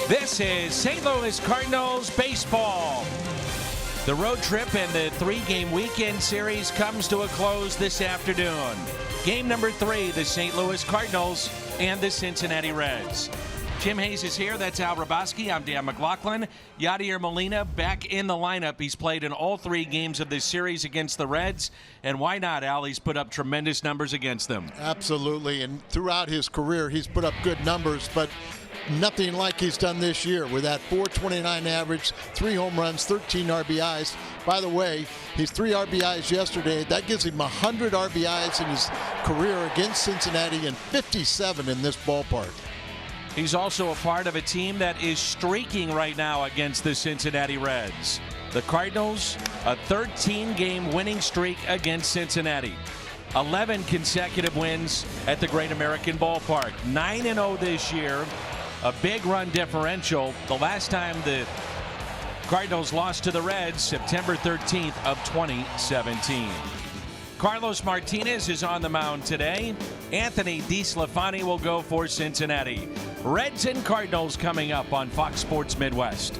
This is St. Louis Cardinals baseball. The road trip and the three-game weekend series comes to a close this afternoon. Game number 3, the St. Louis Cardinals and the Cincinnati Reds. Jim Hayes is here. That's Al Raboski. I'm Dan McLaughlin. Yadier Molina back in the lineup. He's played in all 3 games of this series against the Reds. And why not, Al? He's put up tremendous numbers against them. Absolutely. And throughout his career, he's put up good numbers, but nothing like he's done this year with that .429 average, 3 home runs, 13 RBIs. By the way, he's 3 RBIs yesterday. That gives him 100 RBIs in his career against Cincinnati and 57 in this ballpark. He's also a part of a team that is streaking right now against the Cincinnati Reds. The Cardinals, a 13-game winning streak against Cincinnati. 11 consecutive wins at the Great American Ballpark. 9-0 this year. A big run differential. The last time the Cardinals lost to the Reds, September 13th of 2017. Carlos Martinez is on the mound today. Anthony DeSclafani will go for Cincinnati. Reds and Cardinals coming up on Fox Sports Midwest.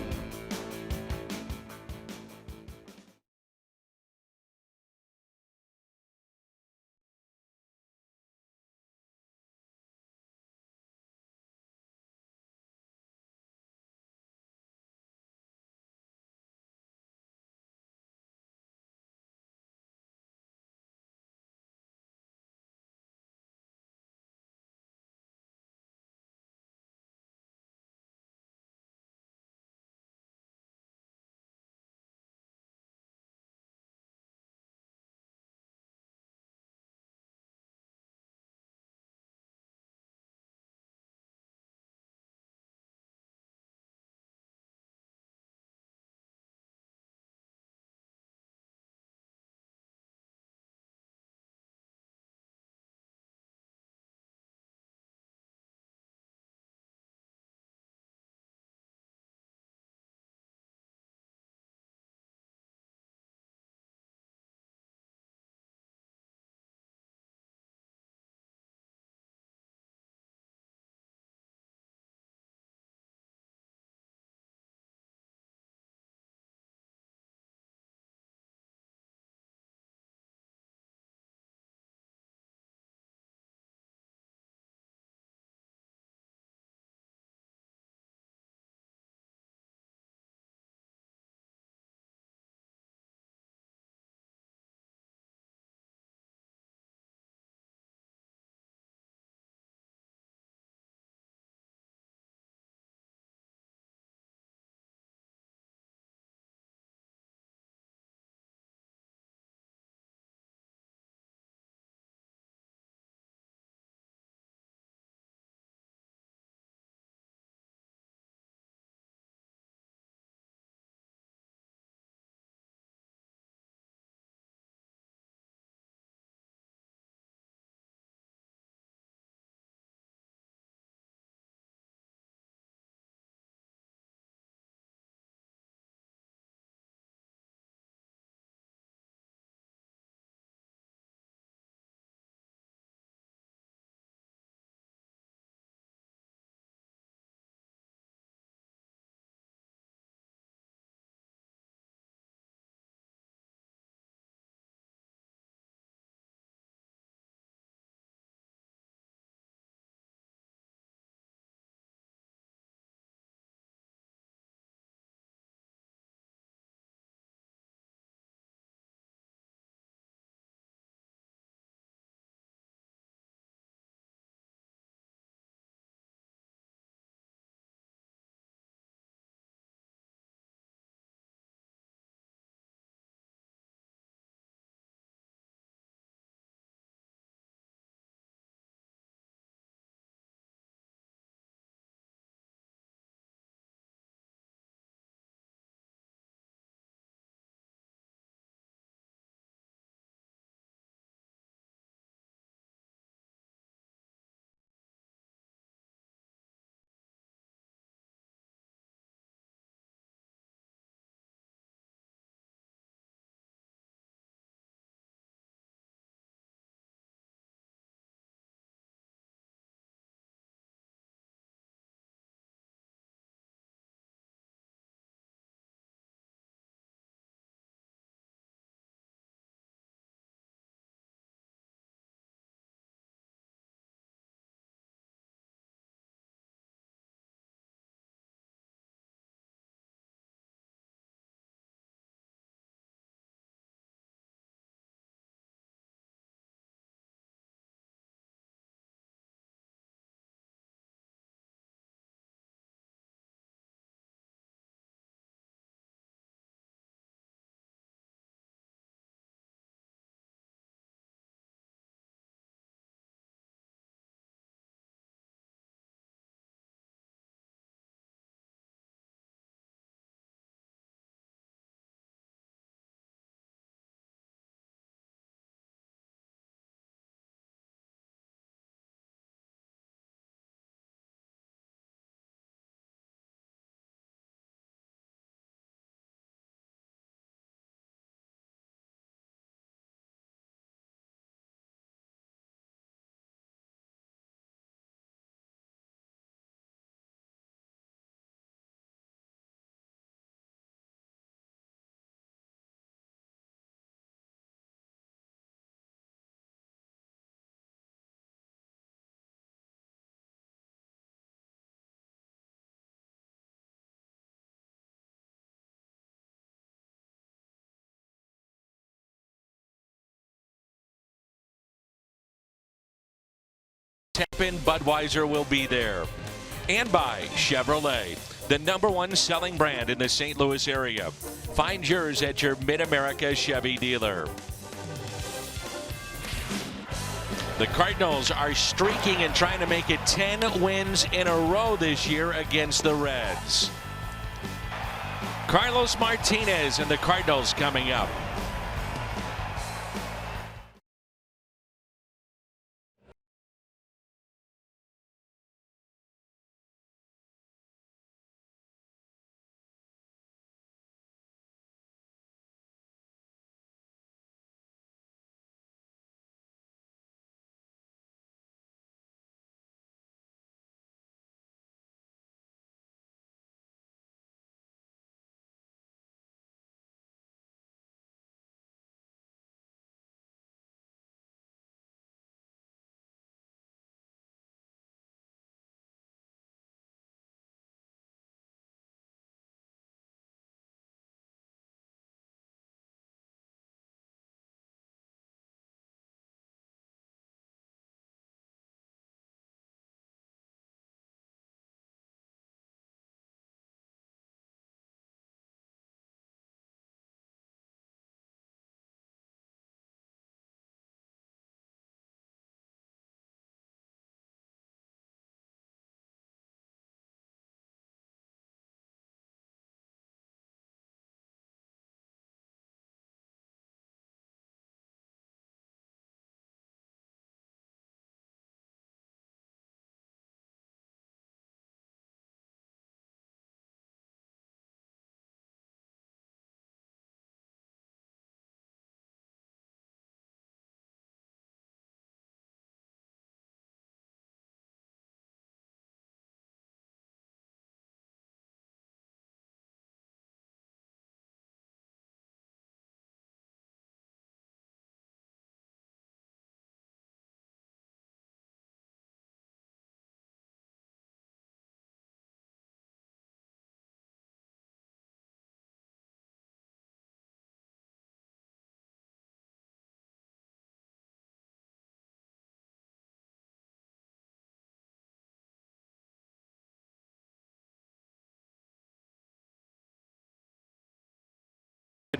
happen, Budweiser will be there. And by Chevrolet, the #1 selling brand in the St. Louis area. Find yours at your Mid-America Chevy dealer. The Cardinals are streaking and trying to make it 10 wins in a row this year against the Reds. Carlos Martinez and the Cardinals coming up.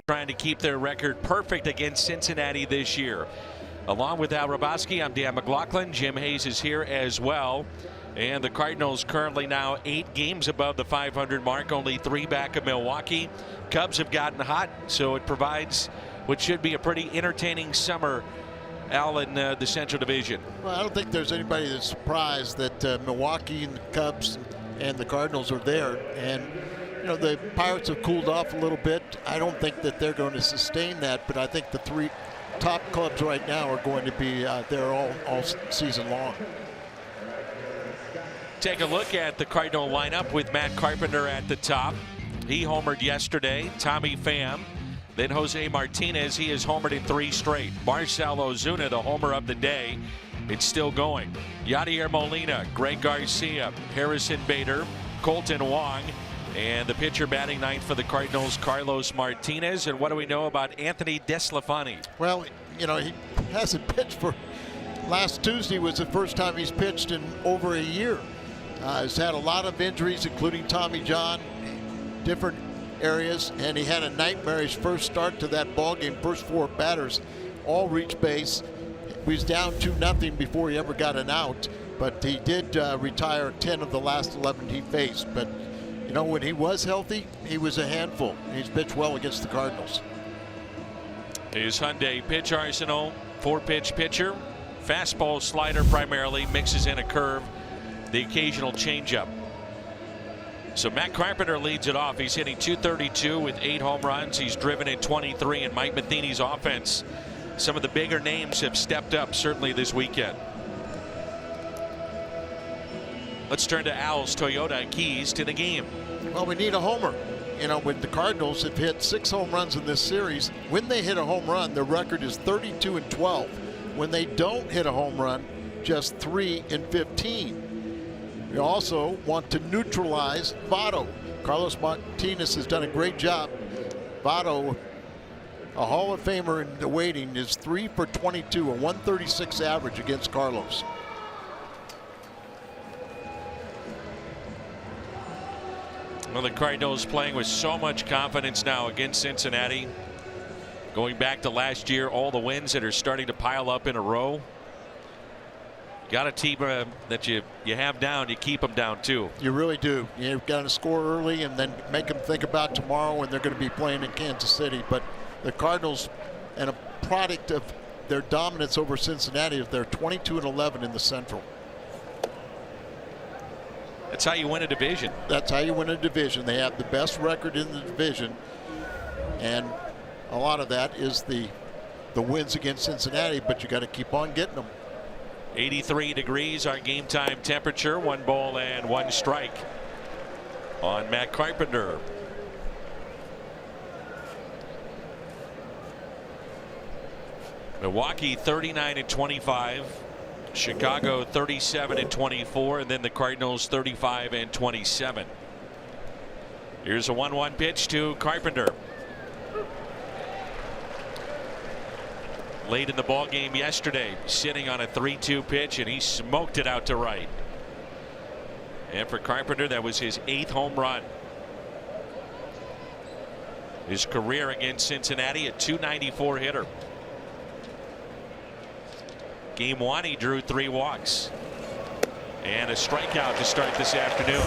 Trying to keep their record perfect against Cincinnati this year. Along with Al Raboski, I'm Dan McLaughlin. Jim Hayes is here as well. And the Cardinals currently now 8 games above the 500 mark, only 3 back of Milwaukee. Cubs have gotten hot, so it provides what should be a pretty entertaining summer, Al, in the Central Division. Well, I don't think there's anybody that's surprised that Milwaukee and the Cubs and the Cardinals are there. And you know, the Pirates have cooled off a little bit. I don't think that they're going to sustain that, but I think the 3 top clubs right now are going to be there all season long. Take a look at the Cardinal lineup with Matt Carpenter at the top. He homered yesterday. Tommy Pham. Then Jose Martinez. He has homered in 3 straight. Marcell Ozuna, the homer of the day. It's still going. Yadier Molina, Greg Garcia, Harrison Bader, Colton Wong. And the pitcher batting ninth for the Cardinals, Carlos Martinez. And what do we know about Anthony DeSclafani? Well, you know, he hasn't pitched for last Tuesday was the first time he's pitched in over a year. He's had a lot of injuries, including Tommy John, different areas, and he had a nightmarish first start to that ball game. First 4 batters all reached base. He was down 2-0 before he ever got an out, but he did retire 10 of the last 11 he faced. But you know, when he was healthy, he was a handful. He's pitched well against the Cardinals. His Hyundai pitch arsenal, 4-pitch pitcher, fastball, slider primarily, mixes in a curve, the occasional changeup. So Matt Carpenter leads it off. He's hitting .232 with 8 home runs. He's driven in 23, and Mike Matheny's offense, some of the bigger names have stepped up certainly this weekend. Let's turn to Al's Toyota keys to the game. Well, we need a homer. You know, when the Cardinals have hit 6 home runs in this series, when they hit a home run, their record is 32-12. When they don't hit a home run, just 3-15. We also want to neutralize Votto. Carlos Martinez has done a great job. Votto, a Hall of Famer in the waiting, is 3 for 22, a 136 average against Carlos. Well, the Cardinals playing with so much confidence now against Cincinnati. Going back to last year, all the wins that are starting to pile up in a row. Got a team that you have down, you keep them down too. You really do. You've got to score early and then make them think about tomorrow when they're going to be playing in Kansas City. But the Cardinals, and a product of their dominance over Cincinnati, is they're 22-11 in the Central. That's how you win a division. That's how you win a division. They have the best record in the division, and a lot of that is the wins against Cincinnati, but you got to keep on getting them. 83 degrees our game time temperature. 1 ball and 1 strike on Matt Carpenter. Milwaukee 39-25. Chicago 37-24, and then the Cardinals 35-27. Here's a 1-1 pitch to Carpenter. Late in the ball game yesterday, sitting on a 3-2 pitch, and he smoked it out to right. And for Carpenter, that was his 8th home run. His career against Cincinnati, a .294 hitter. Game 1, he drew 3 walks. And a strikeout to start this afternoon.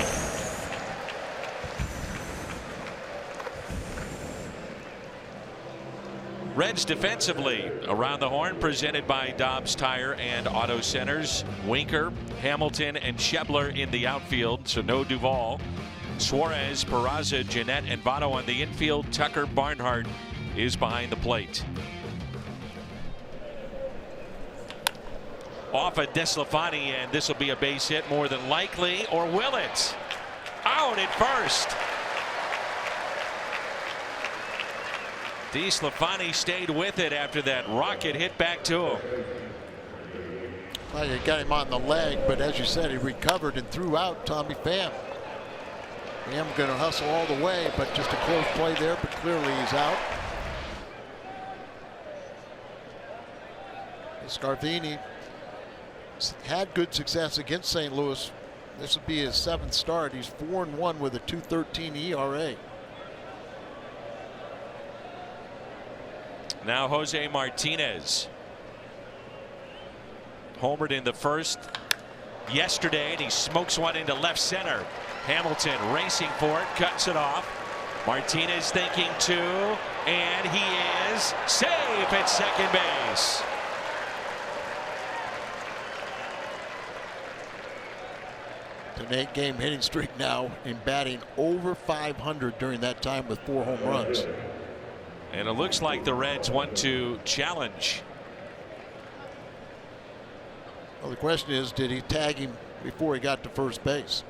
Reds defensively around the horn, presented by Dobbs Tire and Auto Centers. Winker, Hamilton, and Schebler in the outfield, so no Duvall. Suarez, Peraza, Jeanette, and Votto on the infield. Tucker, Barnhart is behind the plate. Off of DeSclafani, and this will be a base hit more than likely, or will it? Out at first. DeSclafani stayed with it after that rocket hit back to him. Well, you got him on the leg, but as you said, he recovered and threw out Tommy Pham. Pham going to hustle all the way, but just a close play there, but clearly he's out. Scarfini had good success against St. Louis. This would be his 7th start. He's 4-1 with a 2.13 ERA. Now Jose Martinez. Homered in the first yesterday, and he smokes one into left center. Hamilton racing for it, cuts it off. Martinez thinking 2, and he is safe at second base. An 8-game hitting streak now, in batting over 500 during that time with 4 home runs. And it looks like the Reds want to challenge. Well, the question is, did he tag him before he got to first base?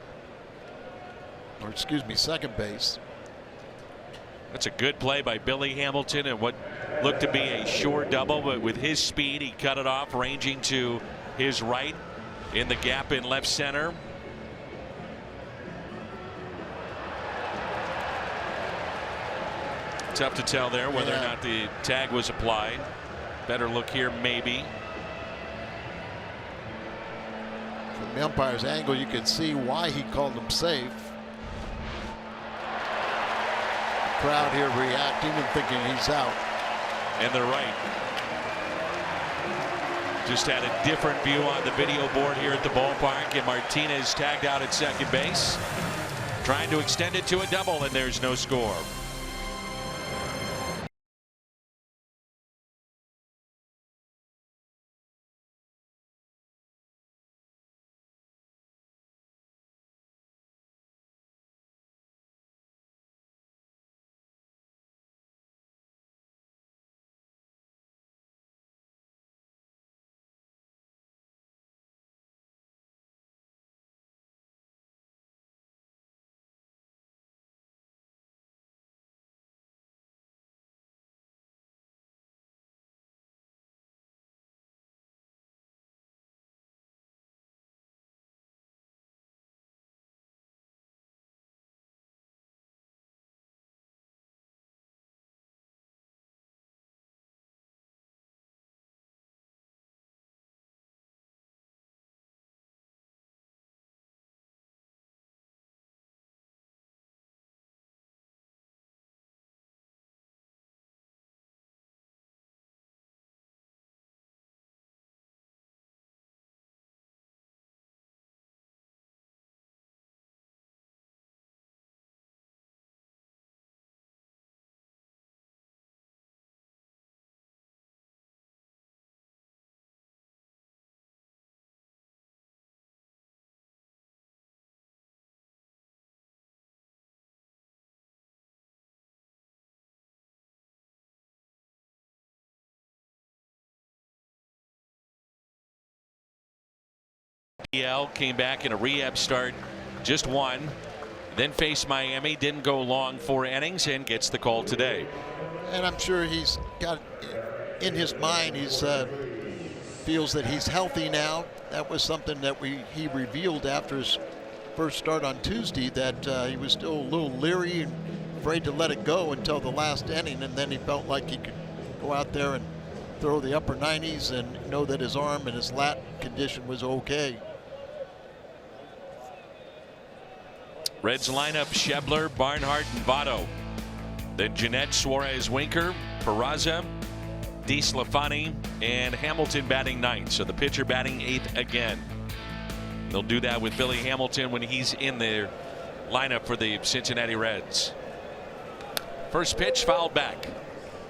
Or excuse me, second base. That's a good play by Billy Hamilton, and what looked to be a short double, but with his speed, he cut it off, ranging to his right in the gap in left center. Tough to tell there whether or not the tag was applied. Better look here, maybe. From the umpire's angle, you can see why he called him safe. The crowd here reacting and thinking he's out. And they're right. Just had a different view on the video board here at the ballpark, and Martinez tagged out at second base, trying to extend it to a double, and there's no score. Came back in a rehab start, just one, then faced Miami, didn't go long 4 innings, and gets the call today. And I'm sure he's got in his mind, he's feels that he's healthy now. That was something that he revealed after his first start on Tuesday, that he was still a little leery and afraid to let it go until the last inning, and then he felt like he could go out there and throw the upper 90s and know that his arm and his lat condition was okay. Reds lineup: Schebler, Barnhart, and Votto. Then Jeanette, Suarez, Winker, Peraza, DeSclafani, and Hamilton batting 9th. So the pitcher batting 8th again. They'll do that with Billy Hamilton when he's in their lineup for the Cincinnati Reds. First pitch fouled back.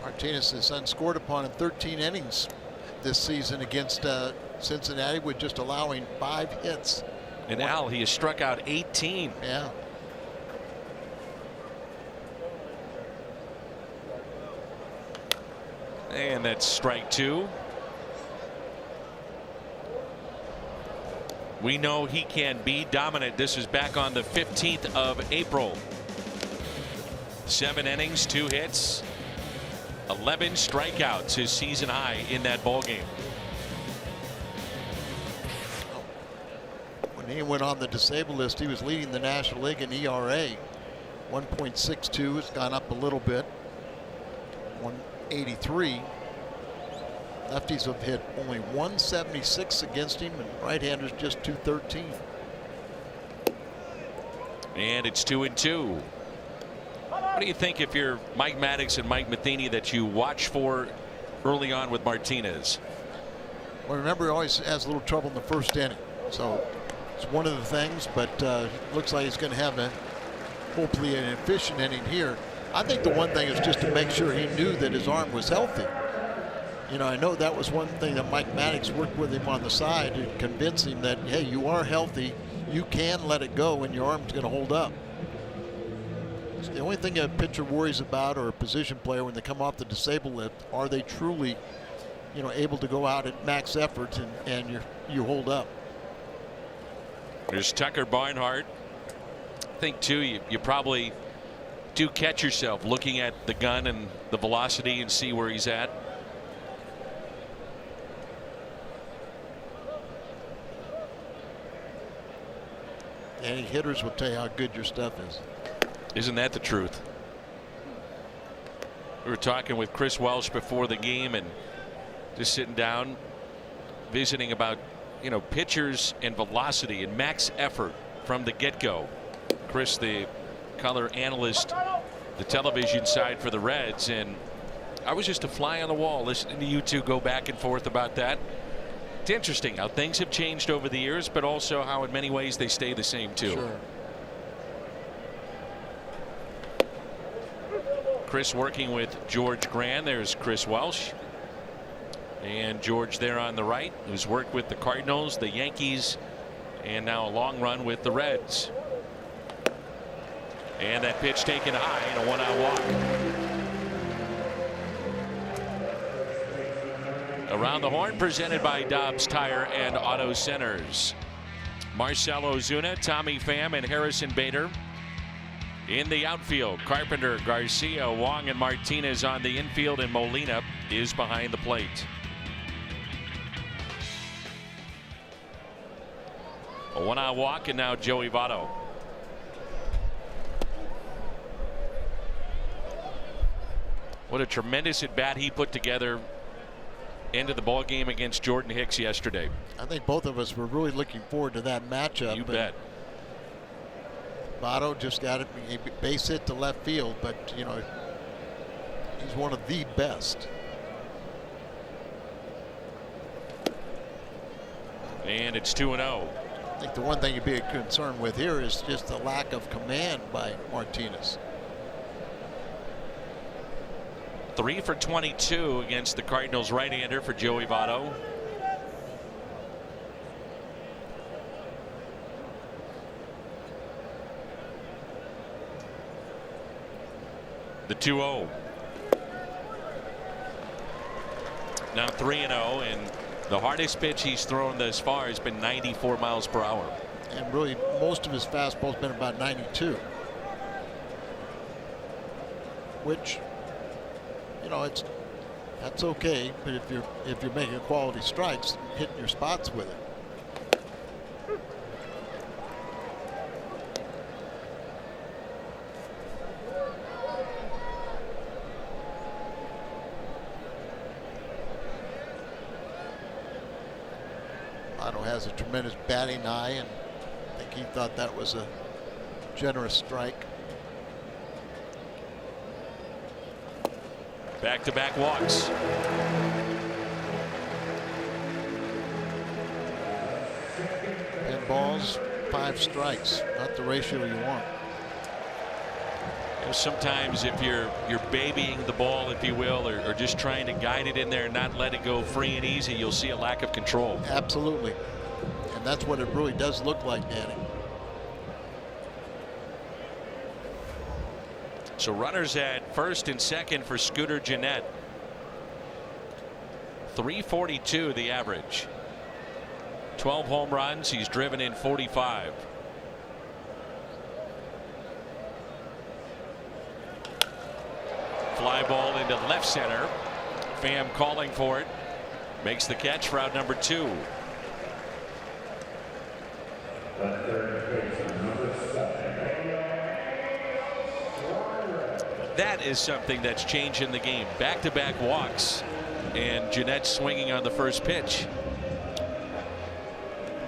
Martinez has unscored upon in 13 innings this season against Cincinnati, with just allowing 5 hits. And Al, he has struck out 18. Yeah. And that's strike 2. We know he can be dominant. This is back on the 15th of April. 7 innings, 2 hits, 11 strikeouts, his season high in that ball game. When he went on the disabled list, he was leading the National League in ERA. 1.62. It's gone up a little bit. 183. Lefties have hit only 176 against him, and right-handers just 213. And it's 2-2. What do you think, if you're Mike Maddox and Mike Matheny, that you watch for early on with Martinez? Well, remember, he always has a little trouble in the first inning, so it's one of the things, but looks like he's going to have hopefully an efficient inning here. I think the one thing is just to make sure he knew that his arm was healthy. You know, I know that was one thing that Mike Maddox worked with him on the side to convince him that, hey, you are healthy, you can let it go, and your arm's going to hold up. It's the only thing a pitcher worries about, or a position player, when they come off the disabled list, are they truly, you know, able to go out at max effort and you hold up. There's Tucker Barnhart. I think too, you probably do catch yourself looking at the gun and the velocity and see where he's at. Any hitters will tell you how good your stuff is. Isn't that the truth? We were talking with Chris Welsh before the game, and just sitting down visiting about, you know, pitchers and velocity and max effort from the get-go. Chris, the color analyst, the television side for the Reds, and I was just a fly on the wall listening to you two go back and forth about that. It's interesting how things have changed over the years, but also how in many ways they stay the same too. Sure. Chris working with George Grand. There's Chris Welsh. And George there on the right, who's worked with the Cardinals, the Yankees, and now a long run with the Reds. And that pitch taken high and a 1-out walk. Around the Horn, presented by Dobbs Tire and Auto Centers. Marcell Ozuna, Tommy Pham, and Harrison Bader in the outfield. Carpenter, Garcia, Wong, and Martinez on the infield, and Molina is behind the plate. A 1-out walk, and now Joey Votto. What a tremendous at bat he put together into the ball game against Jordan Hicks yesterday. I think both of us were really looking forward to that matchup. You bet. Votto just got a base hit to left field, but you know, he's one of the best. And it's 2-0. I think the one thing you'd be concerned with here is just the lack of command by Martinez. 3 for 22 against the Cardinals right-hander for Joey Votto. The 2-0. Now 3-0, and The hardest pitch he's thrown thus far has been 94 miles per hour. And really, most of his fastball's been about 92. Which, you know, that's okay. But if you're making quality strikes, hitting your spots with it. Has a tremendous batting eye, and I think he thought that was a generous strike. Back-to-back walks. And balls, 5 strikes, not the ratio you want. You know, sometimes if you're babying the ball, if you will, or just trying to guide it in there and not let it go free and easy, you'll see a lack of control. Absolutely. And that's what it really does look like, Danny. So runners at first and second for Scooter Gennett. 342 the average. 12 home runs. He's driven in 45. Fly ball into left center. Pham calling for it. Makes the catch for out number 2. That is something that's changing the game. Back-to-back walks, and Gennett swinging on the first pitch.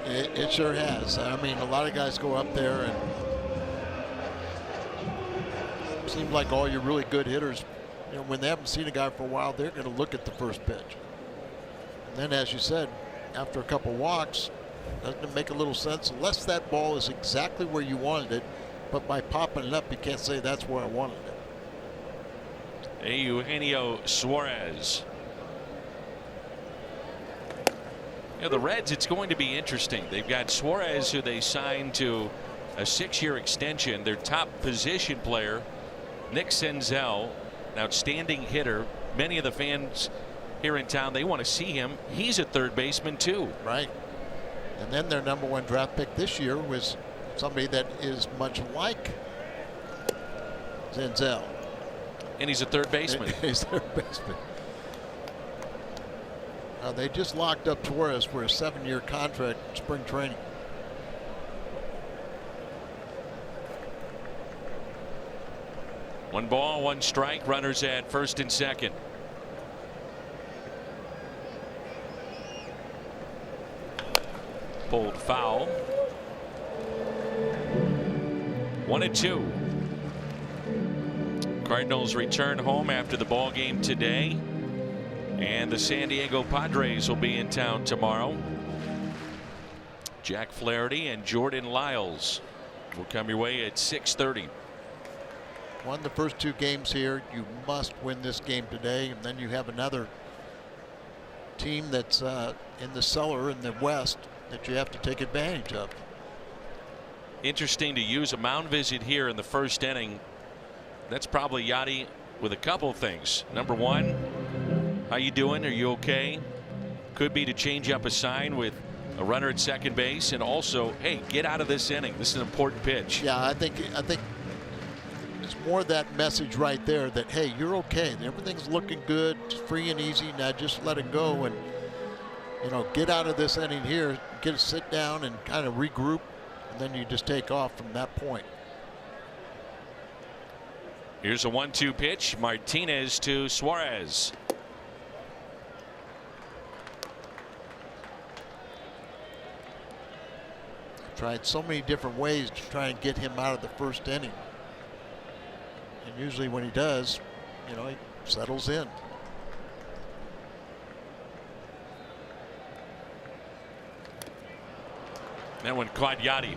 It sure has. I mean, a lot of guys go up there, and it seems like all your really good hitters, you know, when they haven't seen a guy for a while, they're going to look at the first pitch. And then, as you said, after a couple walks, doesn't it make a little sense? Unless that ball is exactly where you wanted it, but by popping it up, you can't say that's where I wanted it. Eugenio Suarez. You know, the Reds, it's going to be interesting. They've got Suarez, who they signed to a 6-year extension. Their top position player, Nick Senzel, an outstanding hitter. Many of the fans here in town, they want to see him. He's a third baseman too. Right. And then their number 1 draft pick this year was somebody that is much like Senzel. And he's a third baseman. He's a third baseman. They just locked up Torres for a 7-year contract in spring training. One ball, 1 strike. Runners at first and second. Pulled foul. 1-2. Cardinals return home after the ball game today, and the San Diego Padres will be in town tomorrow. Jack Flaherty and Jordan Lyles will come your way at 6:30. Won the first 2 games here. You must win this game today, and then you have another team that's in the cellar in the West that you have to take advantage of. Interesting to use a mound visit here in the first inning. That's probably Yachty with a couple of things. Number 1, how you doing? Are you okay? Could be to change up a sign with a runner at second base, and also, hey, get out of this inning. This is an important pitch. Yeah, I think it's more that message right there that, hey, you're okay. Everything's looking good, free and easy. Now just let it go and, you know, get out of this inning here, get a sit down and kind of regroup, and then you just take off from that point. Here's a 1-2 pitch. Martinez to Suarez. Tried so many different ways to try and get him out of the first inning. And usually when he does, you know, he settles in. That one caught Yachty.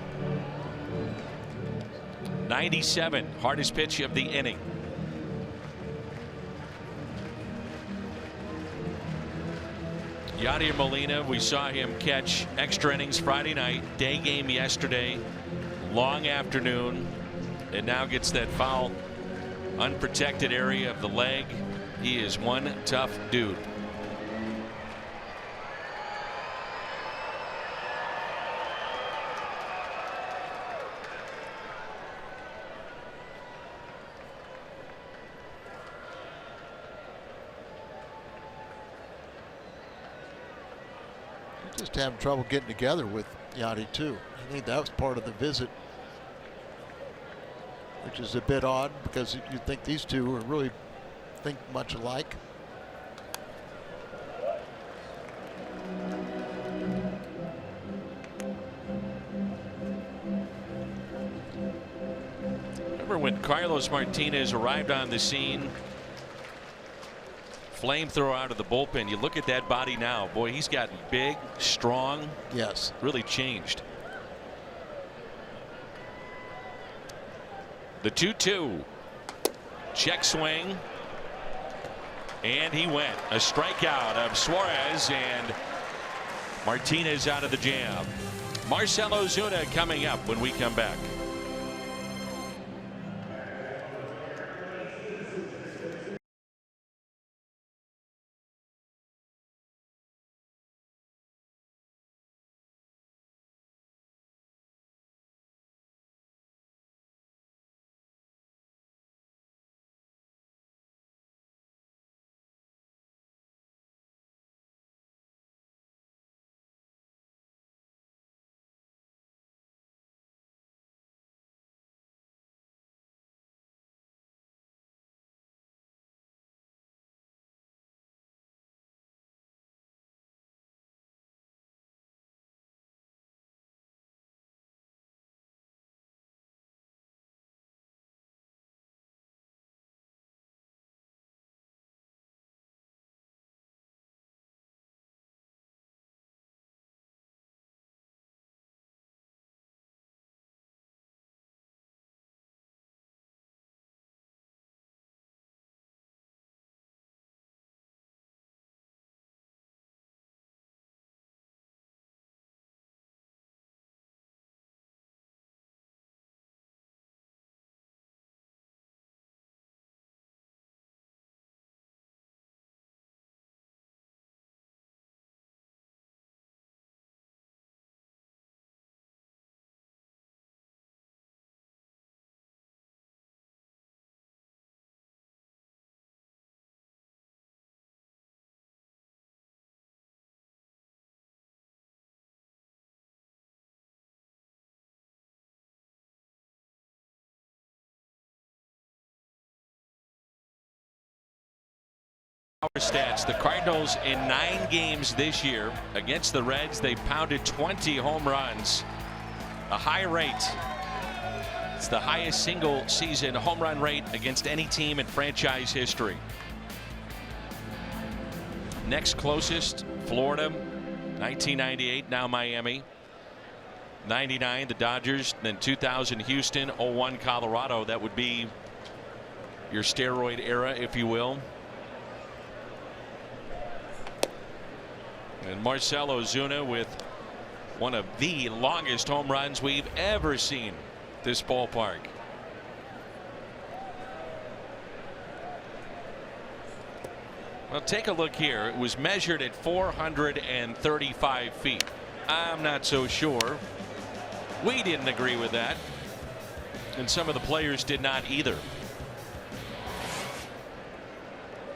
97, hardest pitch of the inning. Yadier Molina, we saw him catch extra innings Friday night, day game yesterday, long afternoon, and now gets that foul, unprotected area of the leg. He is one tough dude. just having trouble getting together with Yachty too. I think that was part of the visit, which is a bit odd because you think these two are really think much alike. Remember when Carlos Martinez arrived on the scene, flamethrower out of the bullpen. You look at that body now, boy, he's gotten big, strong. Yes, really changed. The 2-2 check swing, and he went. A strikeout of Suarez, and Martinez out of the jam. Marcell Ozuna coming up when we come back. Stats: the Cardinals in 9 games this year against the Reds, they pounded 20 home runs, a high rate. It's the highest single season home run rate against any team in franchise history. Next closest, Florida, 1998, now Miami. 99, the Dodgers, then 2000, Houston, 01, Colorado. That would be your steroid era, if you will. And Marcell Ozuna with one of the longest home runs we've ever seen this ballpark. Well, take a look here. It was measured at 435 feet. I'm not so sure. We didn't agree with that, and some of the players did not either.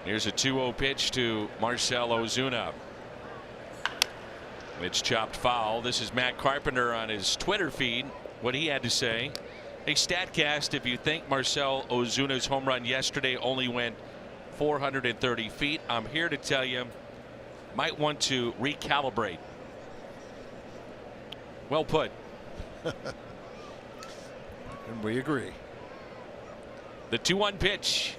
Here's a 2-0 pitch to Marcell Ozuna. It's chopped foul. This is Matt Carpenter on his Twitter feed, what he had to say. Hey, StatCast, if you think Marcell Ozuna's home run yesterday only went 430 feet, I'm here to tell you, might want to recalibrate. Well put. And we agree. The 2-1 pitch.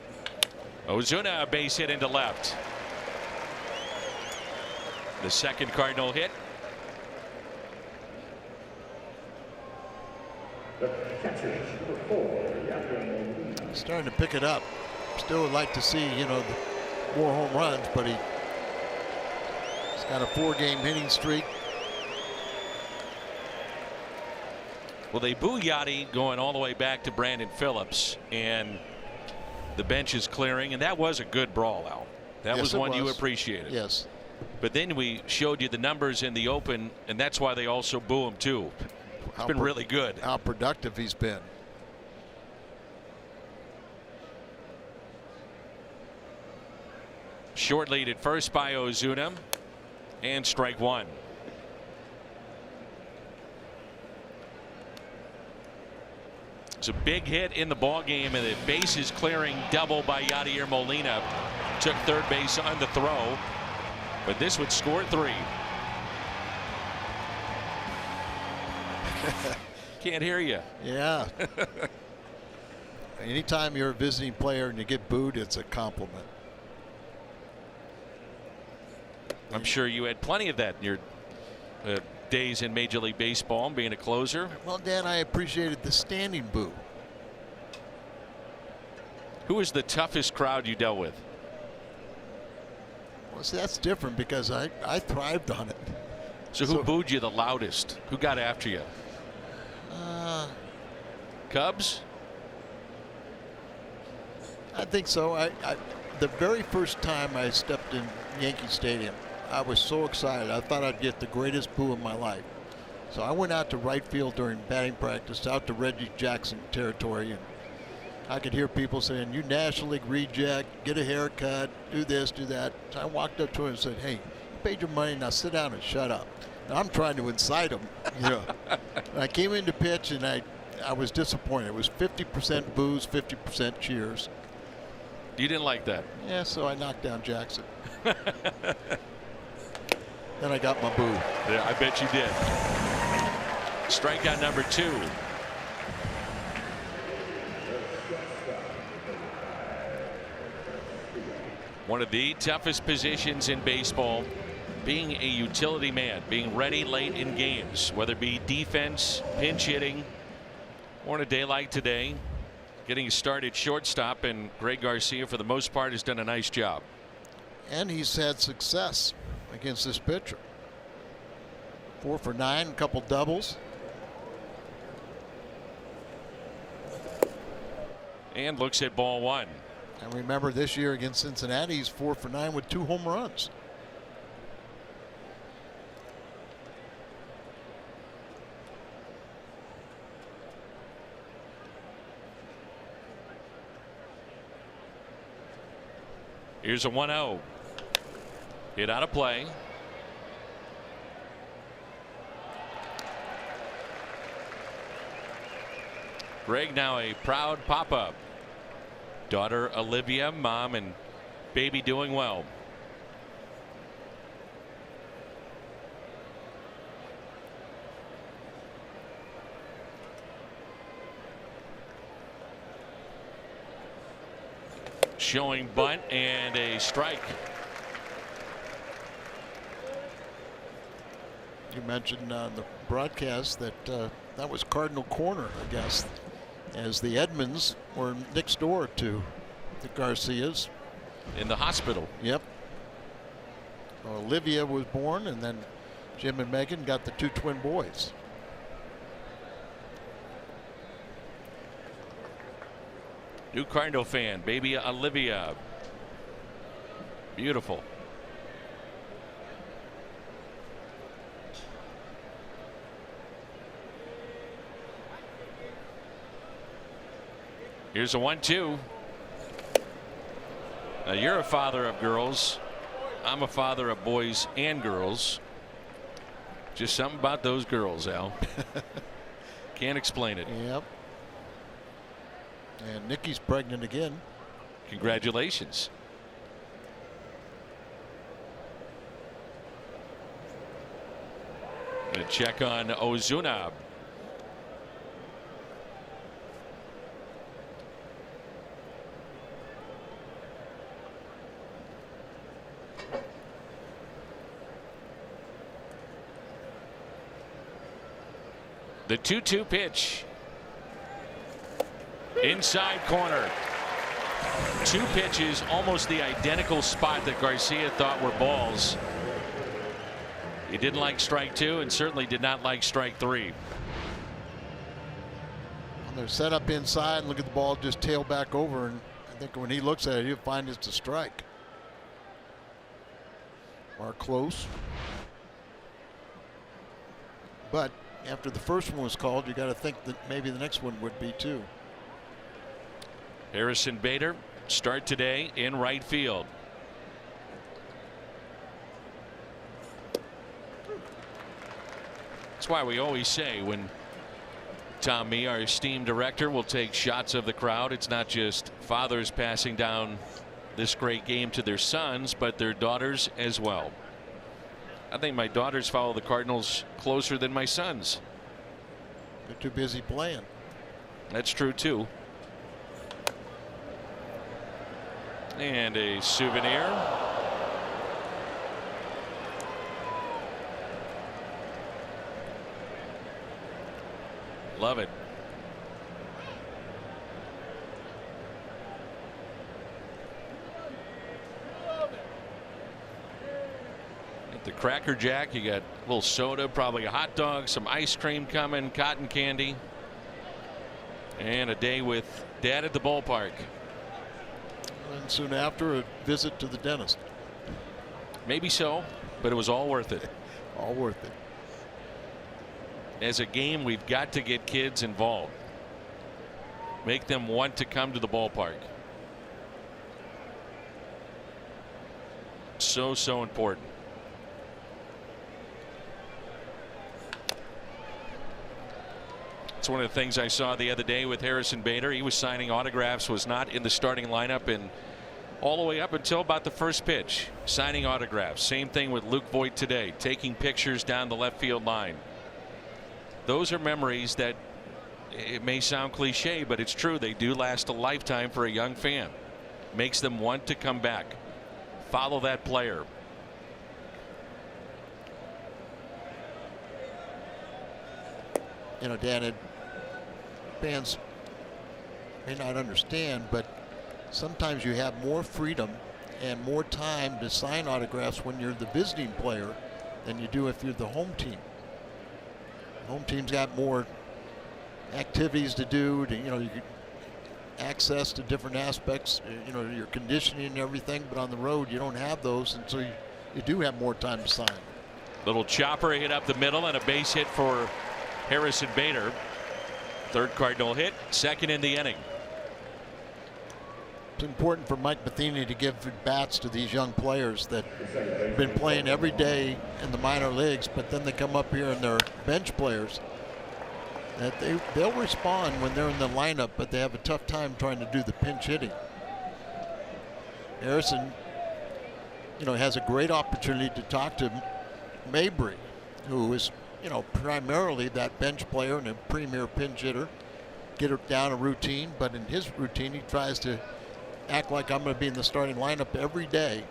Ozuna, a base hit into left. The second Cardinal hit. Starting to pick it up. Still would like to see, more home runs, but he's got a 4-game hitting streak. Well, they boo Yachty going all the way back to Brandon Phillips, and the bench is clearing, and that was a good brawl, Al. That was one you appreciated. Yes. But then we showed you the numbers in the open, and that's why they also boo him too. It's been really good. How productive he's been. Short lead at first by Ozuna, and strike one. a big hit in the ball game, and the bases clearing double by Yadier Molina took third base on the throw, but this would score 3. Can't hear you. Yeah. Anytime you're a visiting player and you get booed, it's a compliment. I'm sure you had plenty of that in your days in Major League Baseball, being a closer. Well, Dan, I appreciated the standing boo. Who was the toughest crowd you dealt with? Well, see, that's different because I thrived on it. So who booed you the loudest? Who got after you? Cubs? I think so. The very first time I stepped in Yankee Stadium, I was so excited. I thought I'd get the greatest boo of my life. So I went out to right field during batting practice, out to Reggie Jackson territory, and I could hear people saying, "You National League reject, get a haircut, do this, do that." So I walked up to him and said, "Hey, you paid your money, now sit down and shut up." Now I'm trying to incite him. I came in to pitch, and I was disappointed. It was 50% boos, 50% cheers. You didn't like that? Yeah, so I knocked down Jackson. Then I got my boo. Yeah, I bet you did. Strikeout number 2. One of the toughest positions in baseball, being a utility man, being ready late in games, whether it be defense, pinch hitting, or on a day like today, getting started shortstop, and Greg Garcia, for the most part, has done a nice job. And he's had success against this pitcher. 4 for 9, a couple doubles. And looks at ball 1. And remember, this year against Cincinnati, he's 4 for 9 with 2 home runs. Here's a 1-0. Hit out of play. Greg now a proud pop-up. Daughter Olivia, mom and baby doing well. Showing bunt and a strike. You mentioned on the broadcast that that was Cardinal Corner, I guess, as the Edmonds were next door to the Garcias. In the hospital. Yep. Olivia was born, and then Jim and Megan got the 2 twin boys. New Cardinal fan, baby Olivia. Beautiful. Here's a 1-2. Now you're a father of girls. I'm a father of boys and girls. Just something about those girls, Al. Can't explain it. Yep. And Nikki's pregnant again. Congratulations. And a check on Ozuna. The 2-2 pitch. Inside corner. 2 pitches, almost the identical spot that Garcia thought were balls. He didn't like strike 2 and certainly did not like strike 3. And they're set up inside, and look at the ball just tail back over, and I think when he looks at it, he'll find it's a strike. Or close. But after the first one was called, you got to think that maybe the next one would be too. Harrison Bader start today in right field. That's why we always say when Tom Mee, our esteemed director, will take shots of the crowd. It's not just fathers passing down this great game to their sons, but their daughters as well. I think my daughters follow the Cardinals closer than my sons. They're too busy playing. That's true too. And a souvenir. Love it. At the Cracker Jack, you got a little soda, probably a hot dog, some ice cream coming, cotton candy, and a day with Dad at the ballpark. And soon after, a visit to the dentist. Maybe so, but it was all worth it. All worth it. As a game, we've got to get kids involved. Make them want to come to the ballpark. So important. It's one of the things I saw the other day with Harrison Bader. He was signing autographs, was not in the starting lineup, and all the way up until about the first pitch, signing autographs. Same thing with Luke Voigt today, taking pictures down the left field line. Those are memories that, it may sound cliche, but it's true. They do last a lifetime for a young fan. Makes them want to come back. Follow that player. You know, Dan, fans may not understand, but sometimes you have more freedom and more time to sign autographs when you're the visiting player than you do if you're the home team. Home team's got more activities to do, you know, you get access to different aspects, you know, your conditioning and everything, but on the road you don't have those, and so you do have more time to sign. Little chopper hit up the middle and a base hit for Harrison Bader. Third Cardinal hit, second in the inning. It's important for Mike Matheny to give bats to these young players that have been playing every day in the minor leagues, but then they come up here and they're bench players. That they'll respond when they're in the lineup, but they have a tough time trying to do the pinch hitting. Harrison, you know, has a great opportunity to talk to Mabry, who is, you know, primarily that bench player and a premier pinch hitter. Get it down a routine, but in his routine he tries to act like I'm going to be in the starting lineup every day,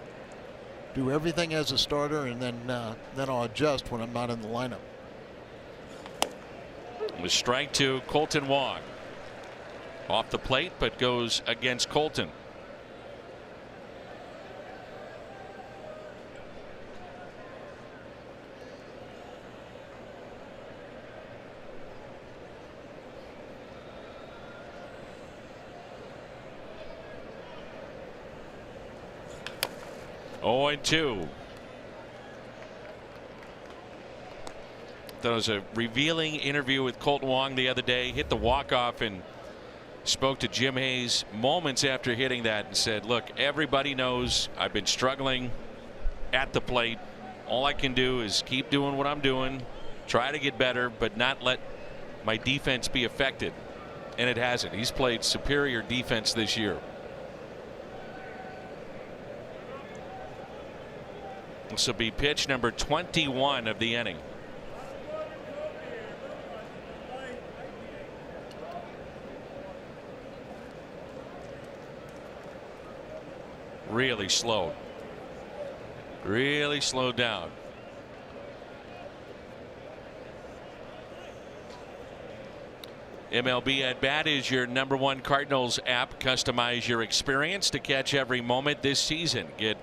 do everything as a starter, and then I'll adjust when I'm not in the lineup. It was strike to Colton Wong. Off the plate, but goes against Colton. Oh, and 2. That was a revealing interview with Colton Wong the other day. Hit the walk-off and spoke to Jim Hayes moments after hitting that and said, look, everybody knows I've been struggling at the plate. All I can do is keep doing what I'm doing, try to get better, but not let my defense be affected. And it hasn't. He's played superior defense this year. This will be pitch number 21 of the inning. Really slowed. Really slowed down. MLB At Bat is your #1 Cardinals app. Customize your experience to catch every moment this season. Get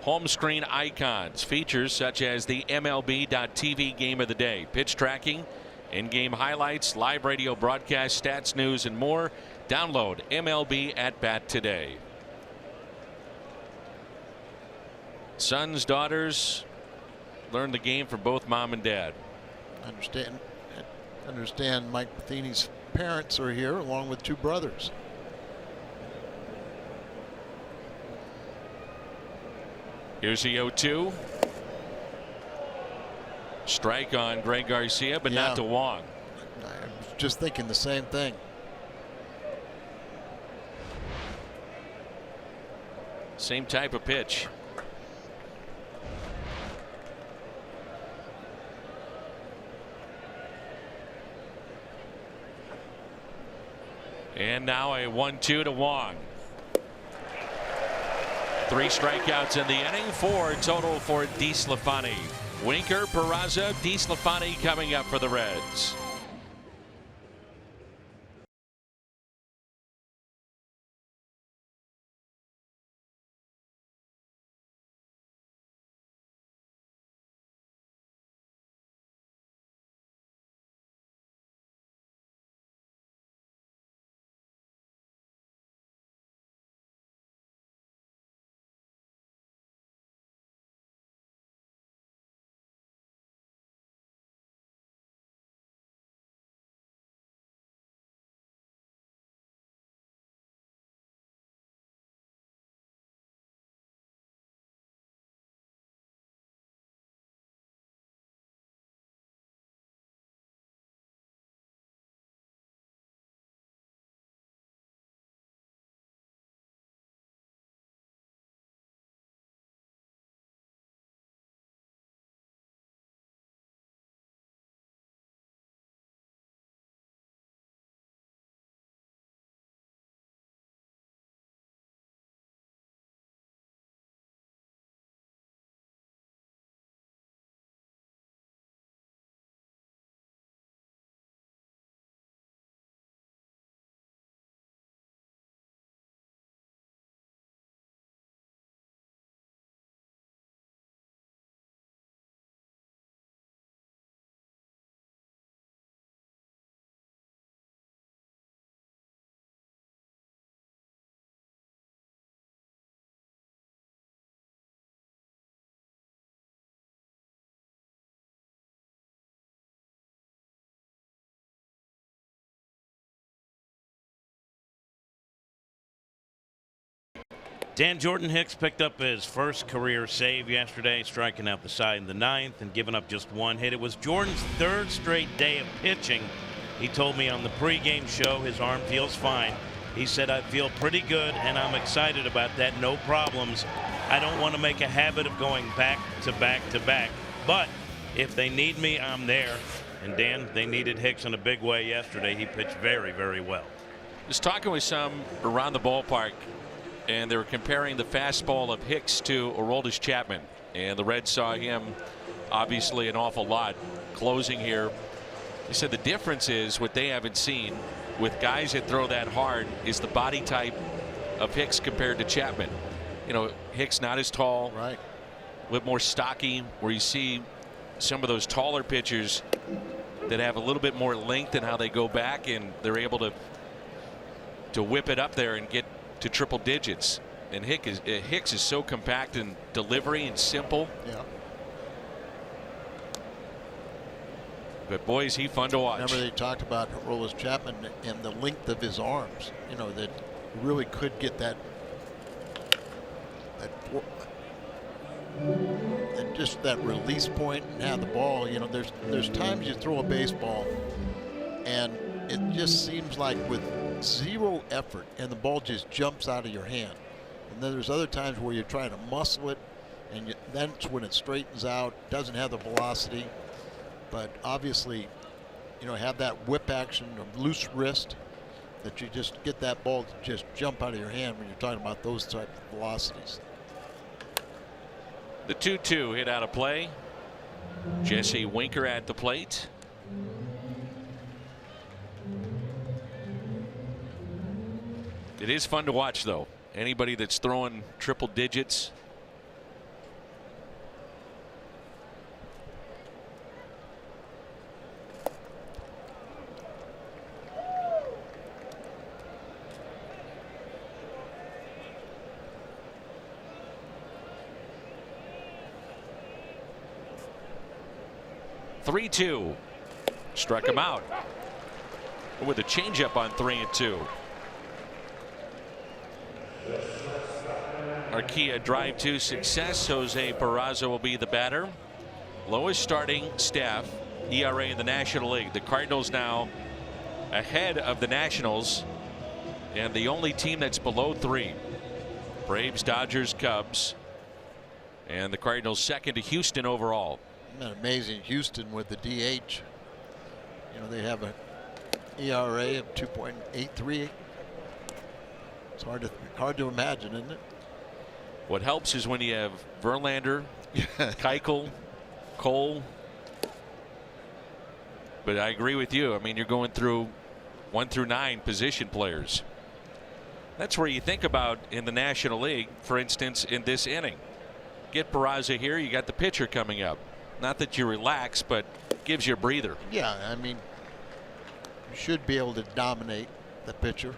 home screen icons, features such as the MLB.TV Game of the Day, pitch tracking, in-game highlights, live radio broadcast, stats, news, and more. Download MLB At Bat today. Sons, daughters, learn the game from both mom and dad. Understand Mike Matheny's parents are here along with 2 brothers. Here's the 0-2. Strike on Greg Garcia, but not to Wong. I was just thinking the same thing. Same type of pitch. And now a 1-2 to Wong. 3 strikeouts in the inning, 4 total for DeSclafani. Winker, Peraza, DeSclafani coming up for the Reds. Dan Jordan Hicks picked up his first career save yesterday, striking out the side in the 9th and giving up just 1 hit. It was Jordan's 3rd straight day of pitching. He told me on the pregame show his arm feels fine. He said, I feel pretty good and I'm excited about that. No problems. I don't want to make a habit of going back to back to back. But if they need me, I'm there. And Dan, they needed Hicks in a big way yesterday. He pitched very, very well. Just talking with some around the ballpark, and they were comparing the fastball of Hicks to Aroldis Chapman, and the Reds saw him obviously an awful lot closing here. They said the difference is what they haven't seen with guys that throw that hard is the body type of Hicks compared to Chapman. You know, Hicks not as tall, right, a bit more stocky, where you see some of those taller pitchers that have a little bit more length in how they go back, and they're able to whip it up there and get to triple digits. And Hicks is so compact in delivery and simple. Yeah. But boy, is he fun to watch. Remember they talked about Aroldis Chapman and the length of his arms. You know, that really could get that and just that release point and have the ball. You know, there's times you throw a baseball and it just seems like with zero effort and the ball just jumps out of your hand. And then there's other times where you're trying to muscle it, and that's when it straightens out, doesn't have the velocity. But obviously, you know, have that whip action of loose wrist that you just get that ball to just jump out of your hand when you're talking about those type of velocities. The 2-2 hit out of play. Jesse Winker at the plate. It is fun to watch, though. Anybody that's throwing triple digits. (3-2). Struck him out with a changeup on 3-2. Arquilla drive to success. Jose Peraza will be the batter. Lowest starting staff ERA in the National League. The Cardinals now ahead of the Nationals, and the only team that's below 3. Braves, Dodgers, Cubs, and the Cardinals second to Houston overall. Isn't that amazing? Houston with the DH. You know, they have a ERA of 2.83. It's hard to imagine, isn't it? What helps is when you have Verlander, Keuchel, Cole. But I agree with you. I mean, you're going through 1 through 9 position players. That's where you think about in the National League, for instance, in this inning. Get Peraza here, you got the pitcher coming up. Not that you relax, but gives you a breather. Yeah, I mean, you should be able to dominate the pitcher.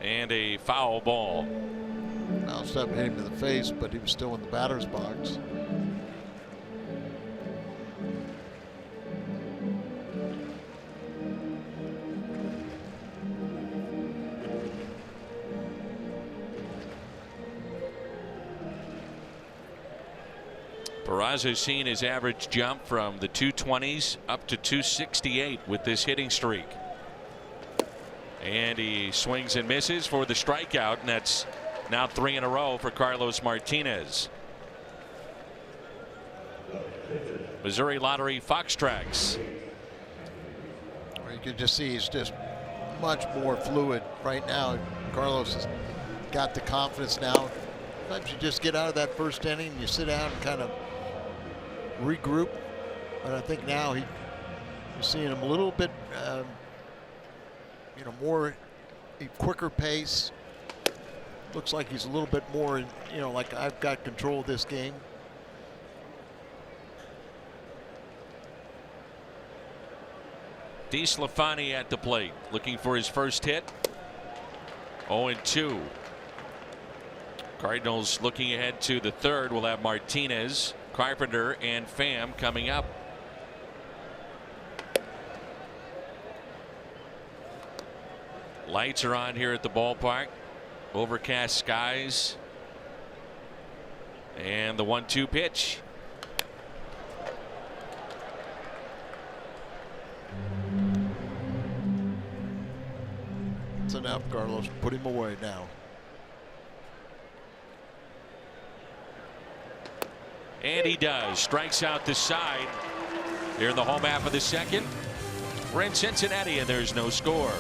And a foul ball. Now something hit him to the face, but he was still in the batter's box. Peraza's seen his average jump from the 220s up to 268 with this hitting streak. And he swings and misses for the strikeout, and that's now 3 in a row for Carlos Martinez. Missouri Lottery Fox Tracks. You can just see he's just much more fluid right now. Carlos has got the confidence now. Sometimes you just get out of that first inning and you sit down and kind of regroup. But I think now you're seeing him a little bit, you know, more quicker pace. Looks like he's a little bit more, you know, like I've got control of this game. DeSclafani at the plate, looking for his first hit. 0-2. Cardinals looking ahead to the third. We'll have Martinez, Carpenter, and Pham coming up. Lights are on here at the ballpark. Overcast skies. And the 1-2 pitch. It's enough, Carlos. Put him away now. And he does. Strikes out the side. Here in the home half of the second. We're in Cincinnati and there's no score.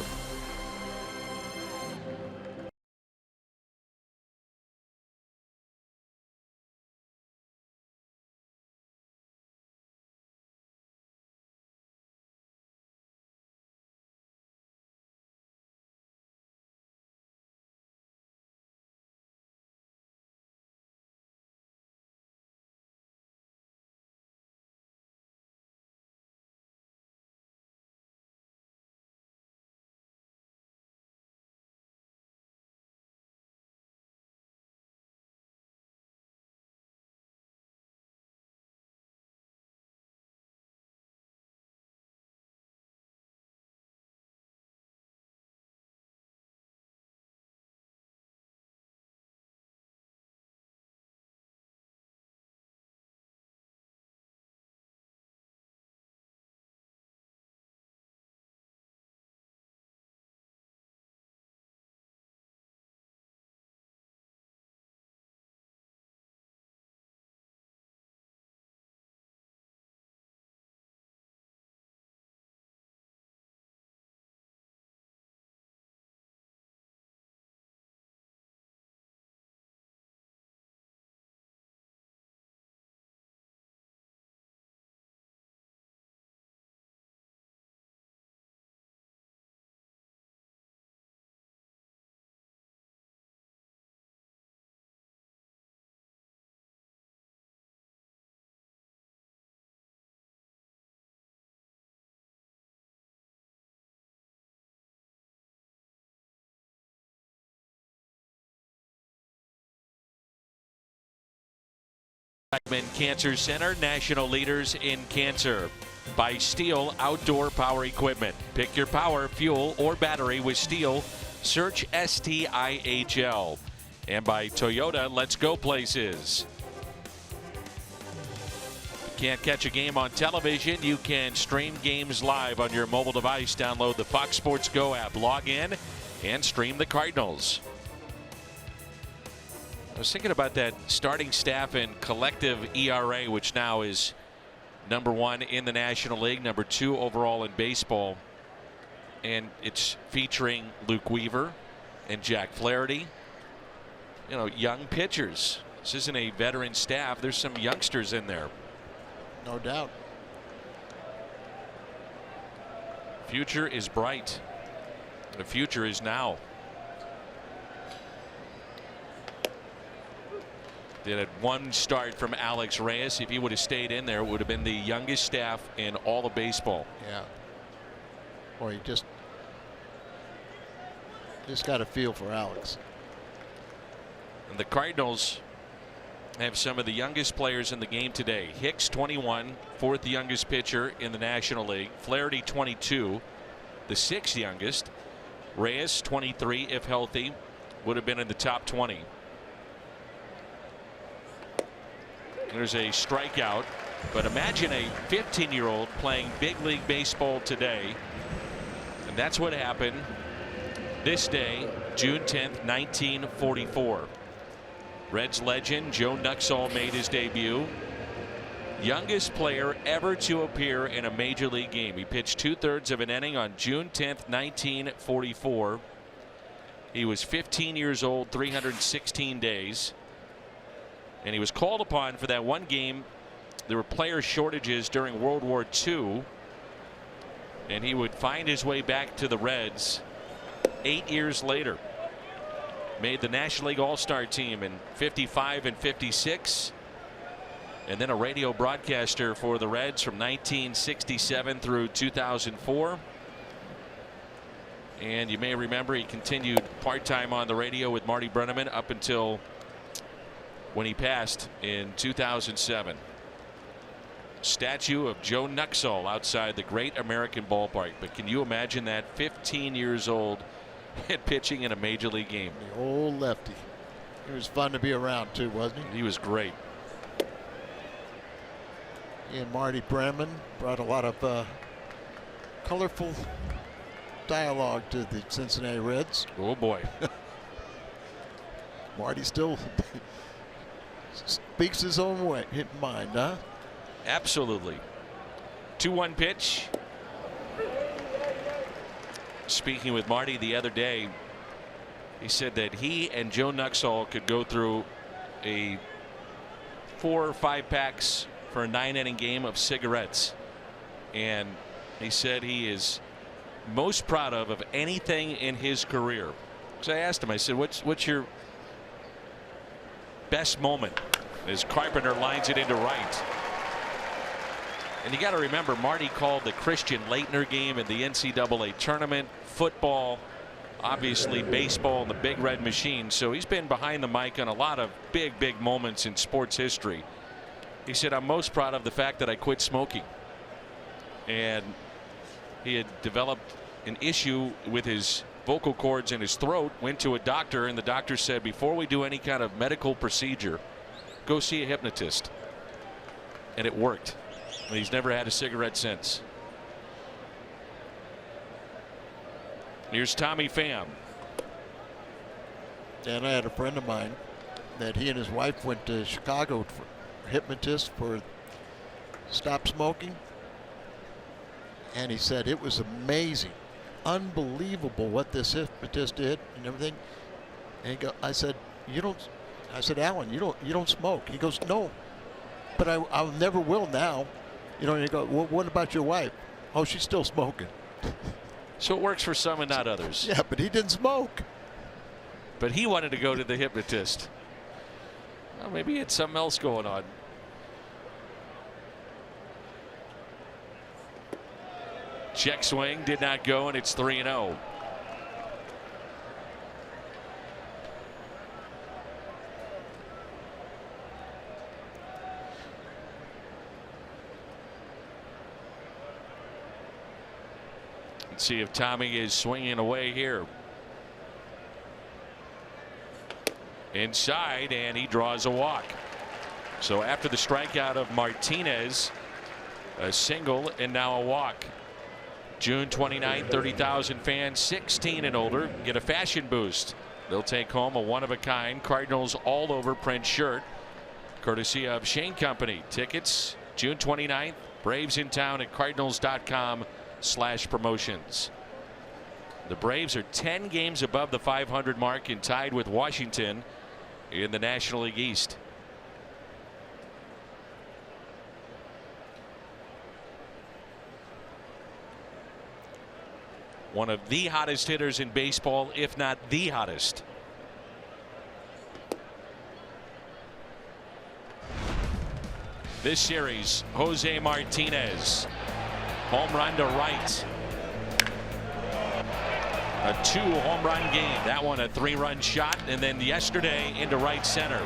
Cancer Center, national leaders in cancer. by Steel Outdoor Power Equipment. Pick your power, fuel, or battery with Steel. Search STIHL. And by Toyota, let's go places. Can't catch a game on television? You can stream games live on your mobile device. Download the Fox Sports Go app, log in, and stream the Cardinals. I was thinking about that starting staff and collective ERA, which now is #1 in the National League, #2 overall in baseball. And it's featuring Luke Weaver and Jack Flaherty. You know, young pitchers. This isn't a veteran staff. There's some youngsters in there. No doubt. Future is bright. The future is now. They had one start from Alex Reyes. If he would have stayed in there, it would have been the youngest staff in all of baseball. Yeah. Boy, he just got a feel for Alex. And the Cardinals have some of the youngest players in the game today. Hicks, 21, fourth youngest pitcher in the National League. Flaherty, 22, the sixth youngest. Reyes, 23, if healthy, would have been in the top 20. There's a strikeout, but imagine a 15-year-old playing big league baseball today. And that's what happened this day, June 10th, 1944. Reds legend Joe Nuxhall made his debut. Youngest player ever to appear in a major league game. He pitched 2/3 of an inning on June 10th, 1944. He was 15 years old, 316 days. And he was called upon for that one game. There were player shortages during World War II. And he would find his way back to the Reds 8 years later. Made the National League All-Star team in 55 and 56. And then a radio broadcaster for the Reds from 1967 through 2004. And you may remember he continued part-time on the radio with Marty Brennaman up until when he passed in 2007. Statue of Joe Nuxhall outside the Great American Ballpark. But can you imagine that, 15 years old and pitching in a major league game? The old lefty. He was fun to be around too, wasn't he? He was great. He and Marty Brennaman brought a lot of colorful dialogue to the Cincinnati Reds. Oh boy. Marty still speaks his own way, mind, huh? Absolutely. 2-1 pitch. Speaking with Marty the other day, he said that he and Joe Nuxhall could go through a 4 or 5 packs for a 9-inning game of cigarettes. And he said he is most proud of anything in his career. So I asked him, I said, what's your best moment? As Carpenter lines it into right. And you got to remember, Marty called the Christian Laettner game in the NCAA tournament, football, obviously baseball, and the Big Red Machine. So he's been behind the mic on a lot of big moments in sports history. He said, I'm most proud of the fact that I quit smoking. And he had developed an issue with his vocal cords in his throat, went to a doctor, and the doctor said, before we do any kind of medical procedure, go see a hypnotist. And it worked. And he's never had a cigarette since. Here's Tommy Pham. And I had a friend of mine that he and his wife went to Chicago for a hypnotist for stop smoking. And he said it was amazing, unbelievable what this hypnotist did and everything. And I said, Alan, you don't smoke. He goes, no, but I never will now. You know, and you go, well, what about your wife? Oh, she's still smoking. So it works for some and not others. Yeah, but he didn't smoke. But he wanted to go to the hypnotist. Well, maybe he had something else going on. Check swing did not go, and it's 3-0. Let's see if Tommy is swinging away here. Inside, and he draws a walk. So after the strikeout of Martinez, a single and now a walk. June 29th, 30,000 fans 16 and older get a fashion boost. They'll take home a one-of-a-kind Cardinals all over print shirt courtesy of Shane Company. Tickets June 29th. Braves in town at cardinals.com/promotions. The Braves are 10 games above the 500 mark and tied with Washington in the National League East. One of the hottest hitters in baseball, if not the hottest. This series, Jose Martinez, home run to right. A 2-home run game. That one a 3-run shot, and then yesterday into right center.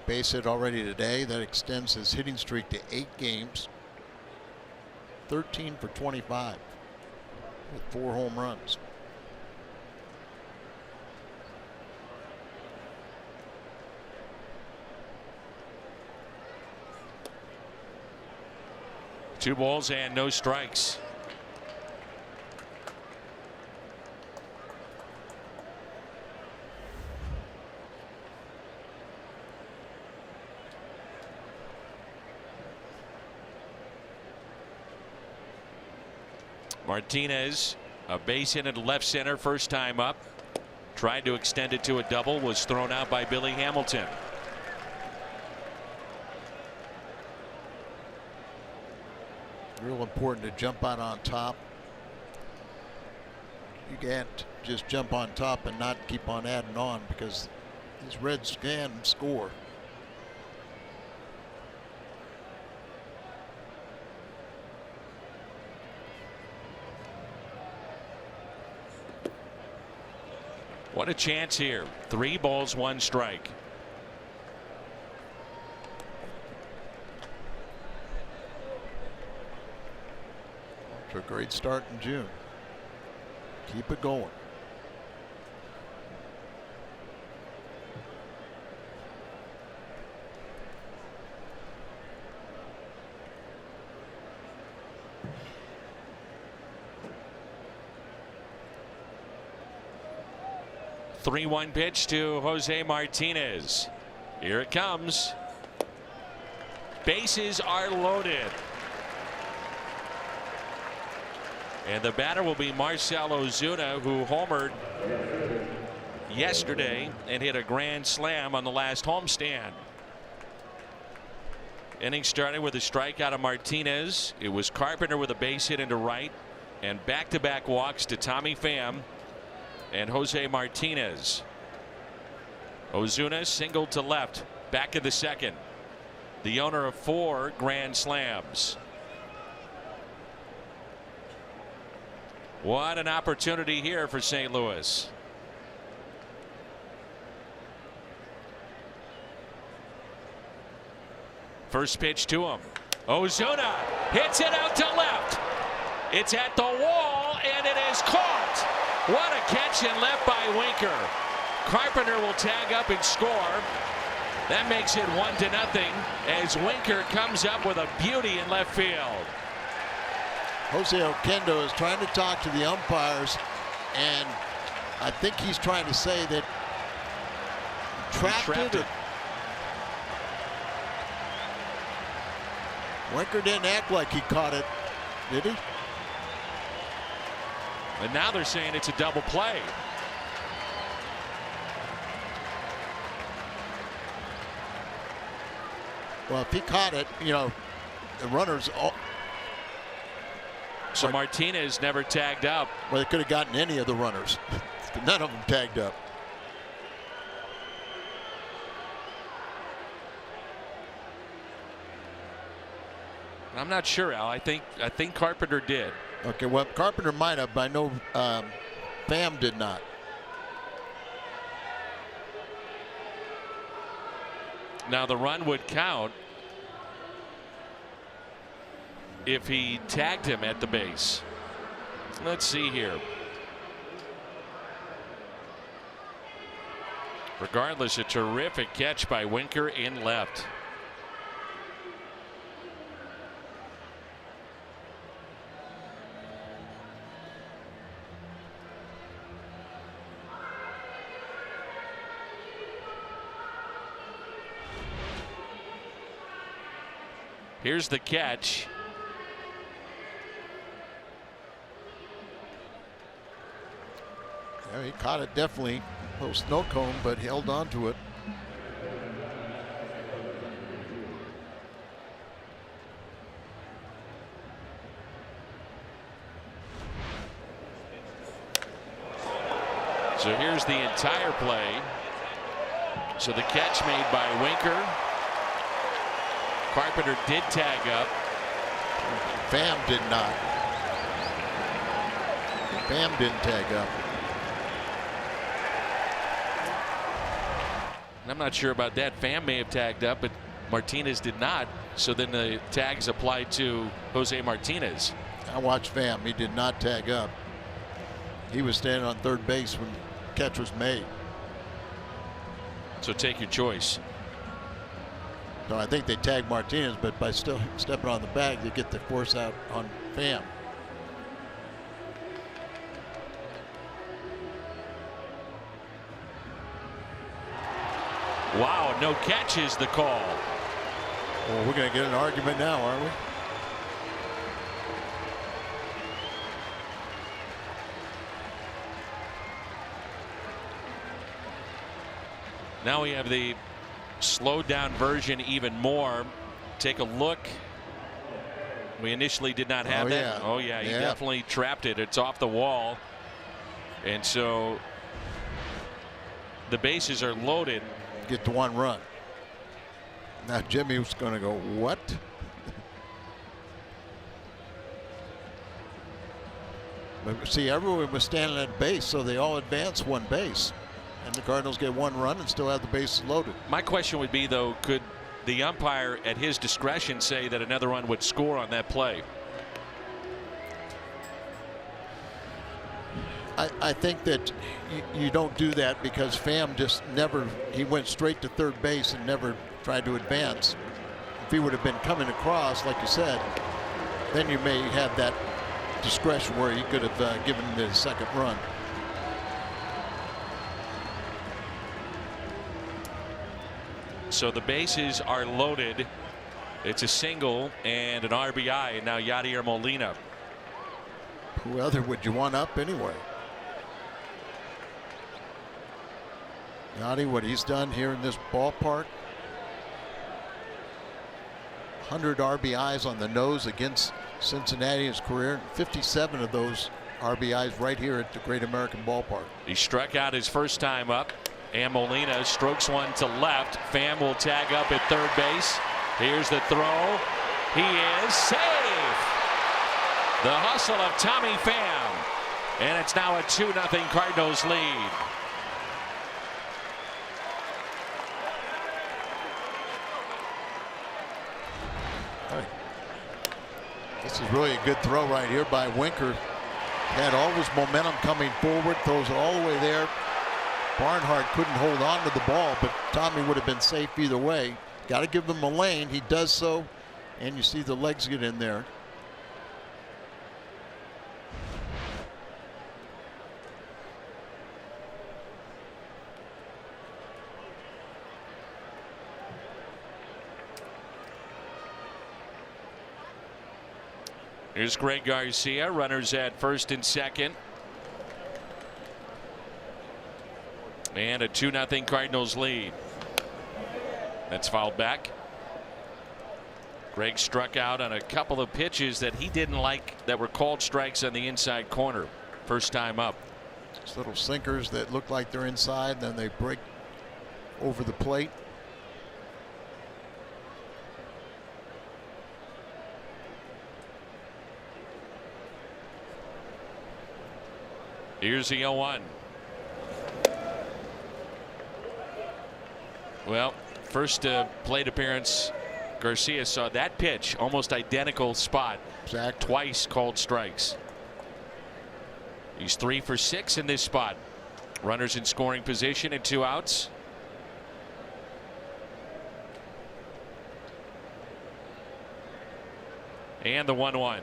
Base hit already today. That extends his hitting streak to 8 games. 13 for 25 with 4 home runs. Two balls and no strikes. Martinez, a base hit at left center, first time up. Tried to extend it to a double, was thrown out by Billy Hamilton. Real important to jump out on top. You can't just jump on top and not keep on adding on, because these Reds can score. What a chance here. 3 balls, 1 strike. A great start in June. Keep it going. The 3-1 pitch to Jose Martinez. Here it comes. Bases are loaded. And the batter will be Marcell Ozuna, who homered yesterday and hit a grand slam on the last homestand. Inning started with a strikeout of Martinez. It was Carpenter with a base hit into right, and back-to-back walks to Tommy Pham and Jose Martinez. Ozuna singled to left, back in the second. The owner of 4 grand slams. What an opportunity here for St. Louis. First pitch to him. Ozuna hits it out to left. It's at the wall, and it is caught. What a catch and left by Winker. Carpenter will tag up and score. That makes it 1-0 as Winker comes up with a beauty in left field. Jose Oquendo is trying to talk to the umpires, and I think he's trying to say that trapped it. Winker didn't act like he caught it, did he? And now they're saying it's a double play. Well, if he caught it, you know, the runners all. So Martinez never tagged up. Well, they could have gotten any of the runners. None of them tagged up. I'm not sure, Al. I think Carpenter did. Okay, well, Carpenter might have, but I know Pham did not. Now the run would count. if he tagged him at the base. Let's see here. Regardless, a terrific catch by Winker in left. Here's the catch. Yeah, he caught it definitely. Little snow cone, but held on to it. So here's the entire play. So the catch made by Winker. Carpenter did tag up. Pham did not. Pham didn't tag up. I'm not sure about that. Pham may have tagged up, but Martinez did not. So then the tags applied to Jose Martinez. I watched Pham. He did not tag up. He was standing on third base when the catch was made. So take your choice. So I think they tagged Martinez, but by still stepping on the bag, they get the force out on Pham. Wow, no catch is the call. Well, we're going to get an argument now, aren't we? Now we have the slowed down version even more. Take a look. We initially did not have that. Yeah. Oh yeah, he definitely trapped it. It's off the wall. And so the bases are loaded. Get to one run. Now Jimmy was going to go, what? But see, everyone was standing at base, so they all advance one base. And the Cardinals get one run and still have the bases loaded. My question would be, though, could the umpire at his discretion say that another run would score on that play? I think that you don't do that because Pham just never, he went straight to third base and never tried to advance. If he would have been coming across, like you said, then you may have that discretion where he could have given the second run. So the bases are loaded. It's a single and an RBI, and now Yadier Molina. Who other would you want up anyway? Yadi, what he's done here in this ballpark. 100 RBIs on the nose against Cincinnati in his career. 57 of those RBIs right here at the Great American Ballpark. He struck out his first time up. And Molina strokes one to left. Pham will tag up at third base. Here's the throw. He is safe. The hustle of Tommy Pham. And it's now a 2-0 Cardinals lead. This is really a good throw right here by Winker. Had all his momentum coming forward, throws it all the way there. Barnhart couldn't hold on to the ball, but Tommy would have been safe either way. Got to give him a lane. He does so, and you see the legs get in there. Here's Greg Garcia, runners at first and second. And a 2-0 Cardinals lead. That's fouled back. Greg struck out on a couple of pitches that he didn't like that were called strikes on the inside corner. First time up. Just little sinkers that look like they're inside, then they break over the plate. Here's the 0-1. Well, first plate appearance, Garcia saw that pitch, almost identical spot Exactly. Twice called strikes. He's 3 for 6 in this spot. Runners in scoring position and 2 outs. And the 1-1.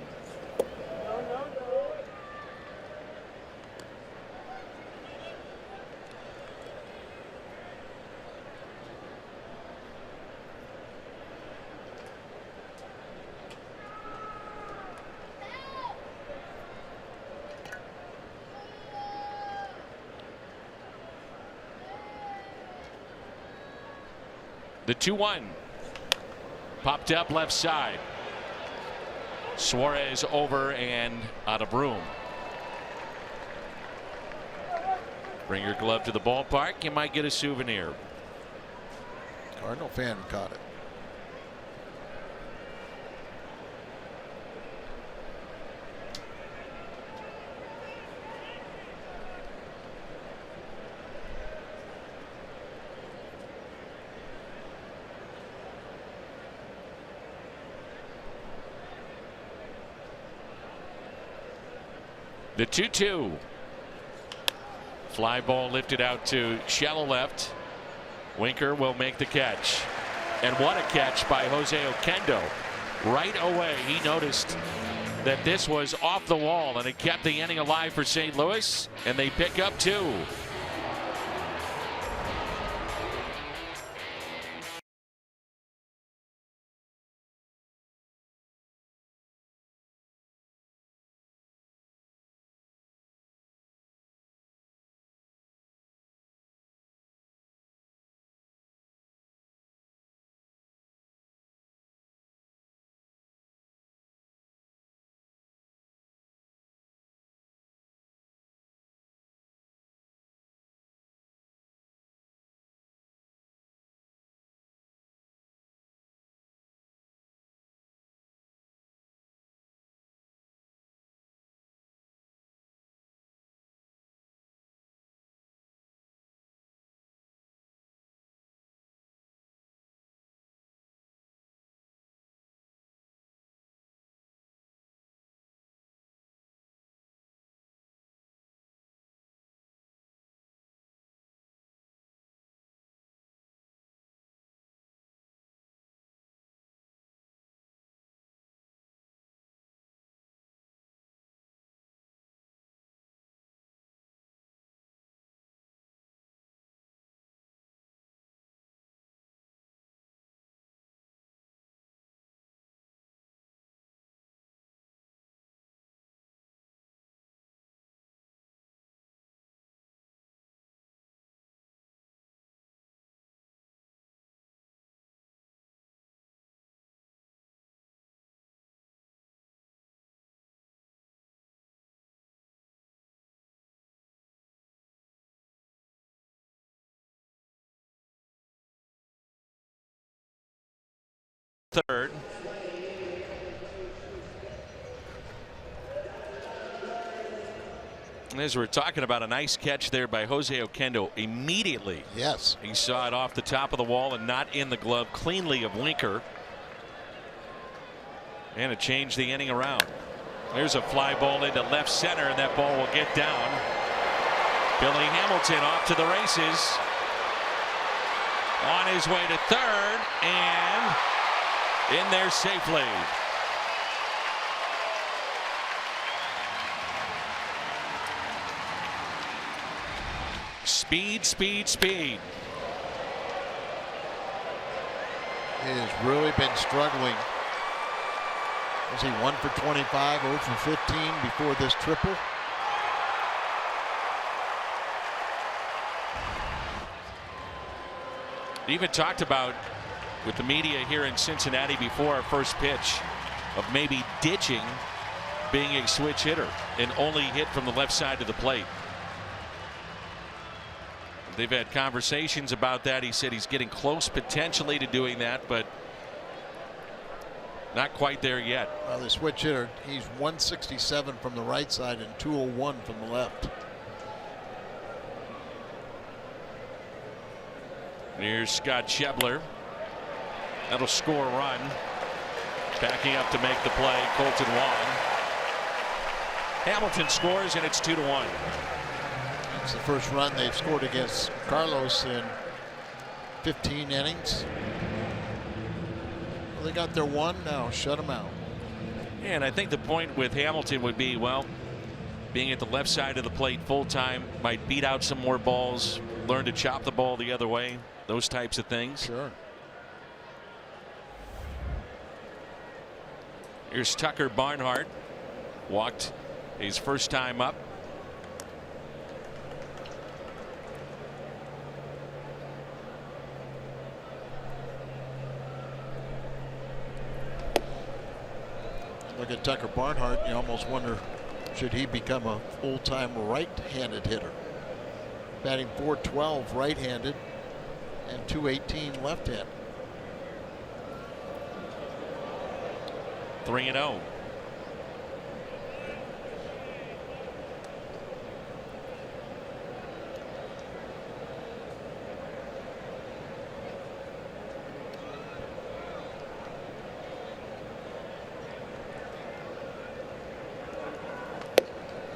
The 2-1 popped up left side. Suarez over and out of room. Bring your glove to the ballpark, you might get a souvenir. Cardinal fan caught it. The 2-2. Fly ball lifted out to shallow left. Winker will make the catch. And what a catch by Jose Oquendo. Right away he noticed that this was off the wall and it kept the inning alive for St. Louis, and they pick up 2. Third. As we're talking about, a nice catch there by Jose Oquendo immediately. Yes. He saw it off the top of the wall and not in the glove cleanly of Winker. And it changed the inning around. There's a fly ball into left center, and that ball will get down. Billy Hamilton off to the races. On his way to third, and in there safely. Speed, speed, speed. He has really been struggling. Was he 1 for 25, 0 for 15 before this triple? Even talked about with the media here in Cincinnati before our first pitch of maybe ditching being a switch hitter and only hit from the left side of the plate. They've had conversations about that. He said he's getting close potentially to doing that, but not quite there yet. The switch hitter, he's 167 from the right side and 201 from the left. Here's Scott Schebler. That'll score a run. Backing up to make the play, Colton Wong. Hamilton scores, and it's 2-1. It's the first run they've scored against Carlos in 15 innings. Well, they got their one, now shut them out. And I think the point with Hamilton would be, well, being at the left side of the plate full time, might beat out some more balls, learn to chop the ball the other way, those types of things. Sure. Here's Tucker Barnhart. Walked his first time up. Look at Tucker Barnhart. You almost wonder, should he become a full-time right-handed hitter? Batting .412 right-handed and .218 left-handed. 3-0.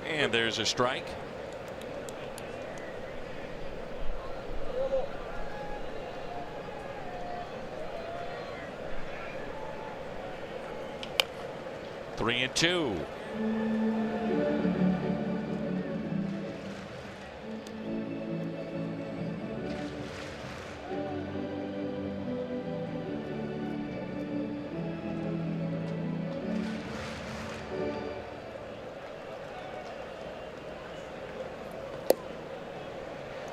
And there's a strike. Three and two.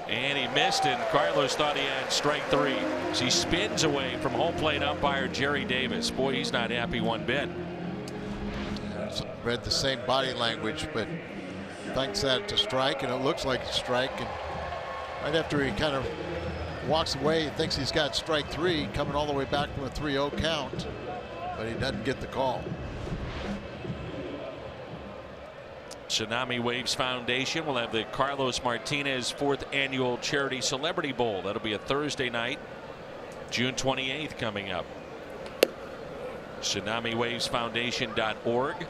And he missed, and Carlos thought he had strike three. As he spins away from home plate umpire Jerry Davis. Boy, he's not happy one bit. Read the same body language, but thinks that it's a strike, and it looks like a strike. And right after he kind of walks away, he thinks he's got strike three, coming all the way back from a 3-0 count, but he doesn't get the call. Tsunami Waves Foundation will have the Carlos Martinez 4th annual charity celebrity bowl. That'll be a Thursday night, June 28th, coming up. TsunamiWavesFoundation.org.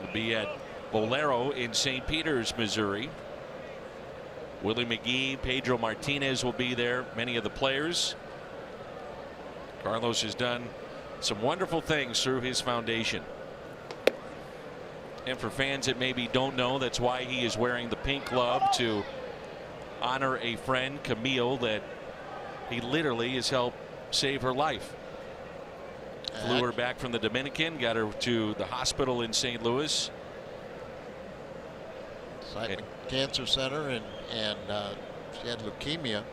Will be at Bolero in St. Peters, Missouri. Willie McGee, Pedro Martinez will be there. Many of the players. Carlos has done some wonderful things through his foundation. And for fans that maybe don't know, that's why he is wearing the pink glove, to honor a friend, Camille, that he literally has helped save her life. Flew her back from the Dominican, got her to the hospital in St. Louis. Cancer center, and she had leukemia,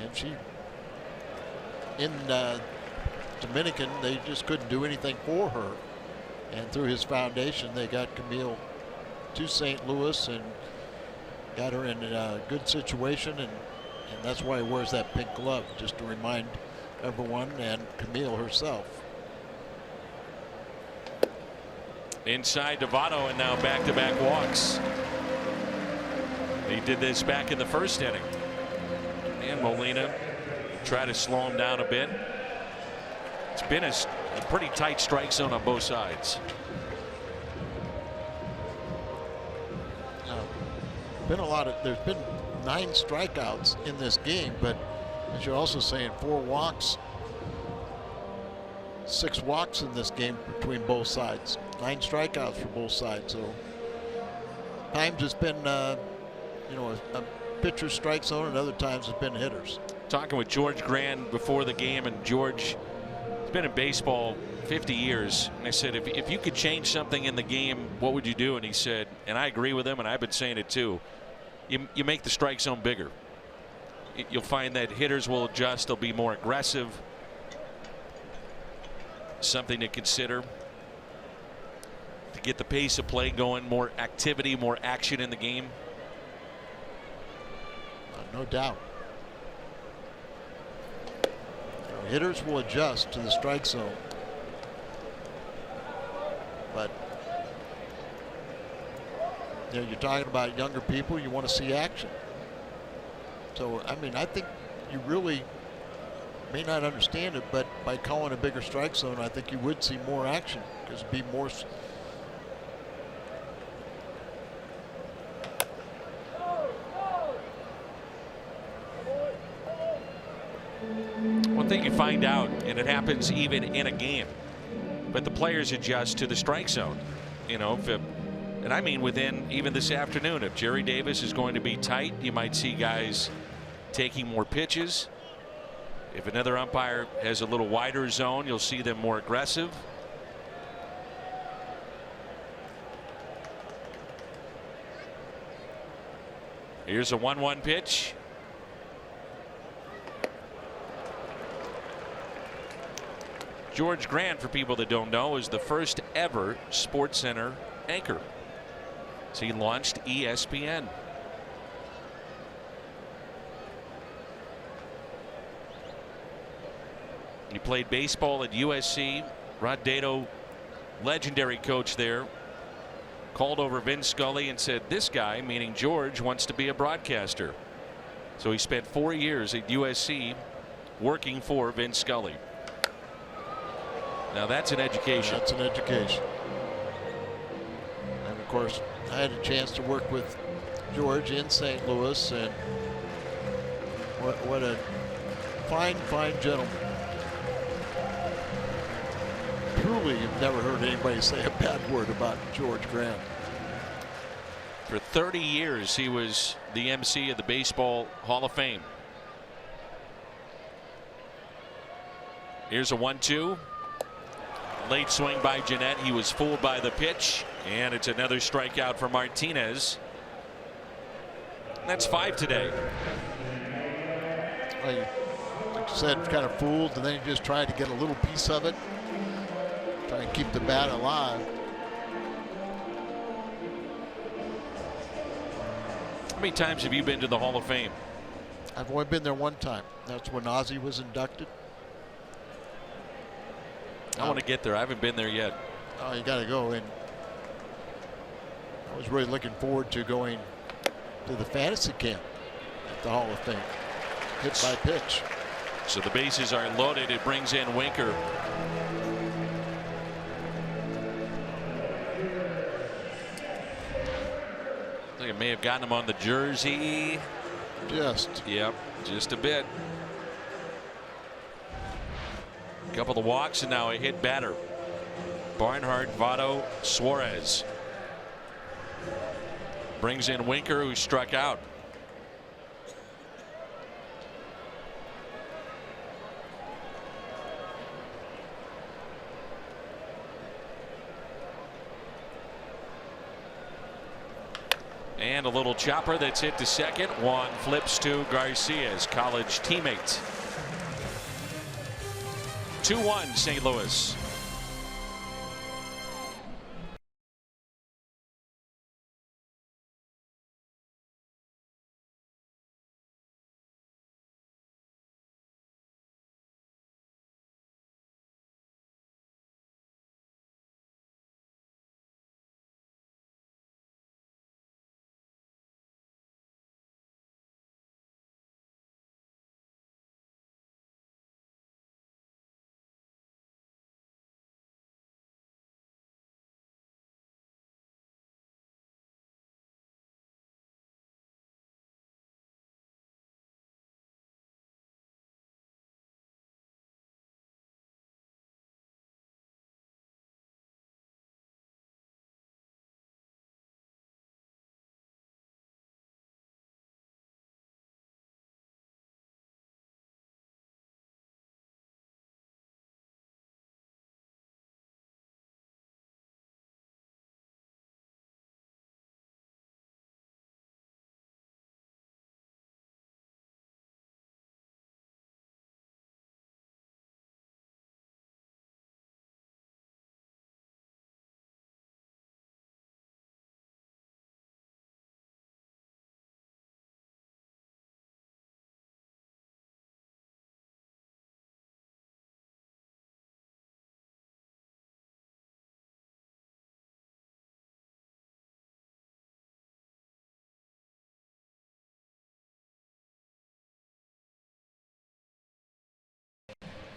and she in Dominican, they just couldn't do anything for her, and through his foundation they got Camille to St. Louis and got her in a good situation, and that's why he wears that pink glove, just to remind everyone and Camille herself. Inside Devato, and now back-to-back walks. He did this back in the first inning. And Molina try to slow him down a bit. It's been a pretty tight strike zone on both sides. There's been 9 strikeouts in this game, but as you're also saying, 4 walks, 6 walks in this game between both sides. 9 strikeouts for both sides. So times it's been a pitcher's strike zone, and other times it's been hitters. Talking with George Grand before the game, and George has been in baseball 50 years. And I said, if you could change something in the game, what would you do? And he said, and I agree with him, and I've been saying it too, you make the strike zone bigger. You'll find that hitters will adjust. They'll be more aggressive. Something to consider to get the pace of play going, more activity, more action in the game. No doubt. Hitters will adjust to the strike zone, but you're talking about younger people. You want to see action. So I mean, I think you really may not understand it, but by calling a bigger strike zone, I think you would see more action because it'd be more. One thing you find out, and it happens even in a game, but the players adjust to the strike zone. You know, and I mean within even this afternoon, if Jerry Davis is going to be tight, you might see guys taking more pitches. If another umpire has a little wider zone, you'll see them more aggressive. Here's a 1-1 pitch. George Grant, for people that don't know, is the first ever SportsCenter anchor. So he launched ESPN. He played baseball at USC. Rod Dato, legendary coach there, called over Vin Scully and said, this guy, meaning George, wants to be a broadcaster. So he spent 4 years at USC working for Vin Scully. Now that's an education. That's an education. And of course, I had a chance to work with George in St. Louis, and what a fine gentleman. Truly, you've never heard anybody say a bad word about George Grant. For 30 years, he was the MC of the Baseball Hall of Fame. Here's a 1-2. Late swing by Jeanette. He was fooled by the pitch, and it's another strikeout for Martinez. That's 5 today. Like you said, kind of fooled, and then he just tried to get a little piece of it. Try and keep the bat alive. How many times have you been to the Hall of Fame? I've only been there one time. That's when Ozzie was inducted. I want to get there. I haven't been there yet. Oh, you got to go. And I was really looking forward to going to the fantasy camp at the Hall of Fame. Hit by pitch. So the bases are loaded. It brings in Winker. I think it may have gotten him on the jersey. Yep, just a bit. A couple of walks and now a hit batter. Barnhart, Votto, Suarez. Brings in Winker, who struck out. And a little chopper that's hit to second. One flips to Garcia's college teammate. 2-1 St. Louis.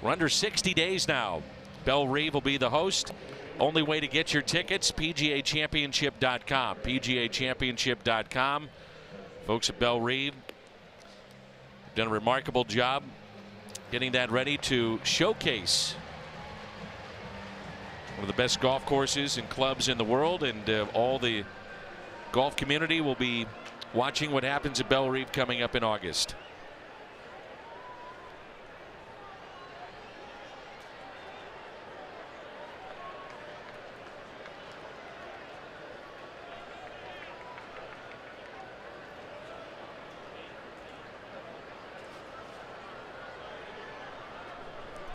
We're under 60 days now. Belle Reve will be the host. Only way to get your tickets, PGAchampionship.com. PGAchampionship.com. Folks at Belle Reve have done a remarkable job getting that ready to showcase one of the best golf courses and clubs in the world, and all the golf community will be watching what happens at Belle Reve coming up in August.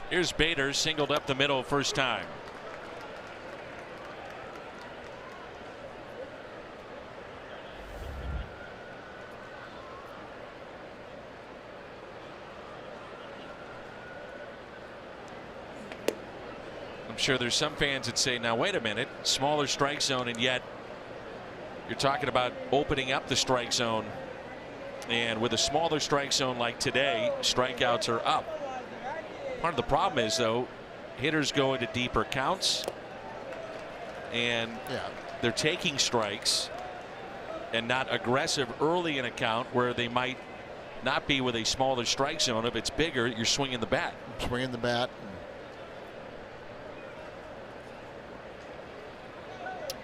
Here's Bader, singled up the middle first time. I'm sure there's some fans that say, now wait a minute, smaller strike zone, and yet you're talking about opening up the strike zone. And with a smaller strike zone like today, strikeouts are up. Part of the problem is, though, hitters go into deeper counts, and they're taking strikes and not aggressive early in a count where they might not be with a smaller strike zone. If it's bigger, you're swinging the bat. Swinging the bat.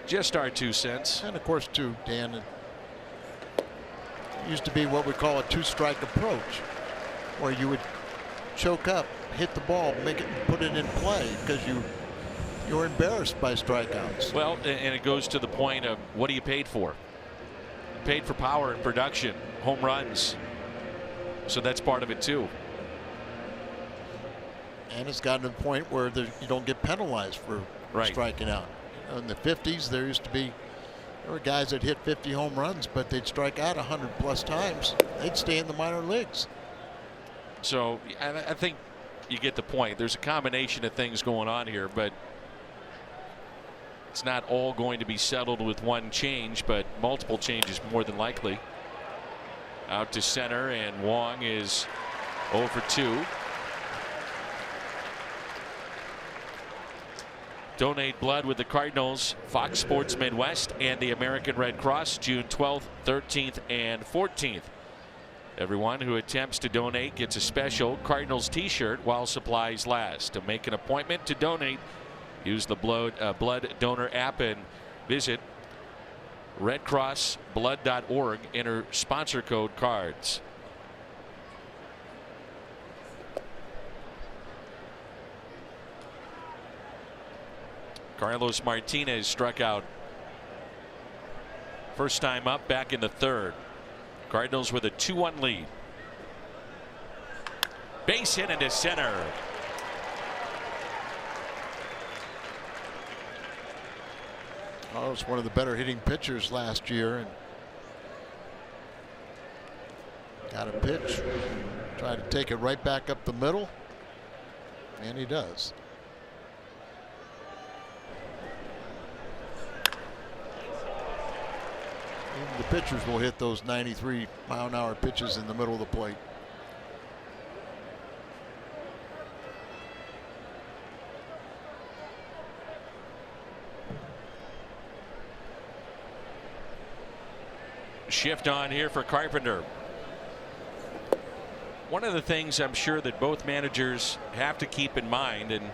Just our 2 cents. And of course, too, Dan, it used to be what we call a two-strike approach, where you would choke up, hit the ball, make it, put it in play, because you're embarrassed by strikeouts. Well, and it goes to the point of what are you paid for? You paid for power and production, home runs. So that's part of it too. And it's gotten to the point where you don't get penalized for striking out. In the 50s, there were guys that hit 50 home runs, but they'd strike out 100+ times. They'd stay in the minor leagues. So I think you get the point. There's a combination of things going on here, but it's not all going to be settled with one change, but multiple changes more than likely. Out to center, and Wong is 0 for 2. Donate blood with the Cardinals, Fox Sports Midwest, and the American Red Cross, June 12th, 13th, and 14th. Everyone who attempts to donate gets a special Cardinals t-shirt while supplies last. To make an appointment to donate, use the blood donor app and visit redcrossblood.org. Enter sponsor code CARDS. Carlos Martinez struck out first time up back in the third. Cardinals with a 2-1 lead. Base hit into center. Oh, was one of the better hitting pitchers last year, and got a pitch. Try to take it right back up the middle, and he does. Even the pitchers will hit those 93-mile-an-hour pitches in the middle of the plate. Shift on here for Carpenter. One of the things I'm sure that both managers have to keep in mind, and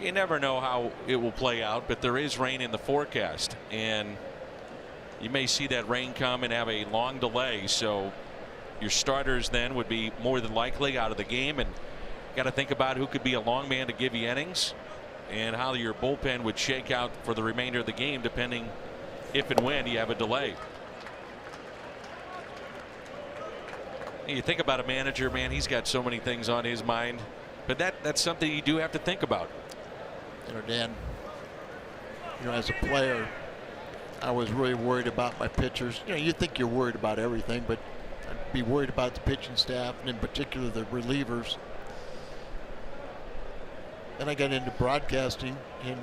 you never know how it will play out, but there is rain in the forecast, and you may see that rain come and have a long delay. So your starters then would be more than likely out of the game, and got to think about who could be a long man to give you innings and how your bullpen would shake out for the remainder of the game, depending if and when you have a delay. You think about a manager, man, he's got so many things on his mind, but that's something you do have to think about. You know, Dan, as a player, I was really worried about my pitchers. You think you're worried about everything, but I'd be worried about the pitching staff, and in particular the relievers. Then I got into broadcasting, and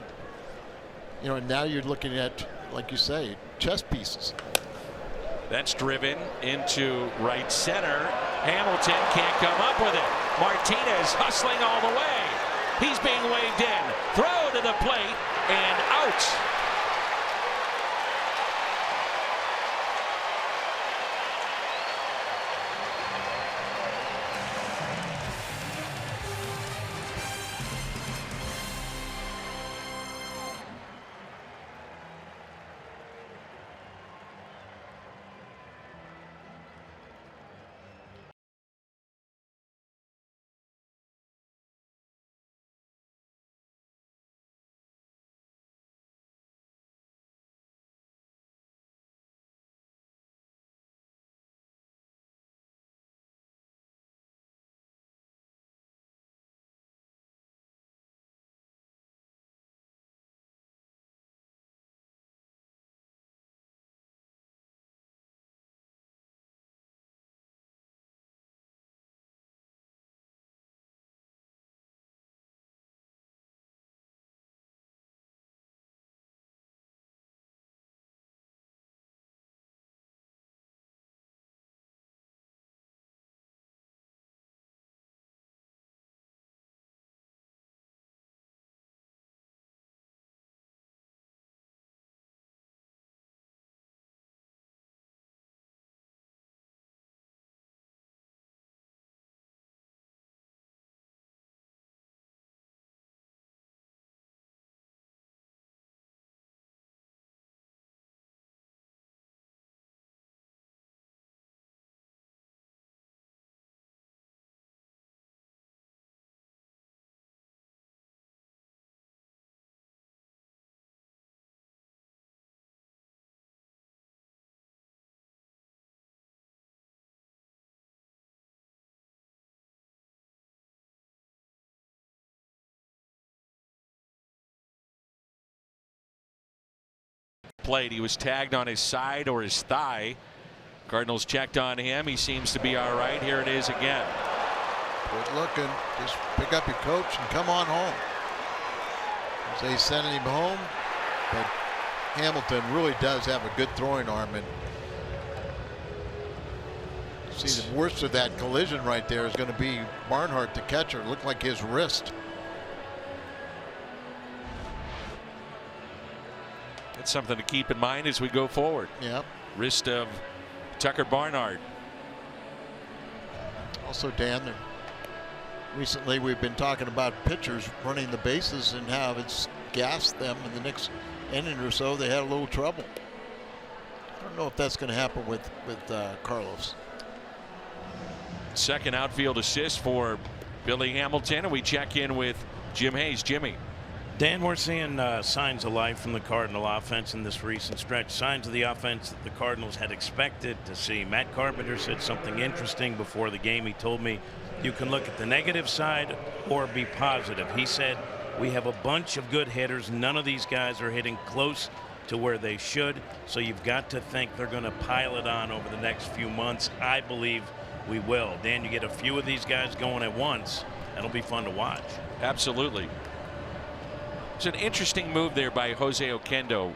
now you're looking at, like you say, chess pieces. That's driven into right center. Hamilton can't come up with it. Martinez hustling all the way. He's being waved in. Throw to the plate and out. Played. He was tagged on his side or his thigh. Cardinals checked on him. He seems to be all right. Here it is again. Good looking. Just pick up your coach and come on home. They sending him home, but Hamilton really does have a good throwing arm. And see, the worst of that collision right there is going to be Barnhart, the catcher. It looked like his wrist. That's something to keep in mind as we go forward. Yep. Wrist of Tucker Barnhart. Also, Dan, recently we've been talking about pitchers running the bases and how it's gassed them in the next inning or so. They had a little trouble. I don't know if that's going to happen with Carlos. Second outfield assist for Billy Hamilton, and we check in with Jim Hayes. Jimmy. Dan, we're seeing signs of life from the Cardinal offense in this recent stretch. Signs of the offense that the Cardinals had expected to see. Matt Carpenter said something interesting before the game. He told me you can look at the negative side or be positive. He said we have a bunch of good hitters. None of these guys are hitting close to where they should. So you've got to think they're going to pile it on over the next few months. I believe we will. Dan, you get a few of these guys going at once. That'll be fun to watch. Absolutely. It's an interesting move there by Jose Oquendo,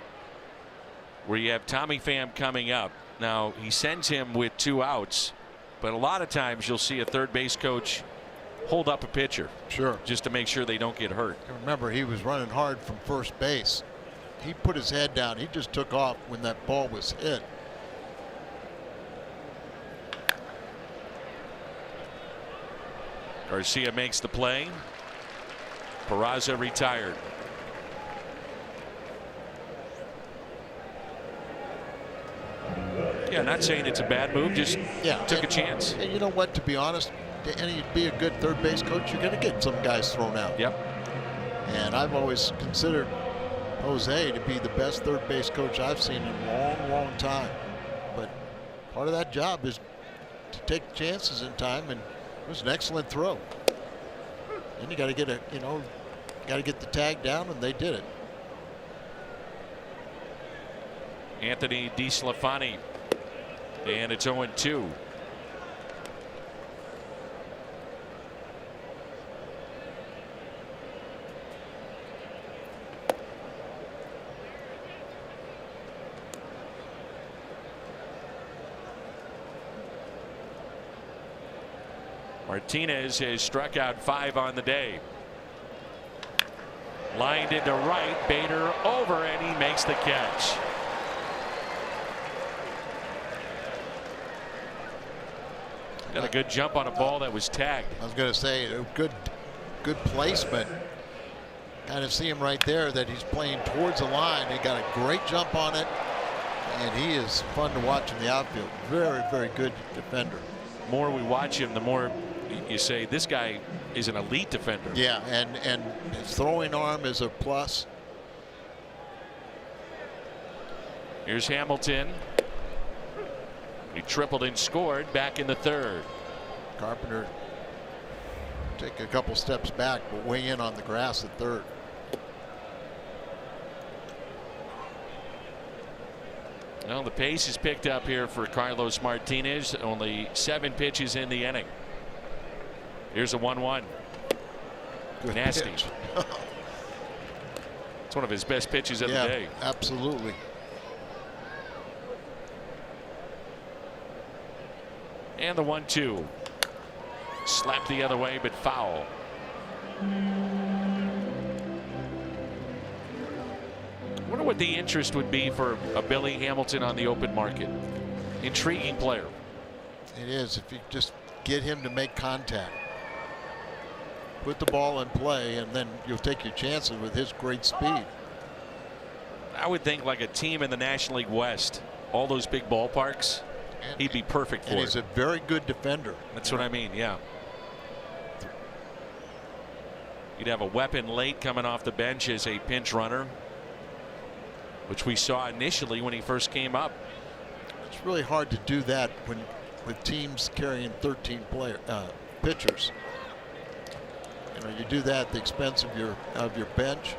where you have Tommy Pham coming up. Now, he sends him with 2 outs, but a lot of times you'll see a third base coach hold up a pitcher. Sure. Just to make sure they don't get hurt. Remember, he was running hard from first base. He put his head down. He just took off when that ball was hit. Garcia makes the play. Peraza retired. Yeah, not saying it's a bad move, just took a chance. And you know what, to be honest, to be a good third base coach, you're going to get some guys thrown out. Yep. And I've always considered Jose to be the best third base coach I've seen in a long, long time. But part of that job is to take chances in time, and it was an excellent throw. Then you got to get got to get the tag down, and they did it. Anthony DeSclafani, and it's 0-2. Martinez has struck out 5 on the day. Lined into right, Bader over, and he makes the catch. Got a good jump on a ball that was tagged. I was going to say, a good placement. Kind of see him right there that he's playing towards the line. He got a great jump on it, and he is fun to watch in the outfield. Very, very good defender. The more we watch him, the more you say this guy is an elite defender. Yeah, and his throwing arm is a plus. Here's Hamilton. He tripled and scored back in the 3rd. Carpenter take a couple steps back, but way in on the grass at 3rd. Well, the pace is picked up here for Carlos Martinez. Only 7 pitches in the inning. Here's a 1-1. Nasty. It's one of his best pitches of the day. Absolutely. And the 1-2. Slapped the other way, but foul. I wonder what the interest would be for a Billy Hamilton on the open market. Intriguing player. It is, if you just get him to make contact. Put the ball in play, and then you'll take your chances with his great speed. I would think like a team in the National League West, all those big ballparks, he'd be perfect for it. And he's a very good defender. That's what I mean, yeah. You'd have a weapon late coming off the bench as a pinch runner, which we saw initially when he first came up. It's really hard to do that with teams carrying 13 pitchers. You know, you do that at the expense of your bench.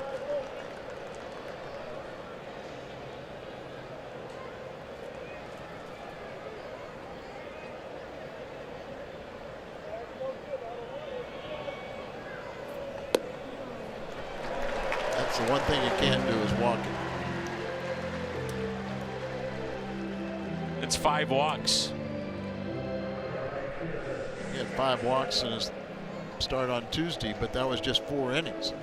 That's the one thing you can't do is walk it. It's 5 walks. He had 5 walks in his start on Tuesday, but that was just 4 innings.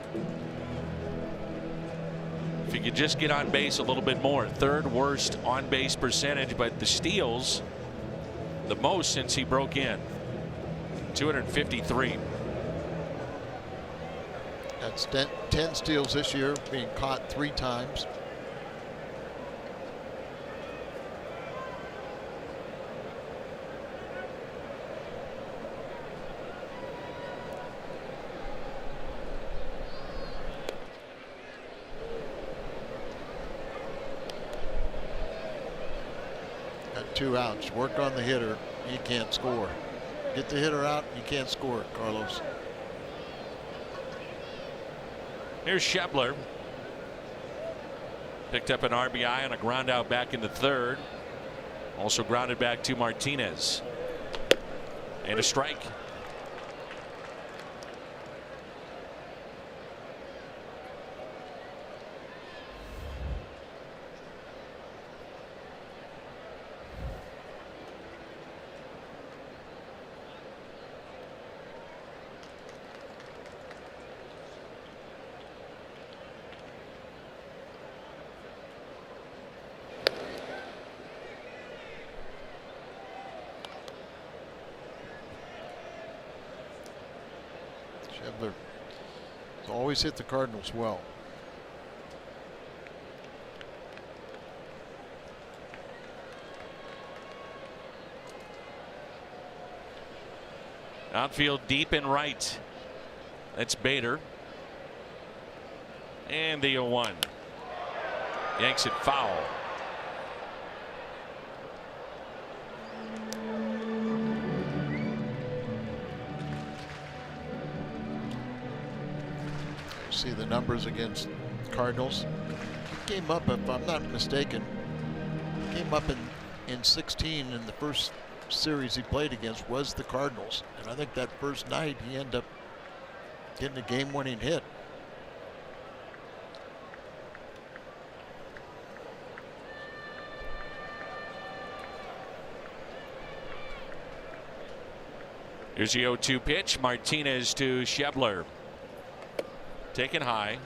If he could just get on base a little bit more. 3rd worst on base percentage, but the steals the most since he broke in. 253. That's 10 steals this year, being caught 3 times. Got 2 outs. Work on the hitter. He can't score. Get the hitter out. You can't score, Carlos. Here's Schebler. Picked up an RBI on a ground out back in the 3rd. Also grounded back to Martinez. And a strike. Schebler has always hit the Cardinals well. Outfield deep and right. That's Bader. And the 0-1. Yanks it foul. See the numbers against Cardinals. He came up, if I'm not mistaken, came up in 16, and the first series he played against was the Cardinals. And I think that first night he ended up getting a game-winning hit. Here's the 0-2 pitch. Martinez to Schebler. Taken high.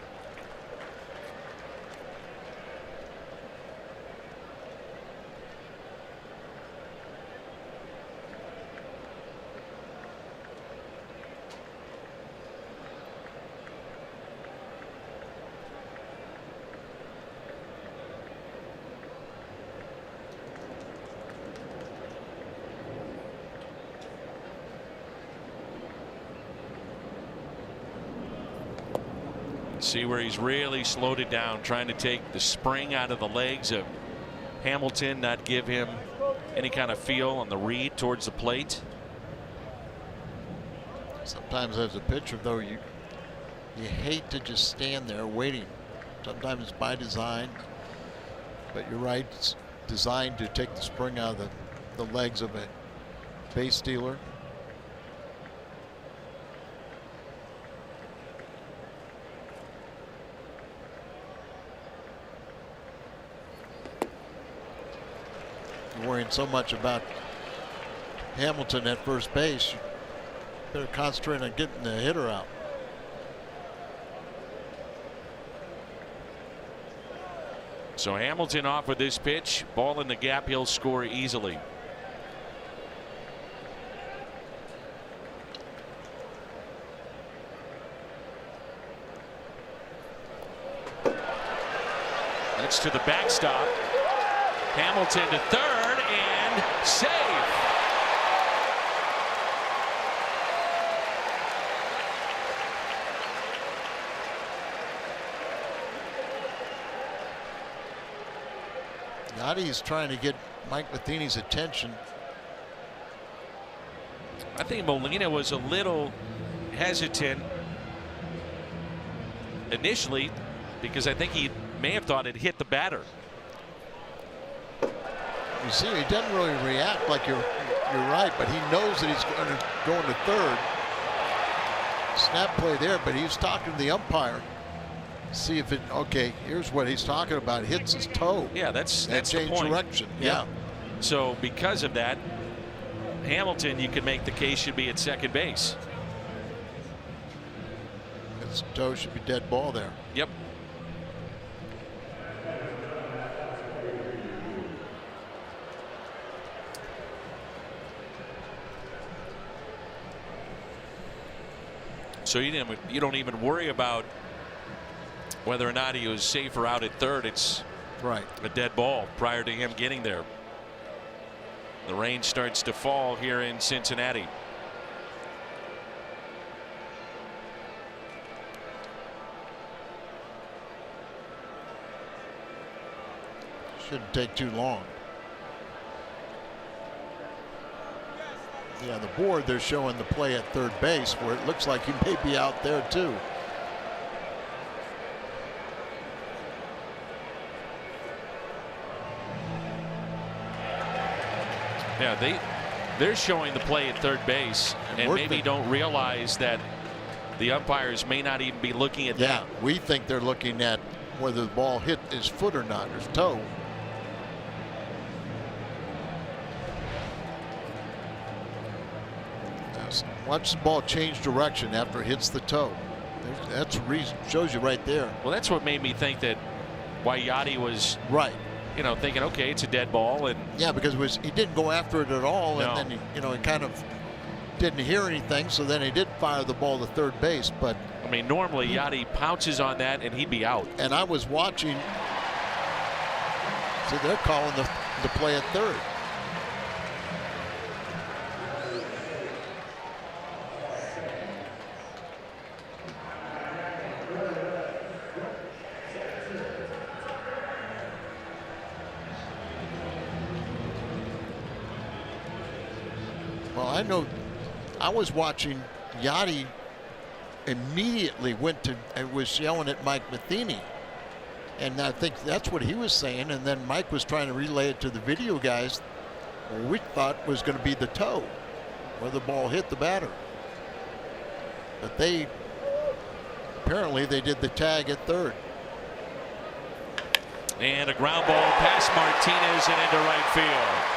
See where he's really slowed it down, trying to take the spring out of the legs of Hamilton, not give him any kind of feel on the read towards the plate. Sometimes as a pitcher, though, you hate to just stand there waiting. Sometimes it's by design, but you're right, it's designed to take the spring out of the legs of a base stealer. Worrying so much about Hamilton at first base, they're concentrating on getting the hitter out. So Hamilton off with this pitch, ball in the gap, he'll score easily. That's to the backstop. Hamilton to third and safe. Yadi's trying to get Mike Matheny's attention. I think Molina was a little hesitant initially because I think he may have thought it hit the batter. You see, he doesn't really react like you're right, but he knows that he's going to go into third. Snap play there, but he's talking to the umpire. See if it. Okay, here's what he's talking about. Hits his toe. Yeah, that's the change point. Direction. Yeah. So because of that, Hamilton, you could make the case, should be at second base. His toe should be dead ball there. Yep. So you don't even worry about whether or not he was safe or out at third. It's right, a dead ball prior to him getting there. The rain starts to fall here in Cincinnati. Shouldn't take too long. Yeah, the board, they're showing the play at third base where it looks like he may be out there too. Yeah, they're showing the play at third base and maybe don't realize that the umpires may not even be looking at that. Yeah, we think they're looking at whether the ball hit his foot or not, his toe. Watch the ball change direction after it hits the toe. That's a reason. Shows you right there. Well, that's what made me think that why Yadi was right. You know, thinking, okay, it's a dead ball, and yeah, because he didn't go after it at all, no. And then he kind of didn't hear anything, so then he did fire the ball to third base. But I mean, normally Yadi pounces on that and he'd be out. And I was watching. So they're calling the play at third. Well, I know I was watching Yadi immediately went to and was yelling at Mike Matheny. And I think that's what he was saying. And then Mike was trying to relay it to the video guys. We thought was going to be the toe where the ball hit the batter. But apparently they did the tag at third. And a ground ball past Martinez and into right field.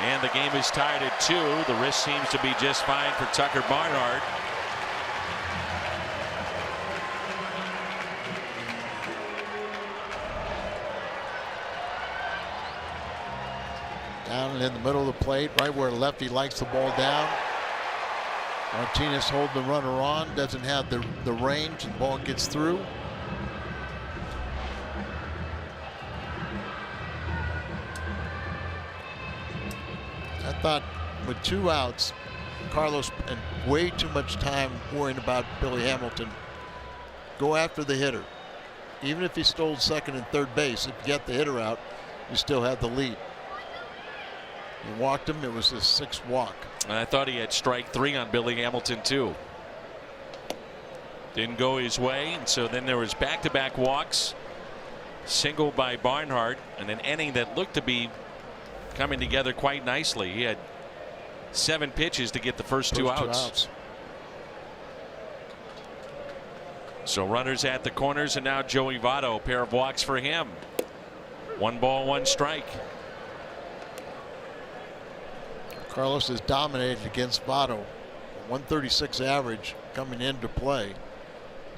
And the game is tied at 2. The wrist seems to be just fine for Tucker Barnhart. Down in the middle of the plate, right where lefty likes the ball down. Martinez holding the runner on, doesn't have the range, and the ball gets through. I thought with 2 outs, Carlos spent way too much time worrying about Billy Hamilton. Go after the hitter. Even if he stole second and third base, if you get the hitter out, you still have the lead. He walked him. It was his 6th walk. And I thought he had strike 3 on Billy Hamilton too. Didn't go his way, and so then there was back-to-back walks, single by Barnhart, and an inning that looked to be coming together quite nicely. He had 7 pitches to get the first 2 outs. So runners at the corners, and now Joey Votto, a pair of walks for him. 1 ball, 1 strike. Carlos has dominated against Votto. 136 average coming into play.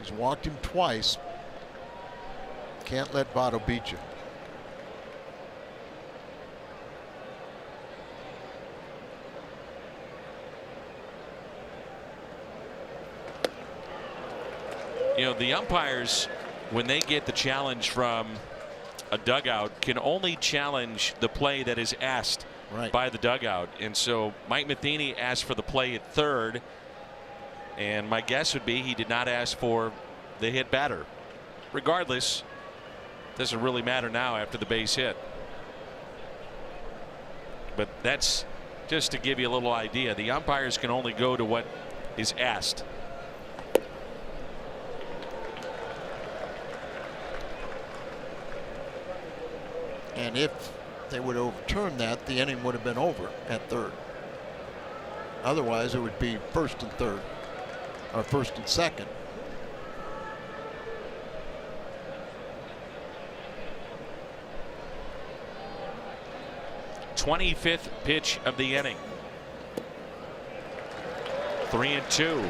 He's walked him twice. Can't let Votto beat you. You know, the umpires, when they get the challenge from a dugout, can only challenge the play that is asked by the dugout. And so Mike Matheny asked for the play at third, and my guess would be he did not ask for the hit batter. Regardless, doesn't really matter now after the base hit. But that's just to give you a little idea. The umpires can only go to what is asked. And if they would overturn that, the inning would have been over at third. Otherwise, it would be 1st and 3rd, or 1st and 2nd. '25th pitch of the inning. 3-2.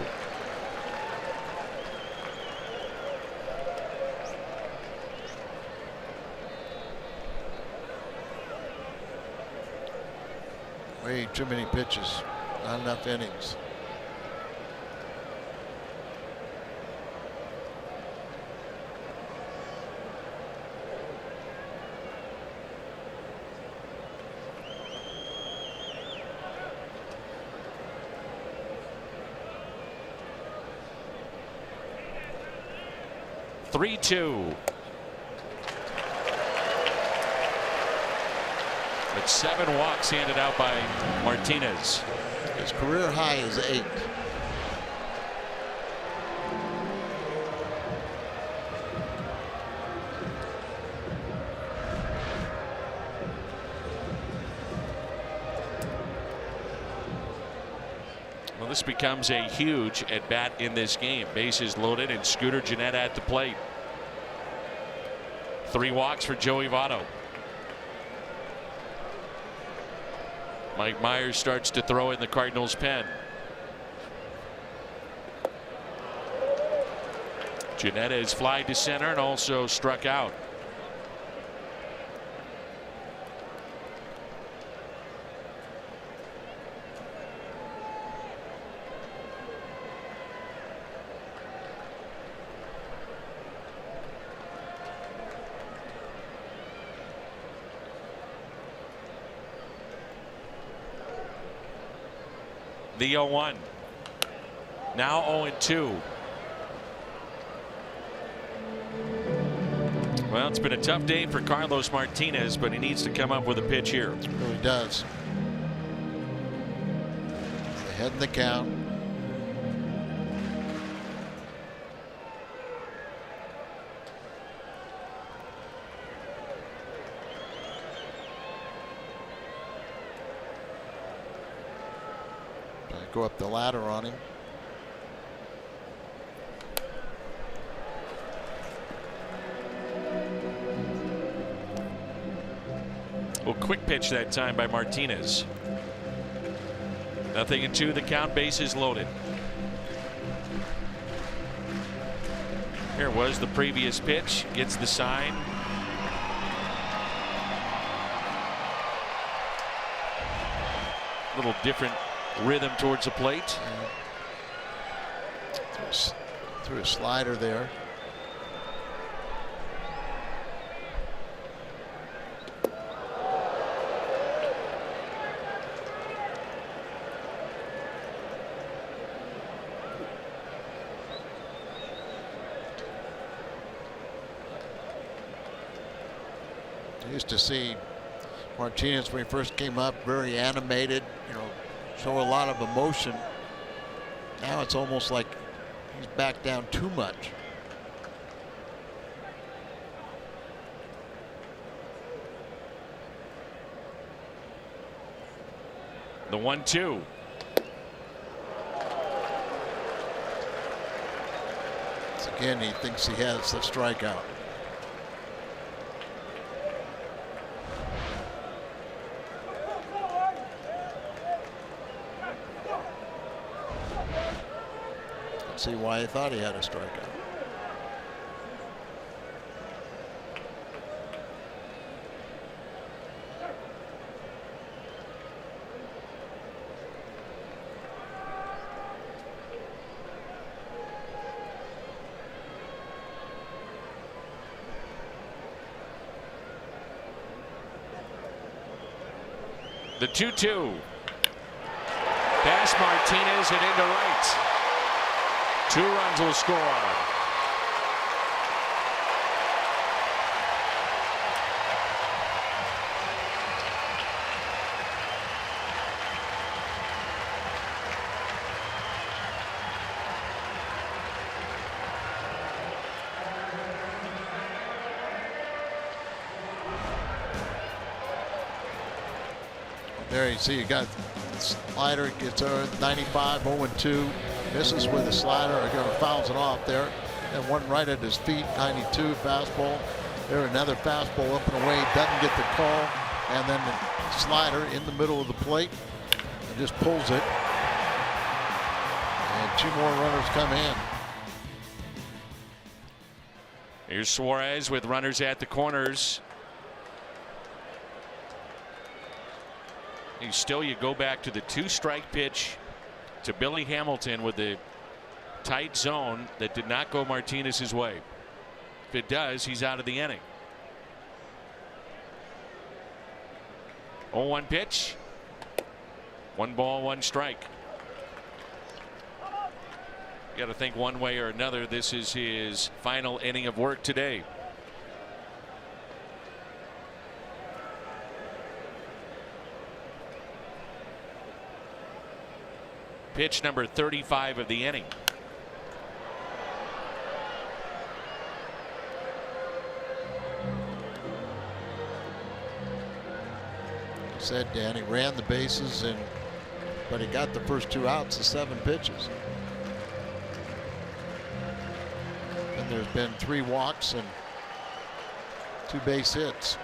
Way too many pitches, not enough innings. (3-2). But 7 walks handed out by Martinez. His career high is 8. Well, this becomes a huge at bat in this game. Bases loaded and Scooter Gennett at the plate. 3 walks for Joey Votto. Mike Myers starts to throw in the Cardinals' pen. Gennett has flied to center and also struck out. The 0-1. Now 0-2. Well, it's been a tough day for Carlos Martinez, but he needs to come up with a pitch here. He really does. Ahead in the count. Go up the ladder on him. Well, quick pitch that time by Martinez. 0-2, the count, bases loaded. Here was the previous pitch, gets the sign. A little different rhythm towards the plate. Threw a slider there. Used to see Martinez when he first came up, very animated, show a lot of emotion. Now it's almost like he's back down too much. The 1-2. Again, he thinks he has the strikeout. See why he thought he had a strikeout. The 2-2. Pass Martinez and into right. 2 runs will score. There you see, you got slider, gets 95, 0-2. Misses with the slider, fouls it off there. And one right at his feet, 92 fastball. There another fastball up and away, doesn't get the call. And then the slider in the middle of the plate and just pulls it. And 2 more runners come in. Here's Suarez with runners at the corners. You go back to the 2-strike pitch to Billy Hamilton with the tight zone that did not go Martinez's way. If it does, he's out of the inning. 0-1 pitch. 1 ball, 1 strike. You got to think one way or another, this is his final inning of work today. Pitch number 35 of the inning. Said Dan, he ran the bases, but he got the first 2 outs of 7 pitches. And there's been 3 walks and 2 base hits.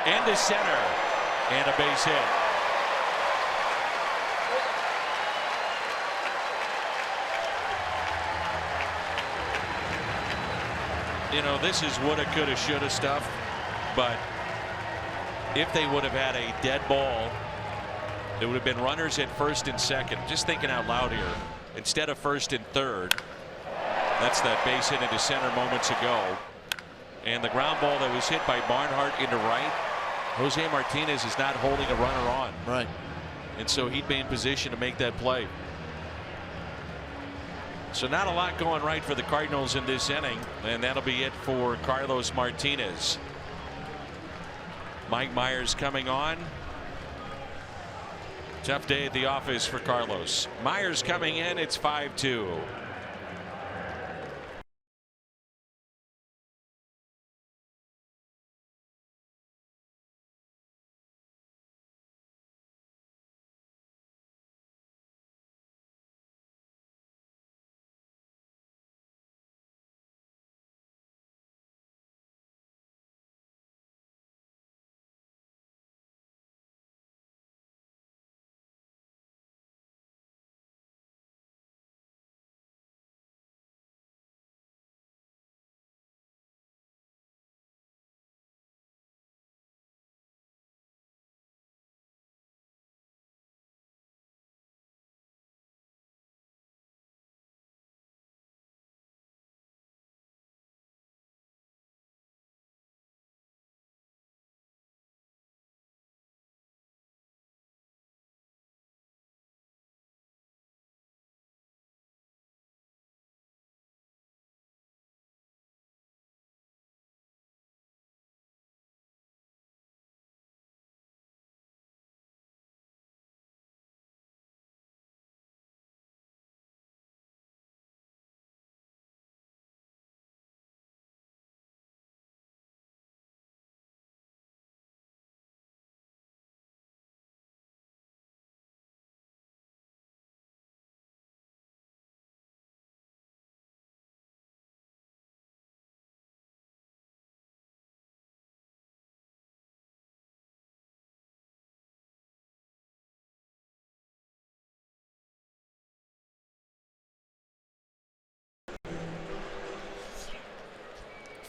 Into center and a base hit. This is woulda, coulda, shoulda stuff, but if they would have had a dead ball, there would have been runners at first and second. Just thinking out loud here, instead of first and third. That's that base hit into center moments ago, and the ground ball that was hit by Barnhart into right. Jose Martinez is not holding a runner on. Right. And so he'd be in position to make that play. So not a lot going right for the Cardinals in this inning, and that'll be it for Carlos Martinez. Mike Myers coming on. Tough day at the office for Carlos. Myers coming in. It's 5-2.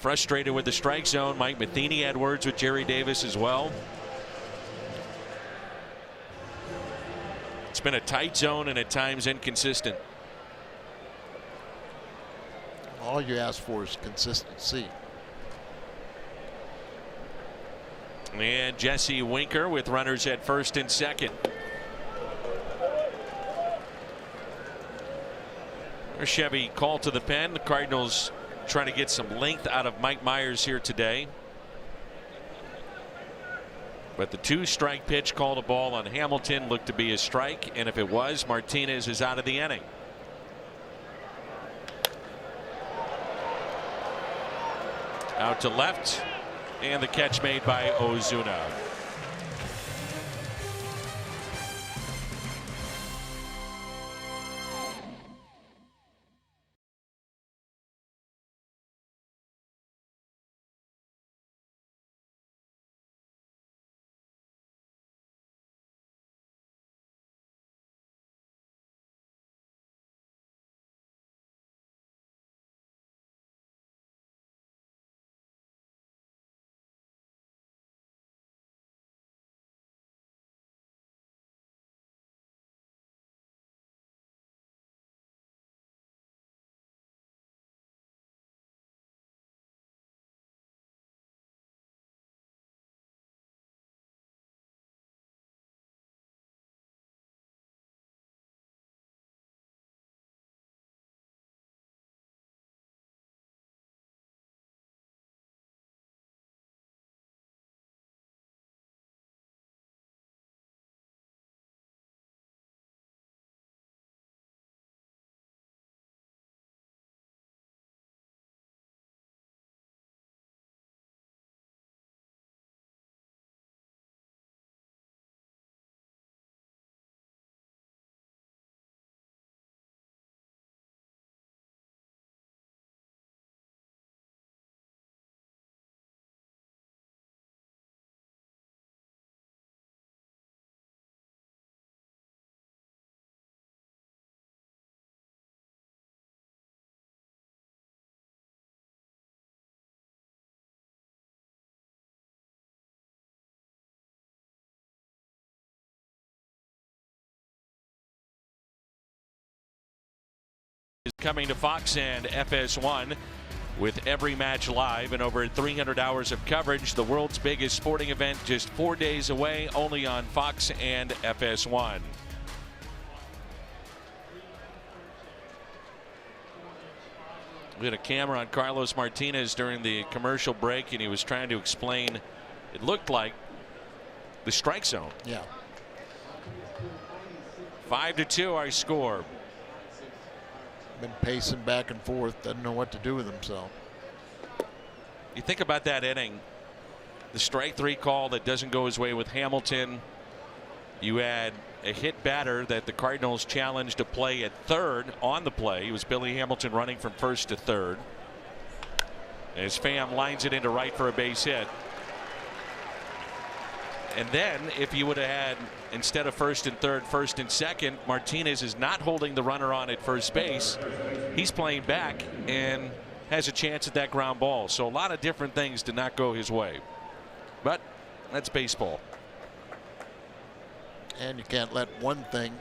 Frustrated with the strike zone. Mike Matheny had words with Jerry Davis as well. It's been a tight zone and at times inconsistent. All you ask for is consistency. And Jesse Winker with runners at first and second. A Chevy call to the pen. The Cardinals trying to get some length out of Mike Myers here today. But the 2-strike pitch called a ball on Hamilton looked to be a strike, and if it was, Martinez is out of the inning. Out to left, and the catch made by Ozuna. Coming to Fox and FS1 with every match live and over 300 hours of coverage. The world's biggest sporting event just 4 days away, only on Fox and FS1. We had a camera on Carlos Martinez during the commercial break, and he was trying to explain, it looked like, the strike zone. Yeah. 5-2 our score. Been pacing back and forth, doesn't know what to do with himself. You think about that inning, the strike 3 call that doesn't go his way with Hamilton. You had a hit batter that the Cardinals challenged to play at third on the play. It was Billy Hamilton running from first to third. As Pham lines it into right for a base hit. And then if you would have had, instead of first and third, first and second, Martinez is not holding the runner on at first base. He's playing back and has a chance at that ground ball. So a lot of different things did not go his way. But that's baseball. And you can't let one thing,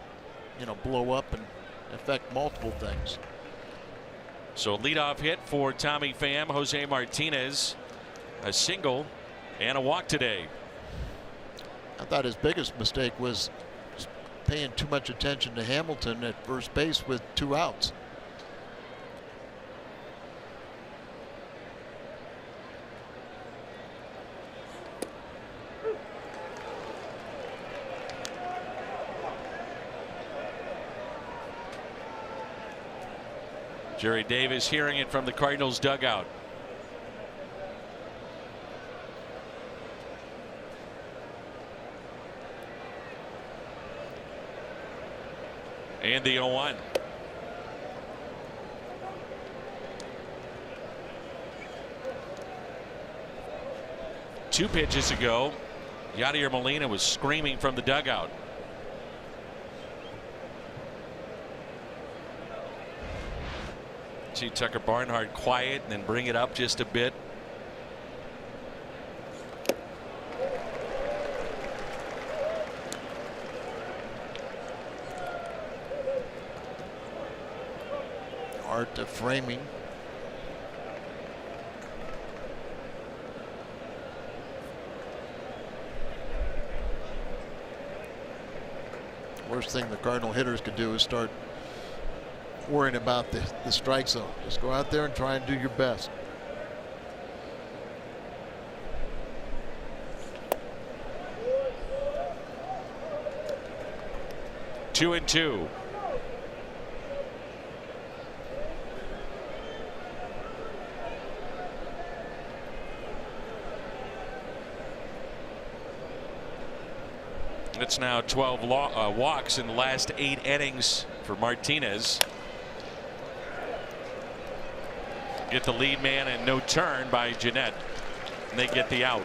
blow up and affect multiple things. So a leadoff hit for Tommy Pham. Jose Martinez, a single and a walk today. I thought his biggest mistake was paying too much attention to Hamilton at first base with 2 outs. Jerry Davis hearing it from the Cardinals dugout. And the 0-1. Two pitches ago, Yadier Molina was screaming from the dugout. See Tucker Barnhart quiet and then bring it up just a bit. Art of framing. Worst thing the Cardinal hitters could do is start worrying about the strike zone. Just go out there and try and do your best. Two and two. It's now 12 walks in the last 8 innings for Martinez. Get the lead man and no turn by Jeanette, and they get the out.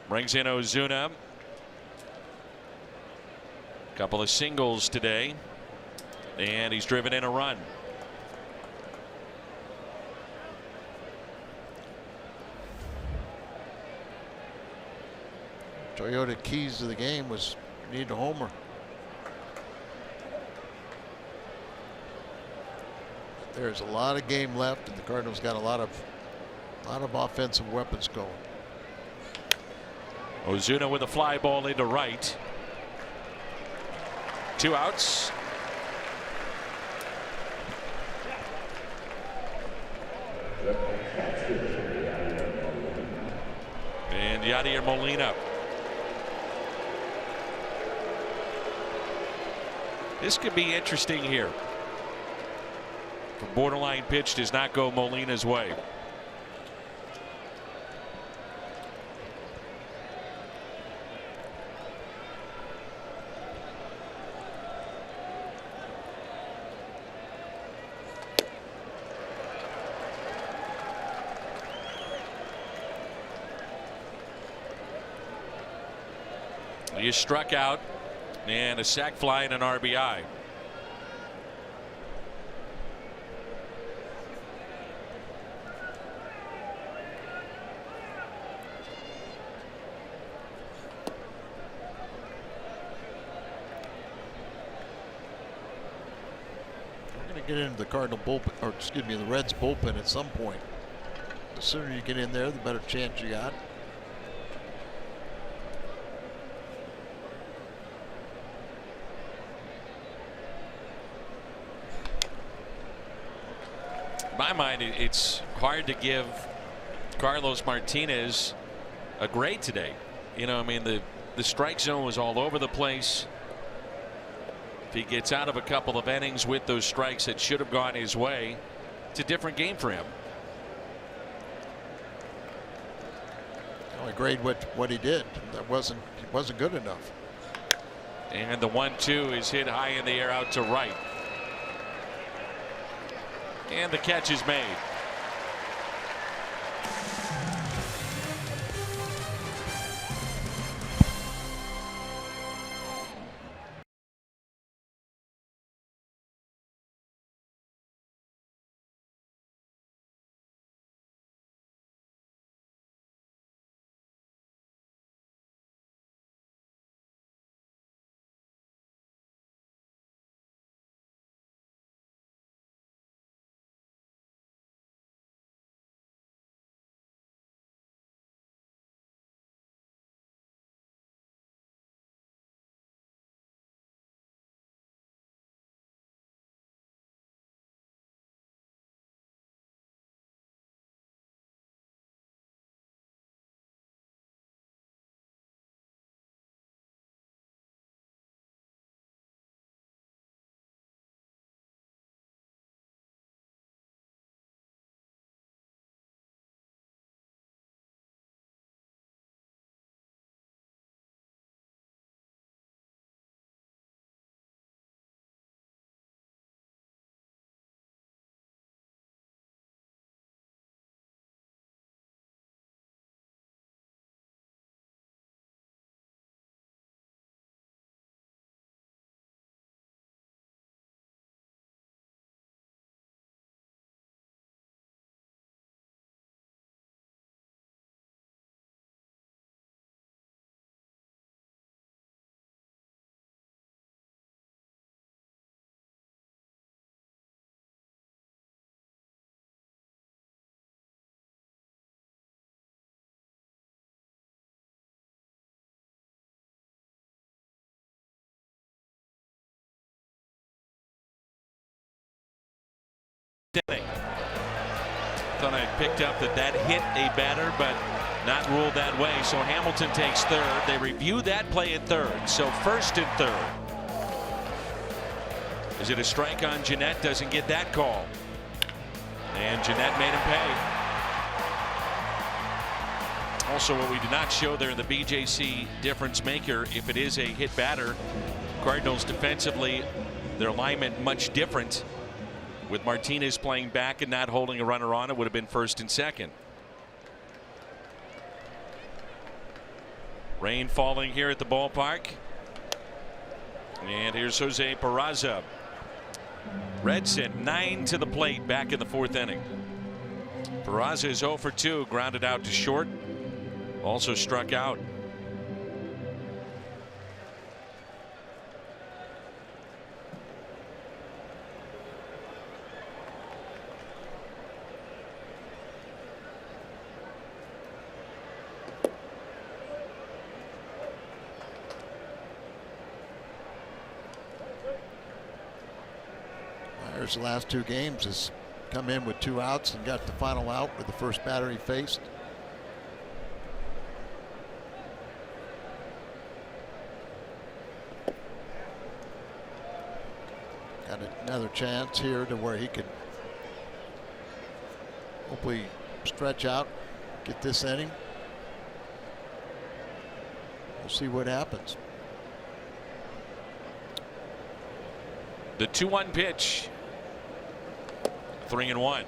Brings in Ozuna. Couple of singles today, and he's driven in a run. Toyota keys to the game was need a homer. There's a lot of game left, and the Cardinals got a lot of offensive weapons going. Ozuna with a fly ball into right. 2 outs. And Yadier Molina. This could be interesting here. The borderline pitch does not go Molina's way. He struck out, and a sac fly and an RBI. We're going to get into the Cardinal bullpen, or excuse me, the Reds bullpen at some point. The sooner you get in there, the better chance you got. In my mind, it's hard to give Carlos Martinez a grade today. You know, I mean, the strike zone was all over the place. If he gets out of a couple of innings with those strikes that should have gone his way, it's a different game for him. I grade what he did. That wasn't good enough. And the 1-2 is hit high in the air out to right. And the catch is made. Thought I picked up that hit a batter, but not ruled that way. So Hamilton takes third. They review that play at third. So first and third. Is it a strike on Jeanette? Doesn't get that call. And Jeanette made him pay. Also, what we did not show there in the BJC difference maker, if it is a hit batter, Cardinals defensively, their alignment much different. With Martinez playing back and not holding a runner on, it would have been first and second. Rain falling here at the ballpark. And here's Jose Peraza. Reds hit 9 to the plate back in the 4th inning. Peraza is 0 for 2, grounded out to short. Also struck out. The last 2 games has come in with 2 outs and got the final out with the first batter he faced. Got another chance here to where he could hopefully stretch out, get this inning. We'll see what happens. The 2-1 pitch. 3-1.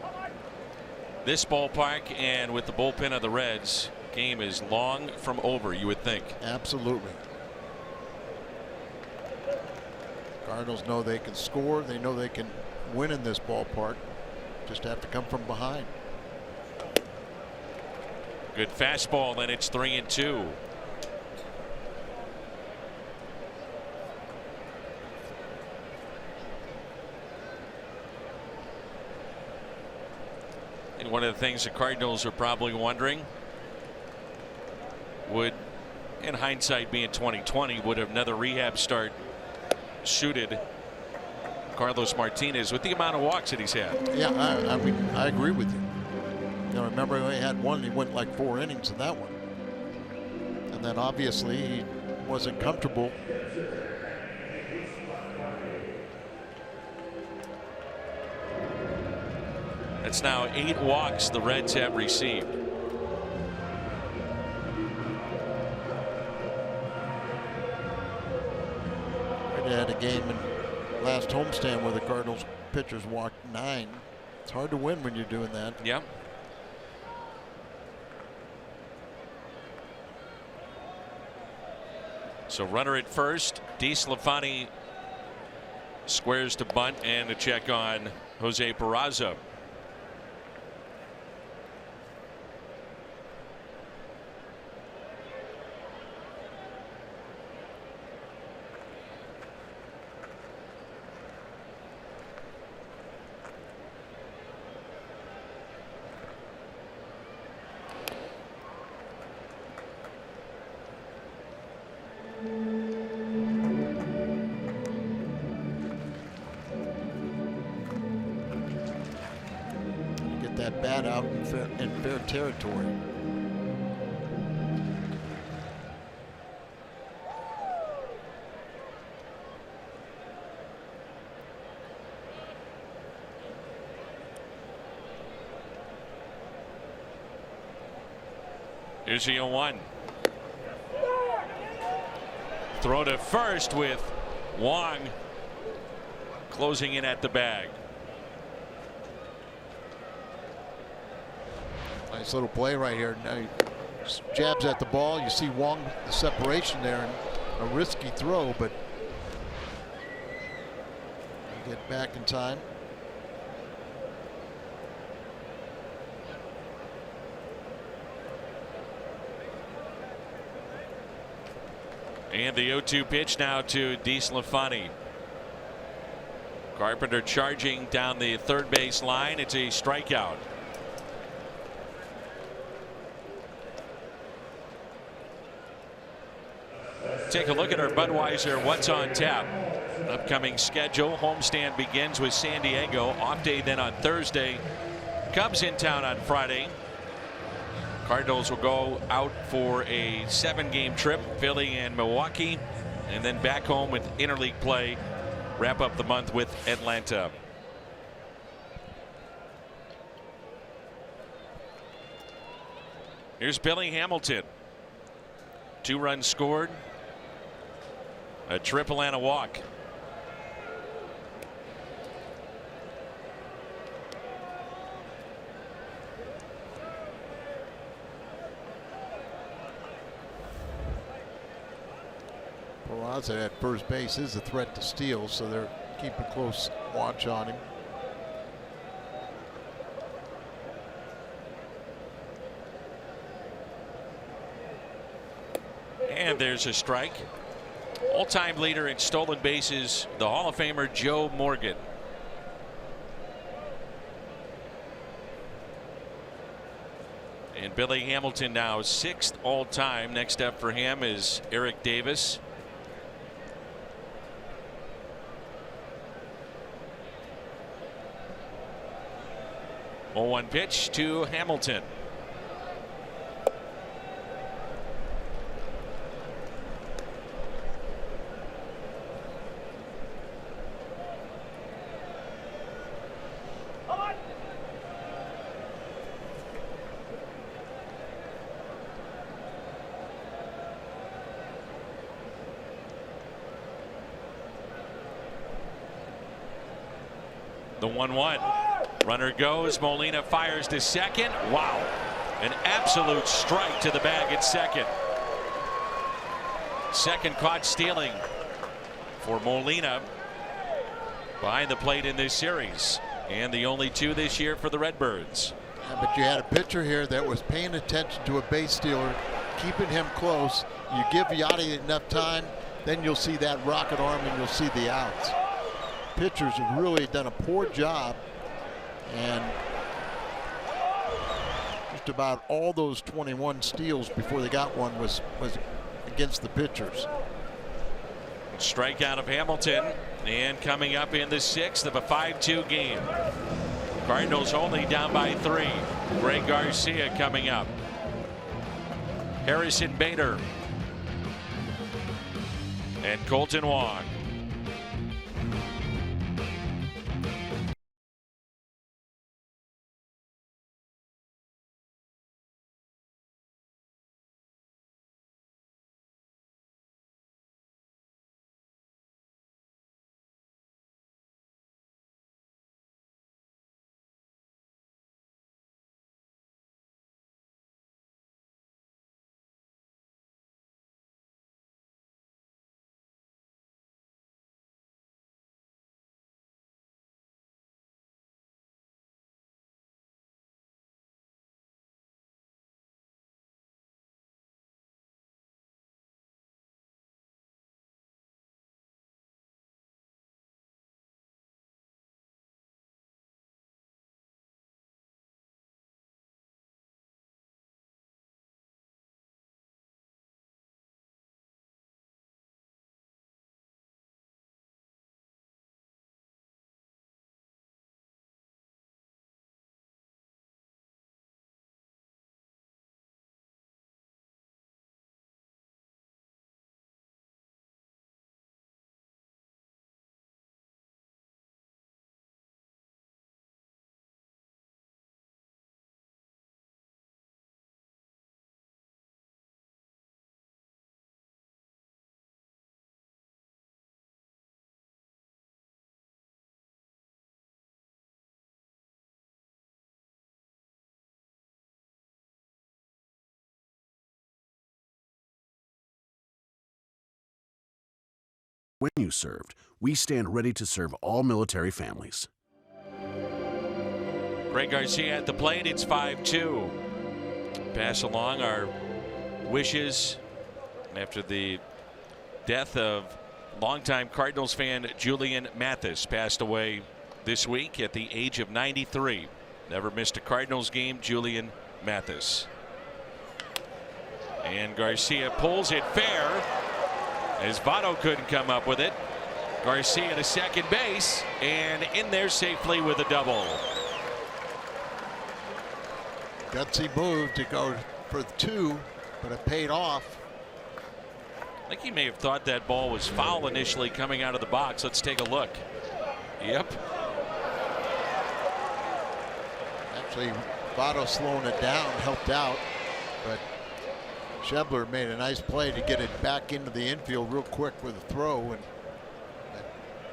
This ballpark and with the bullpen of the Reds, game is long from over, you would think. Absolutely. Cardinals know they can score. They know they can win in this ballpark. Just have to come from behind. Good fastball, then it's 3-2. And one of the things the Cardinals are probably wondering, would, in hindsight being 2020, would another rehab start suited Carlos Martinez with the amount of walks that he's had. Yeah, I mean, I agree with you. You know, remember when he had one, he went like 4 innings in that one. And then obviously he wasn't comfortable. It's now 8 walks the Reds have received. They had a game in last homestand where the Cardinals pitchers walked 9. It's hard to win when you're doing that. Yeah. So runner at first, DeSclafani squares to bunt and a check on Jose Peraza. Get that bat out in fair territory. Here's the 0-1. Throw to first with Wong closing in at the bag. Nice little play right here. Now he jabs at the ball. You see Wong, the separation there, and a risky throw, but get back in time. And the 0-2 pitch now to DeSclafani. Carpenter charging down the third base line. It's a strikeout. Take a look at our Budweiser What's on Tap upcoming schedule. Homestand begins with San Diego. Off day then on Thursday. Cubs in town on Friday. Cardinals will go out for a 7-game trip, Philly and Milwaukee, and then back home with interleague play. Wrap up the month with Atlanta. Here's Billy Hamilton. 2 runs scored, a triple and a walk. Peraza at first base is a threat to steal, so they're keeping close watch on him. And there's a strike. All-time leader in stolen bases, the Hall of Famer Joe Morgan. And Billy Hamilton now 6th all-time. Next up for him is Eric Davis. Oh, 1 pitch to Hamilton. The 1-1. Runner goes. Molina fires to second. Wow. An absolute strike to the bag at second. Second caught stealing for Molina behind the plate in this series. And the only 2 this year for the Redbirds. Yeah, but you had a pitcher here that was paying attention to a base stealer, keeping him close. You give Yachty enough time, then you'll see that rocket arm and you'll see the outs. Pitchers have really done a poor job, and just about all those 21 steals before they got one was against the pitchers. Strikeout of Hamilton, and coming up in the 6th of a 5-2 game. Cardinals only down by 3. Greg Garcia coming up. Harrison Bader and Colton Wong. When you served, we stand ready to serve all military families. Greg Garcia at the plate. It's 5-2. Pass along our wishes after the death of longtime Cardinals fan Julian Mathis. Passed away this week at the age of 93. Never missed a Cardinals game, Julian Mathis. And Garcia pulls it fair, as Votto couldn't come up with it. Garcia to second base, and in there safely with a double. Gutsy move to go for 2, but it paid off. I think he may have thought that ball was foul initially coming out of the box. Let's take a look. Yep. Actually, Votto slowing it down helped out, but Schebler made a nice play to get it back into the infield real quick with a throw, and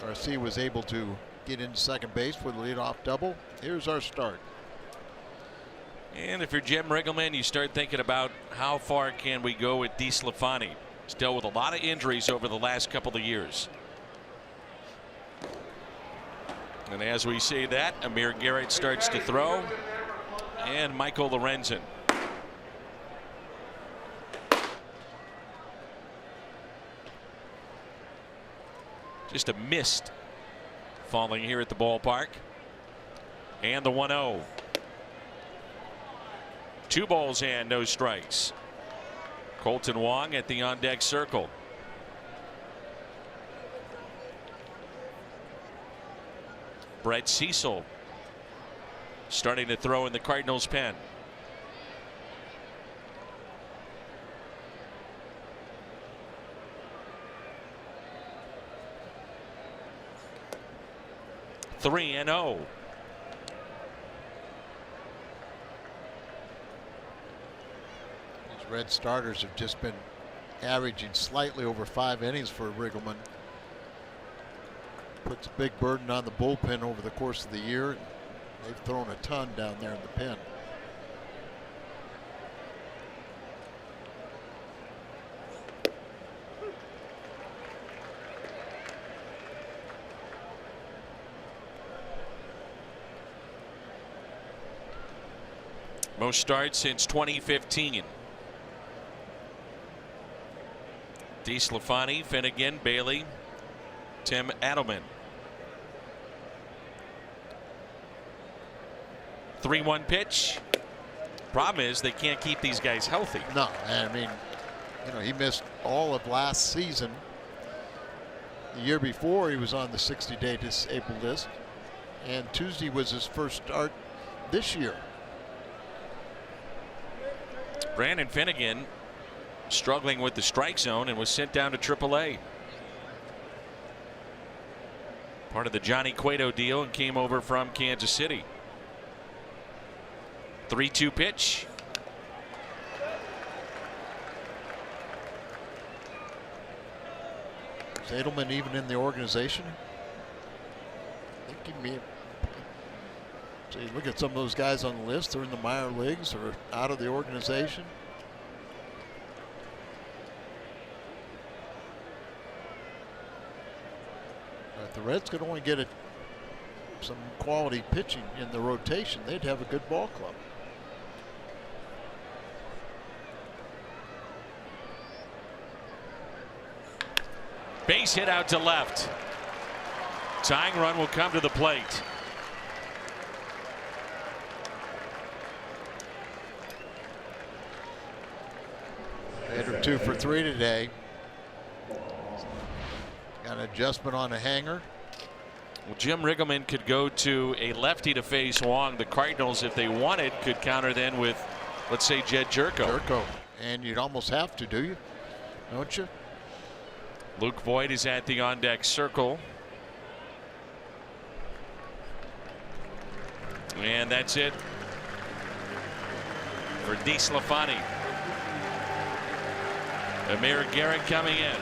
Garcia was able to get into second base with a leadoff double. Here's our start. And if you're Jim Riggleman, you start thinking about how far can we go with DeSclafani. Still with a lot of injuries over the last couple of years. And as we say that, Amir Garrett starts to throw, and Michael Lorenzen. Just a mist falling here at the ballpark. And the 1-0. 2 balls and no strikes. Colton Wong at the on deck circle. Brett Cecil starting to throw in the Cardinals pen. Three and 0. These Red starters have just been averaging slightly over 5 innings for Riggleman. Puts a big burden on the bullpen over the course of the year. And they've thrown a ton down there in the pen. Most starts since 2015. DeSclafani, Finnegan, Bailey, Tim Adelman. 3-1 pitch. Problem is they can't keep these guys healthy. No, I mean, you know, he missed all of last season The year before, he was on the 60-day disabled list, and Tuesday was his first start this year. Brandon Finnegan struggling with the strike zone and was sent down to AAA. Part of the Johnny Cueto deal, and came over from Kansas City. 3-2 pitch. Is Edelman even in the organization? I think he may. So you look at some of those guys on the list, they're in the minor leagues or out of the organization. If the Reds could only get some quality pitching in the rotation, they'd have a good ball club. Base hit out to left. Tying run will come to the plate. Bader 2 for 3 today. Got an adjustment on a hanger. Well, Jim Riggleman could go to a lefty to face Wong. The Cardinals, if they wanted, could counter then with, let's say, Jed Jerko. And you'd almost have to, do you? Don't you? Luke Voigt is at the on-deck circle. And that's it for DeSclafani. Amir Garrett coming in.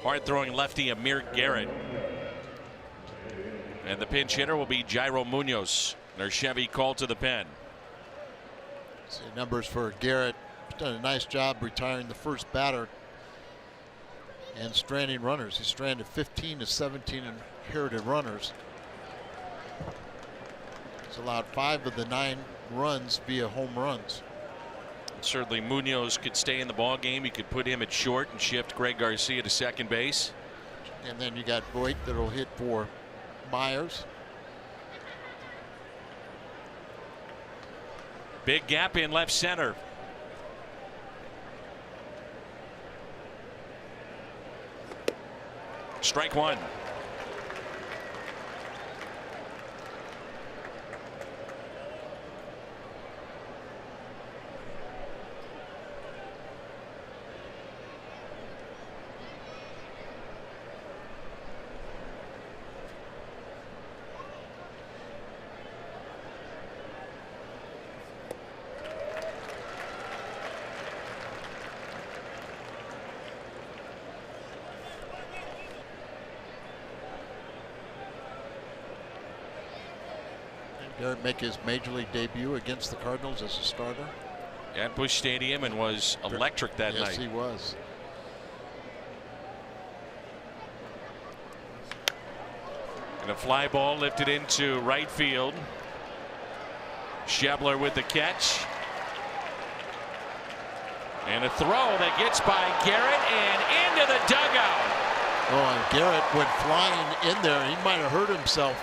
Hard-throwing lefty Amir Garrett. And the pinch hitter will be Jairo Munoz. Chevy called to the pen. See numbers for Garrett. He's done a nice job retiring the first batter and stranding runners. He stranded 15 to 17 inherited runners. He's allowed 5 of the 9 runs via home runs. Certainly Munoz could stay in the ball game. You could put him at short and shift Greg Garcia to second base. And then you got Voigt that'll hit for Myers. Big gap in left center. Strike one. Garrett make his major league debut against the Cardinals as a starter at Busch Stadium and was electric that night. Yes, he was. And a fly ball lifted into right field. Schebler with the catch. And a throw that gets by Garrett and into the dugout. Oh, and Garrett went flying in there. He might have hurt himself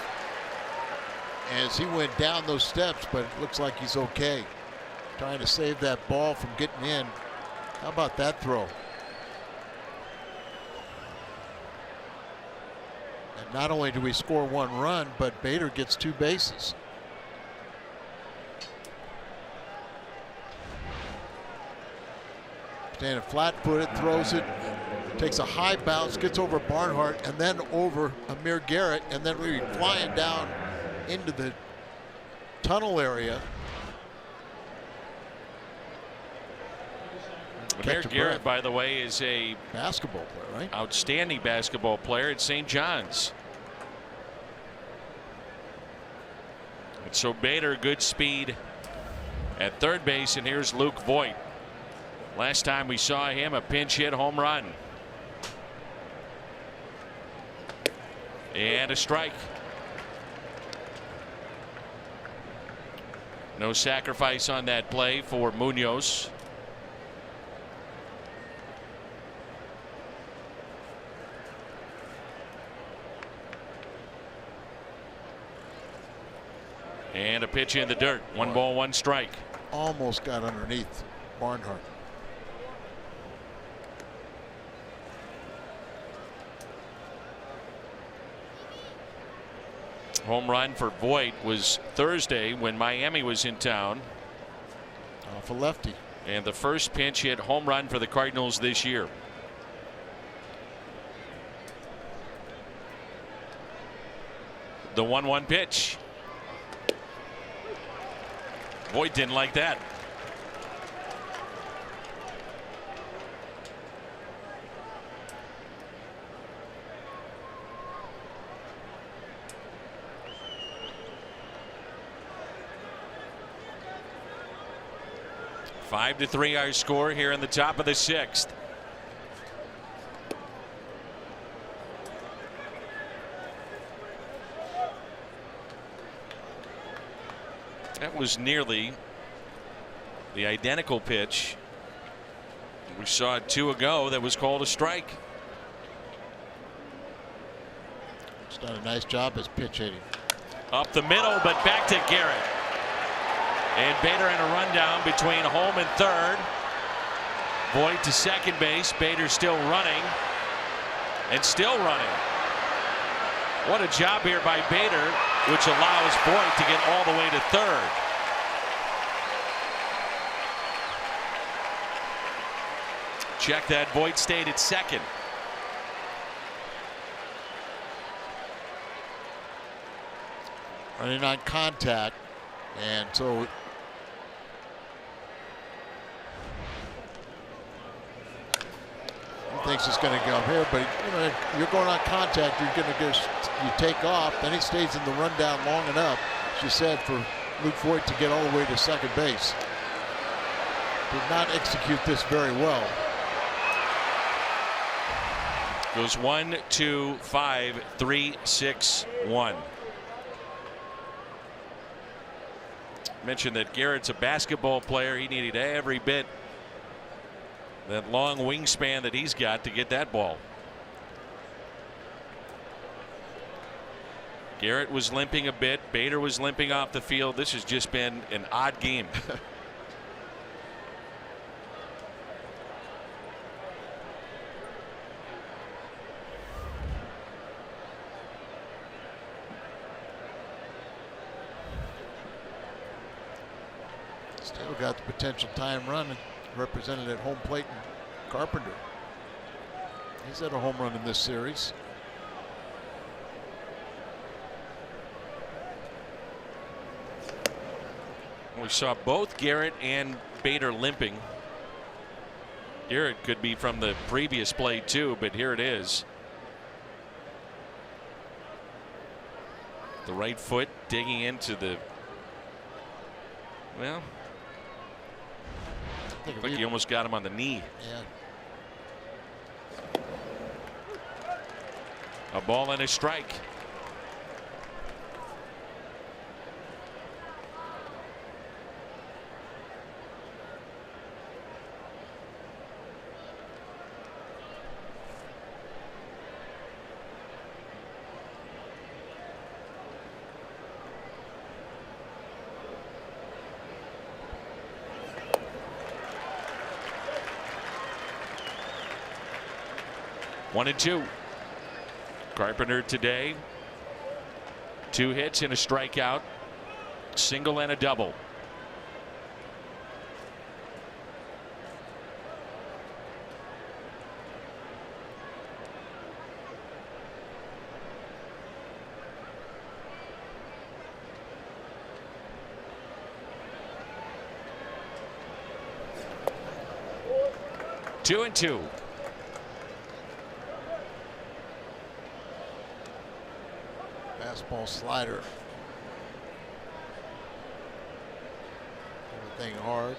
as he went down those steps, but it looks like he's okay. Trying to save that ball from getting in. How about that throw? And not only do we score 1 run, but Bader gets 2 bases. Standing flat-footed, throws it, takes a high bounce, gets over Barnhart, and then over Amir Garrett, and then we're flying down into the tunnel area. Amir Garrett, by the way, is a basketball player, right? Outstanding basketball player at St. John's. And so Bader, good speed at third base, and here's Luke Voigt. Last time we saw him, a pinch hit home run. And a strike. No sacrifice on that play for Munoz. And a pitch in the dirt. 1 ball, 1 strike. Almost got underneath Barnhart. Home run for Voigt was Thursday when Miami was in town. Off a lefty. And the first pinch hit home run for the Cardinals this year. The 1-1 pitch. Voigt didn't like that. Five to 3 our score here in the top of the 6th. That was nearly the identical pitch we saw 2 ago that was called a strike. He's done a nice job as pitch hitting. Up the middle, but back to Garrett. And Bader in a rundown between home and third. Voigt to second base. Bader still running. And still running. What a job here by Bader, which allows Voigt to get all the way to third. Check that. Voigt stayed at second. Running on contact, and so he thinks it's going to go here, but you know, you're going on contact, you're going to you take off. Then he stays in the rundown long enough, she said, for Luke Voigt to get all the way to second base. Did not execute this very well. Goes 1, 2, 5, 3, 6, 1. Mentioned that Garrett's a basketball player. He needed every bit that long wingspan that he's got to get that ball. Garrett was limping a bit. Bader was limping off the field. This has just been an odd game. Still got the potential time run represented at home plate in Carpenter. He's had a home run in this series. We saw both Garrett and Bader limping. Garrett could be from the previous play too, but here it is. The right foot digging into the Well, I think like he almost got him on the knee. Yeah. A ball and a strike. One and two. Carpenter today, 2 hits and a strikeout, single and a double. Two and two. Fastball slider. Everything hard.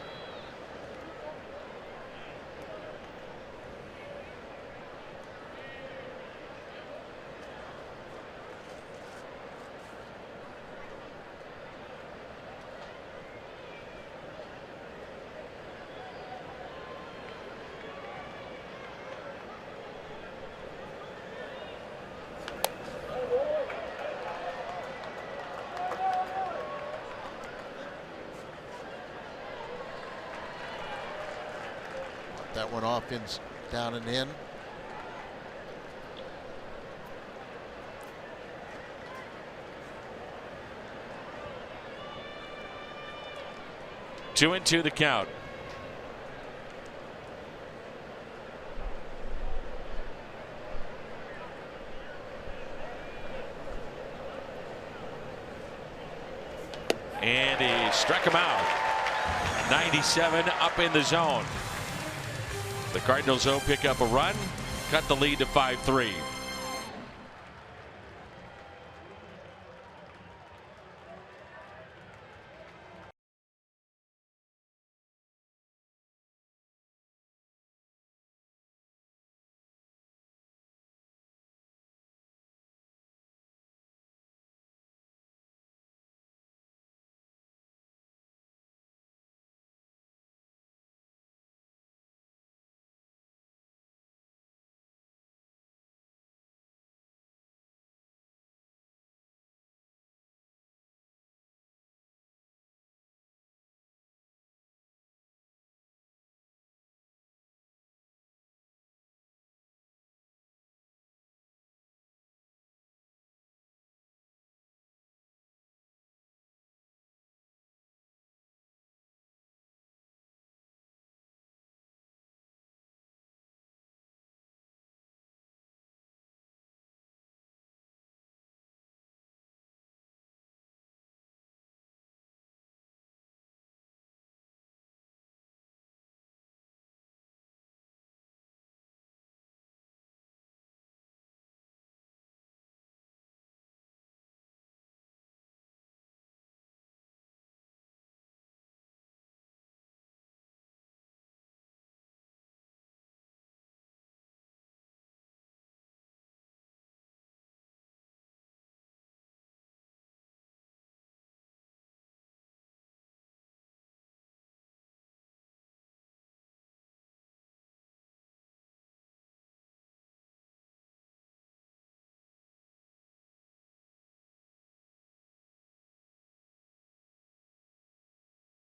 That one off in, down and in. Two and two the count. And he struck him out. 97 up in the zone. The Cardinals, though, pick up a run, cut the lead to 5-3.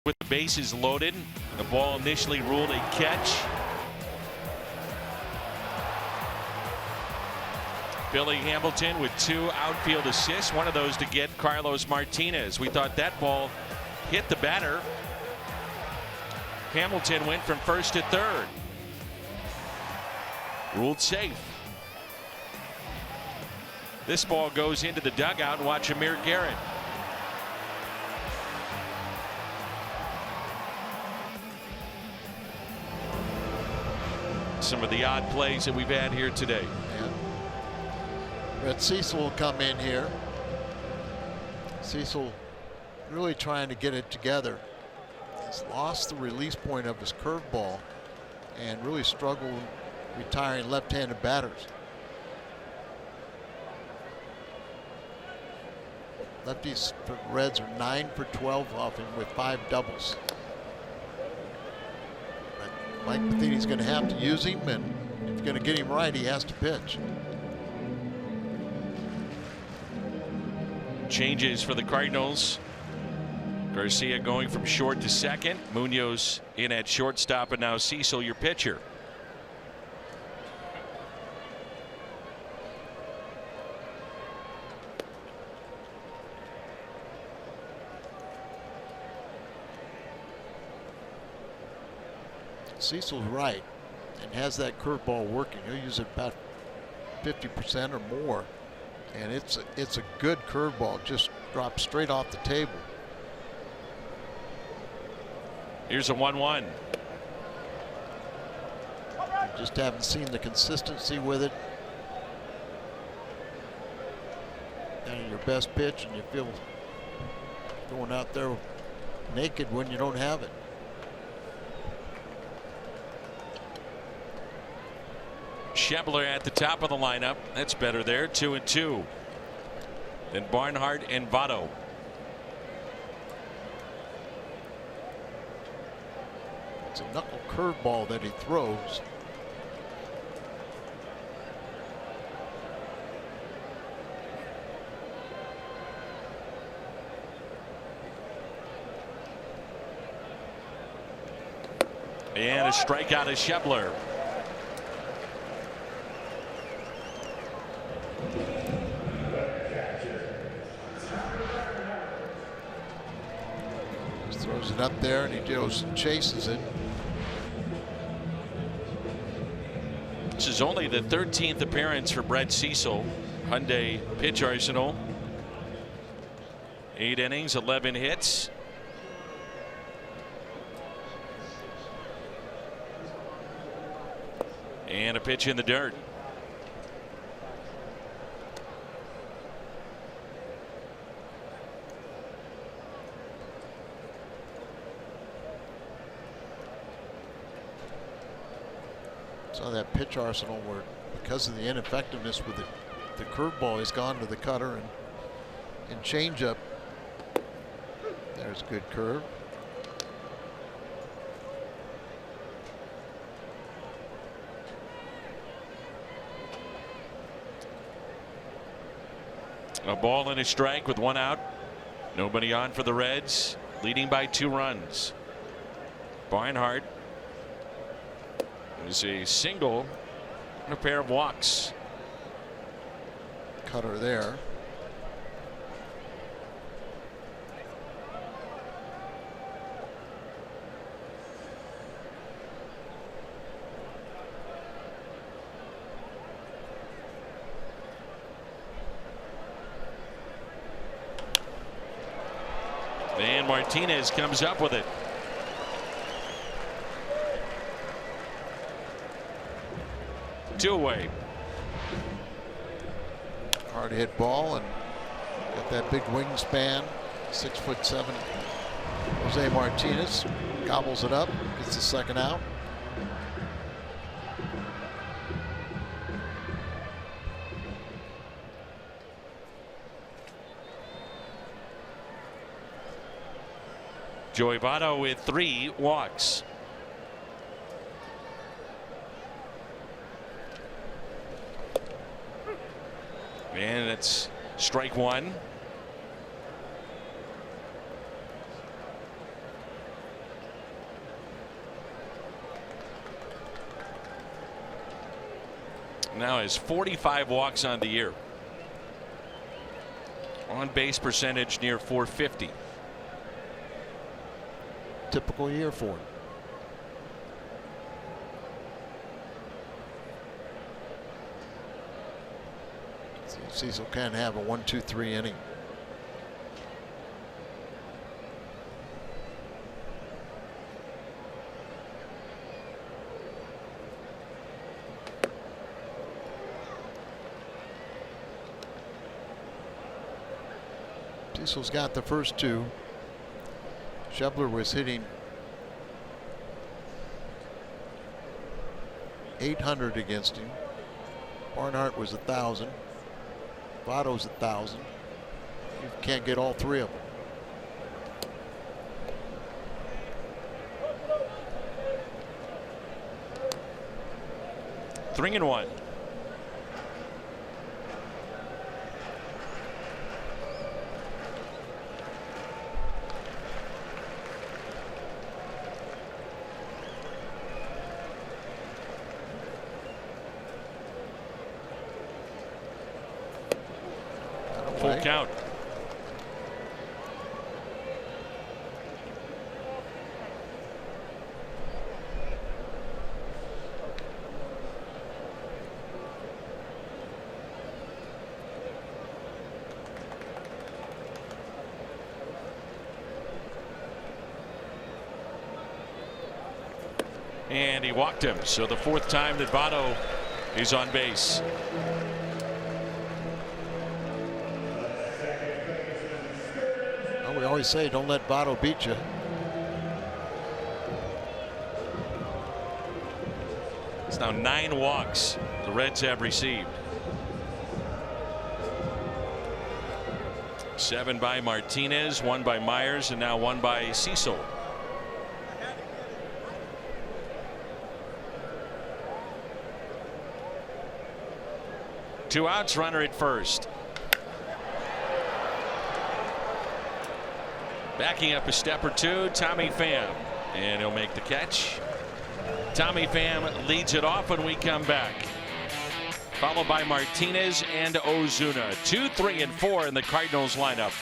With the bases loaded, the ball initially ruled a catch. Billy Hamilton with 2 outfield assists, one of those to get Carlos Martinez. We thought that ball hit the batter. Hamilton went from first to third. Ruled safe. This ball goes into the dugout. Watch Amir Garrett. Some of the odd plays that we've had here today. Yeah. But Cecil will come in here. Cecil really trying to get it together. He's lost the release point of his curveball and really struggled retiring left-handed batters. Lefties for Reds are 9 for 12 off him with 5 doubles. But Mike Matheny's going to have to use him, and if he's going to get him right, he has to pitch. Changes for the Cardinals. Garcia going from short to second. Munoz in at shortstop, and now Cecil, your pitcher. Cecil's right and has that curveball working. He'll use it about 50% or more, and it's a good curveball. Just drops straight off the table. Here's a 1-1. Just haven't seen the consistency with it. And your best pitch, and you feel going out there naked when you don't have it. Schebler at the top of the lineup. That's better there. 2-2. Then Barnhart and Votto. It's a knuckle curveball that he throws. And a strikeout of Schebler. Just throws it up there, and he goes and chases it. This is only the 13th appearance for Brett Cecil. Hyundai pitch arsenal. 8 innings, 11 hits. And a pitch in the dirt. Saw that pitch arsenal where, because of the ineffectiveness with the curveball, he's gone to the cutter and changeup. There's a good curve. A ball and a strike with 1 out. Nobody on for the Reds, leading by 2 runs. Barnhart is a single and a pair of walks. Cutter there. And Martinez comes up with it. Two away. Hard hit ball, and got that big wingspan. 6'7". Jose Martinez gobbles it up, gets the second out. Joey Votto with 3 walks. And it's strike 1. Now has 45 walks on the year. On base percentage near .450. Typical year for him. Cecil can have a 1-2-3 inning. Cecil's got the first 2. Schebler was hitting 800 against him. Barnhart was 1,000. Votto's 1,000. You can't get all three of them. Three and one. Full count. And he walked him. So the fourth time that Votto is on base. Well, we always say don't let Votto beat you. It's now 9 walks the Reds have received. 7 by Martinez, 1 by Myers, and now 1 by Cecil. Two outs, runner at first. Backing up a step or two, Tommy Pham, and he'll make the catch. Tommy Pham leads it off when we come back, followed by Martinez and Ozuna. 2, 3, and 4 in the Cardinals lineup.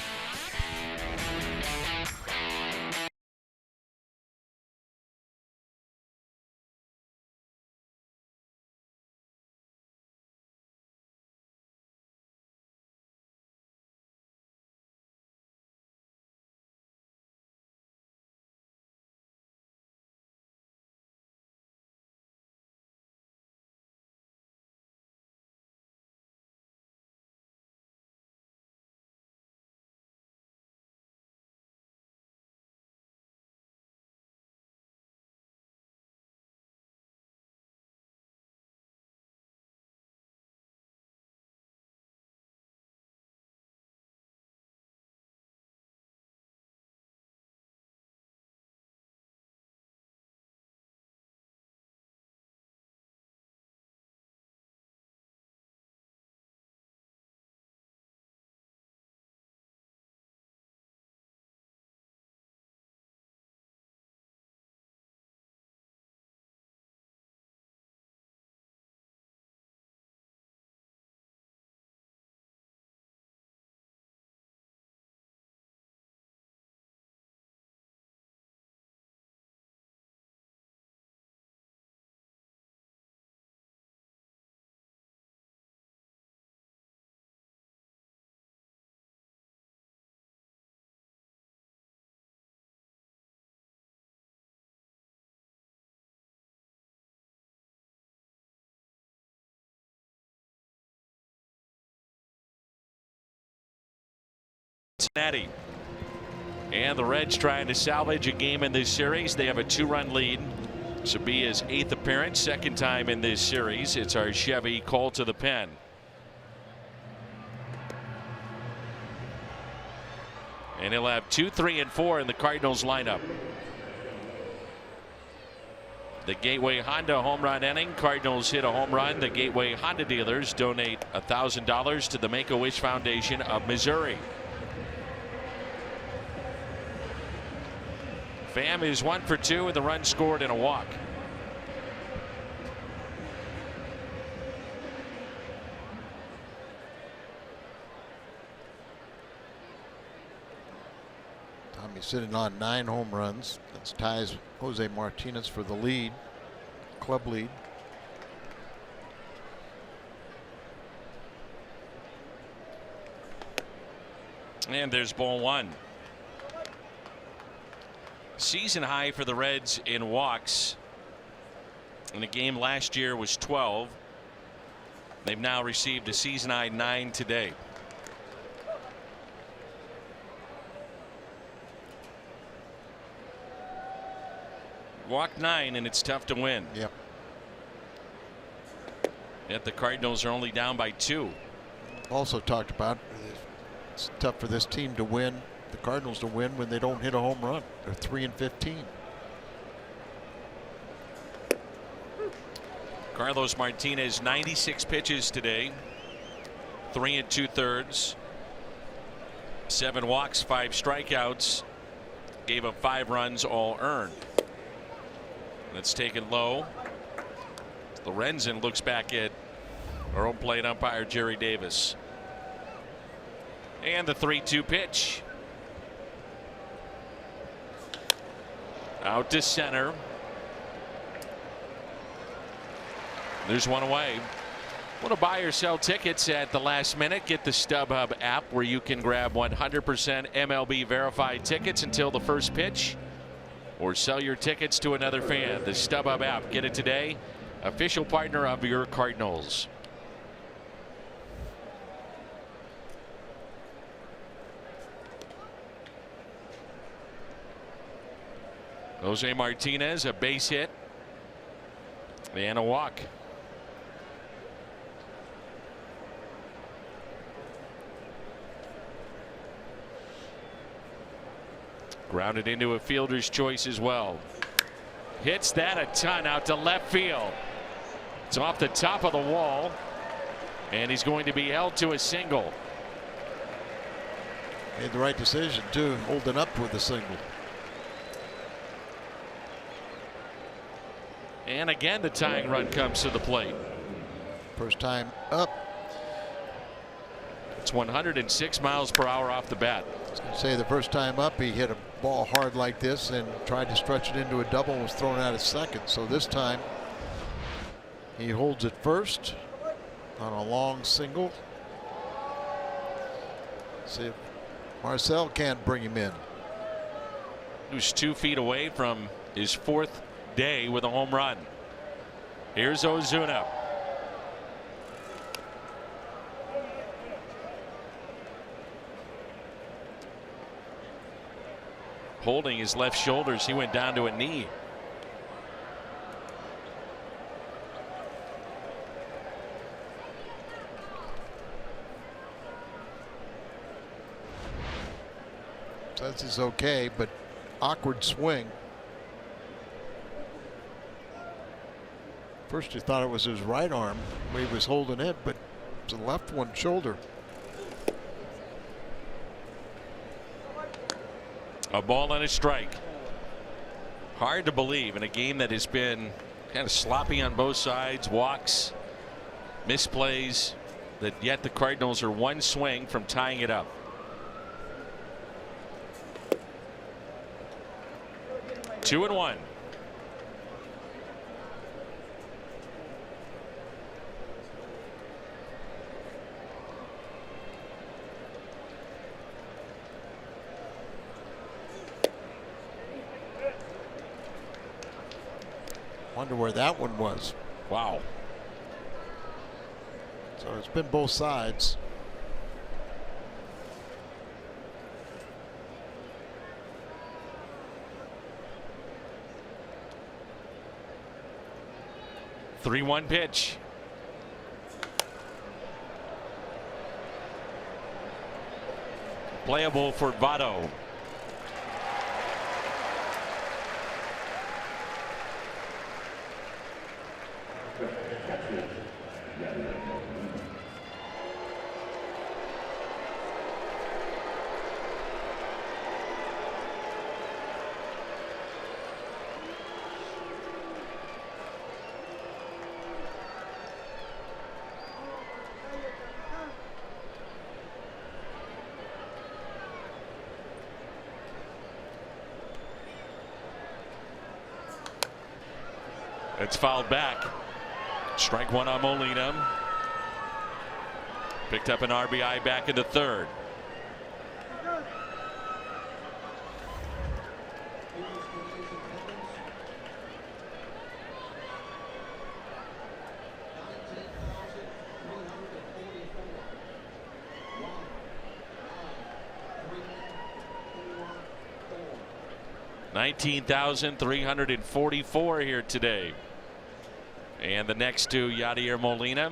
Cincinnati. And the Reds trying to salvage a game in this series. They have a 2-run lead. This will be his 8th appearance, 2nd time in this series. It's our Chevy call to the pen. And he'll have 2, 3, and 4 in the Cardinals lineup. The Gateway Honda home run inning. Cardinals hit a home run. The Gateway Honda dealers donate $1,000 to the Make-A-Wish Foundation of Missouri. Pham is 1 for 2 with a run scored and a walk. Tommy's sitting on 9 home runs. That ties Jose Martinez for the lead, club lead. And there's ball 1. Season high for the Reds in walks. In the game last year was 12. They've now received a season high 9 today. Walk 9 and it's tough to win. Yep. Yet the Cardinals are only down by 2. Also talked about it's tough for this team to win, the Cardinals to win, when they don't hit a home run. They're 3-15. Carlos Martinez, 96 pitches today, 3 2/3, 7 walks, 5 strikeouts, gave up 5 runs, all earned. That's taken low. Lorenzen looks back at our own plate umpire Jerry Davis. And the 3-2 pitch. Out to center. There's one away. Want to buy or sell tickets at the last minute? Get the StubHub app where you can grab 100% MLB verified tickets until the first pitch, or sell your tickets to another fan. The StubHub app. Get it today. Official partner of your Cardinals. Jose Martinez, a base hit and a walk. Grounded into a fielder's choice as well. Hits that a ton out to left field. It's off the top of the wall, and he's going to be held to a single. Made the right decision too, holding up with the single. And again, the tying run comes to the plate. First time up. It's 106 miles per hour off the bat. I was going to say, the first time up, he hit a ball hard like this and tried to stretch it into a double and was thrown out at second. So this time he holds it first on a long single. See if Marcel can't bring him in. Who's 2 feet away from his 4th day with a home run. Here's Ozuna. Holding his left shoulders, he went down to a knee. Says he's okay, but awkward swing. First you thought it was his right arm where he was holding it, but it's the left one shoulder. A ball and a strike. Hard to believe in a game that has been kind of sloppy on both sides, walks, misplays, that yet the Cardinals are 1 swing from tying it up. Two and one. Wonder where that one was. Wow. So it's been both sides. Three 1 pitch. Playable for Votto. It's fouled back. Strike one on Molina. Picked up an RBI back in the third. $19,344 here today. And the next to Yadier Molina.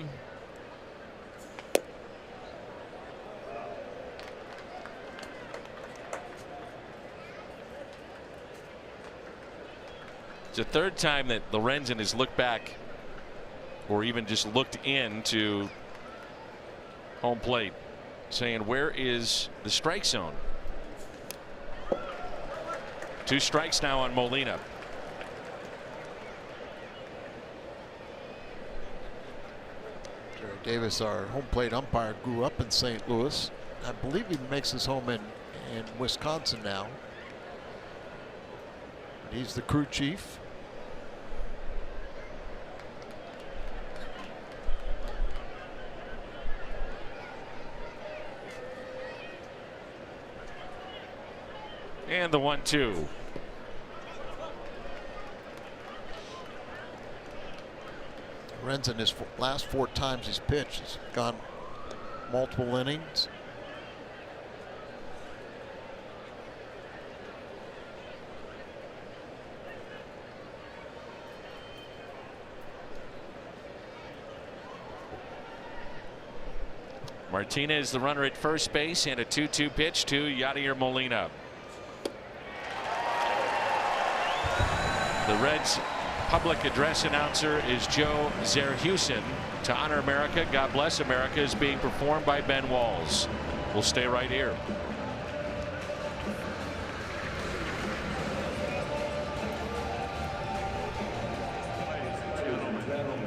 It's the third time that Lorenzen has looked back or even just looked into home plate saying, where is the strike zone? 2 strikes now on Molina. Jerry Davis, our home plate umpire, grew up in St. Louis. I believe he makes his home in Wisconsin now. He's the crew chief. And the 1-2. Lorenzen, his last 4 times he's pitched, has gone multiple innings. Martinez, the runner at first base, and a 2-2 pitch to Yadier Molina. The Reds public address announcer is Joe Zerhusen. To honor America, God Bless America is being performed by Ben Walls. We'll stay right here.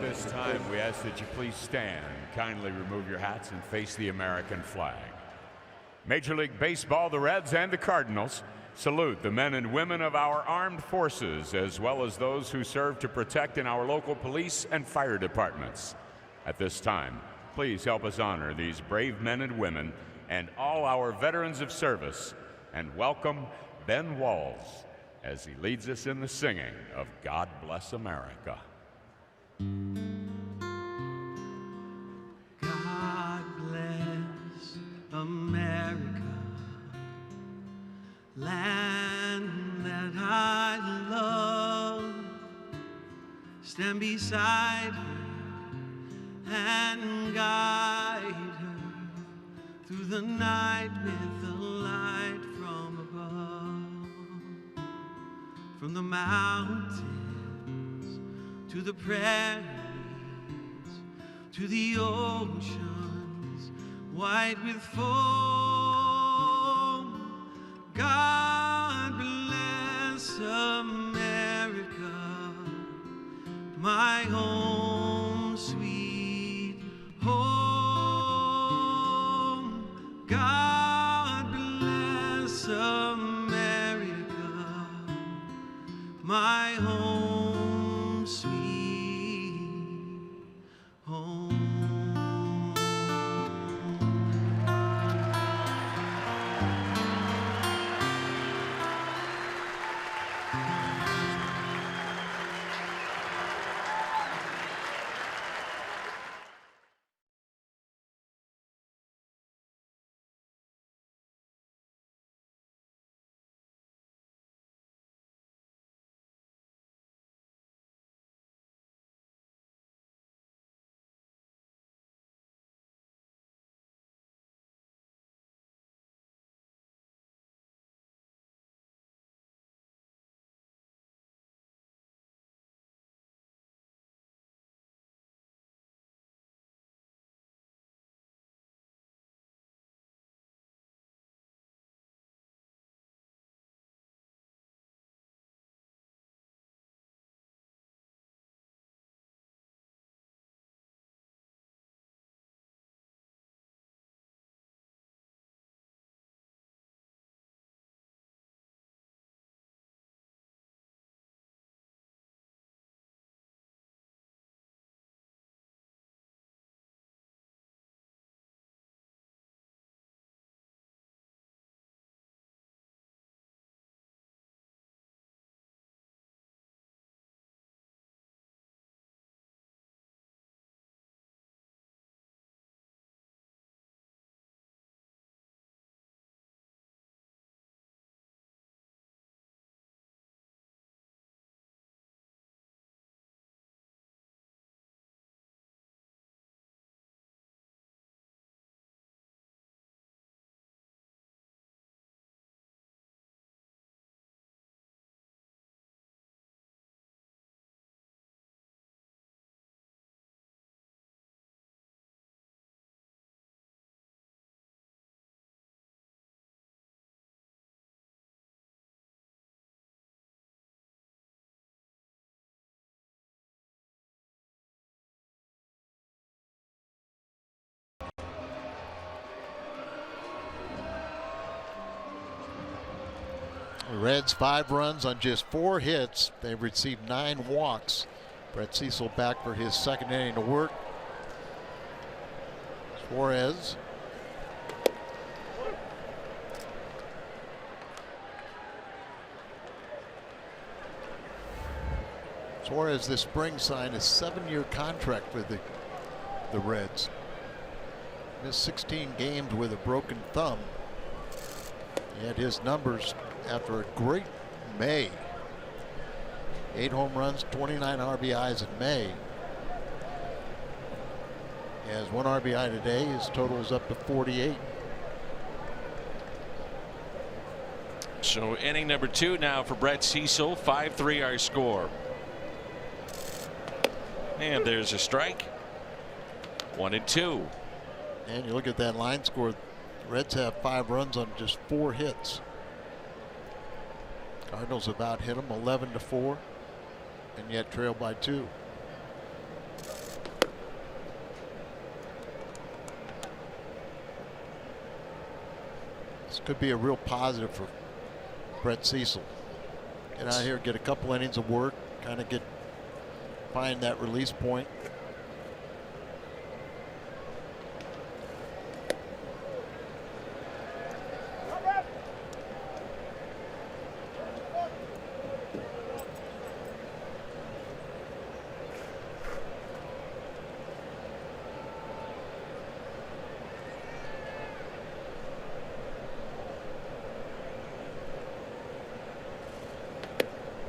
This time we ask that you please stand, kindly remove your hats and face the American flag. Major League Baseball, the Reds and the Cardinals salute the men and women of our armed forces, as well as those who serve to protect in our local police and fire departments. At this time, please help us honor these brave men and women and all our veterans of service, and welcome Ben Walls as he leads us in the singing of God Bless America. God bless America, land that I love. Stand beside her and guide her through the night with the light from above. From the mountains to the prairies, to the oceans white with foam. God bless America, my home, sweet home. God bless America, my home, sweet home. The Reds 5 runs on just 4 hits. They've received 9 walks. Brett Cecil back for his second inning of work. Suarez. Suarez this spring signed a 7-year contract with the Reds. Missed 16 games with a broken thumb. He had his numbers after a great May. 8 home runs, 29 RBIs in May. He has 1 RBI today. His total is up to 48. So inning number 2 now for Brett Cecil. 5-3 our score. And there's a strike. 1-2. And you look at that line score. Reds have 5 runs on just 4 hits. Cardinals about hit them 11-4, and yet trail by 2. This could be a real positive for Brett Cecil. Get out here, get a couple innings of work, kind of find that release point.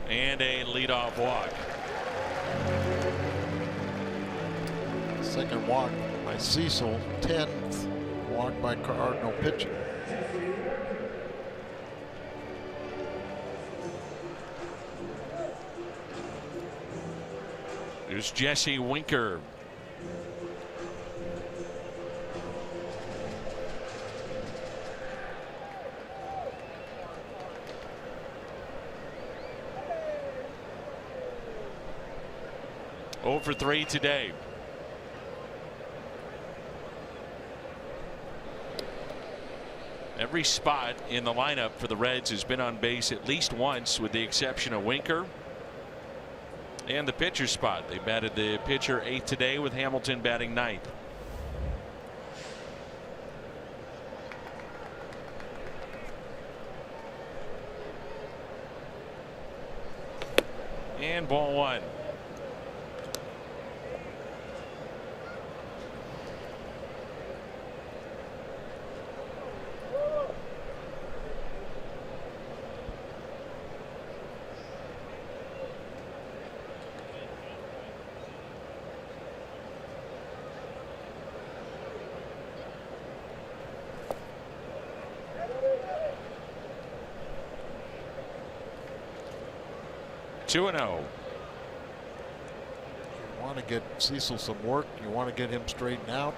And a leadoff walk. Second walk by Cecil, 10th walk by Cardinal pitching. There's Jesse Winker. For 3 today. Every spot in the lineup for the Reds has been on base at least once, with the exception of Winker and the pitcher spot. They batted the pitcher 8th today, with Hamilton batting 9th. And ball 1. You want to get Cecil some work. You want to get him straightened out.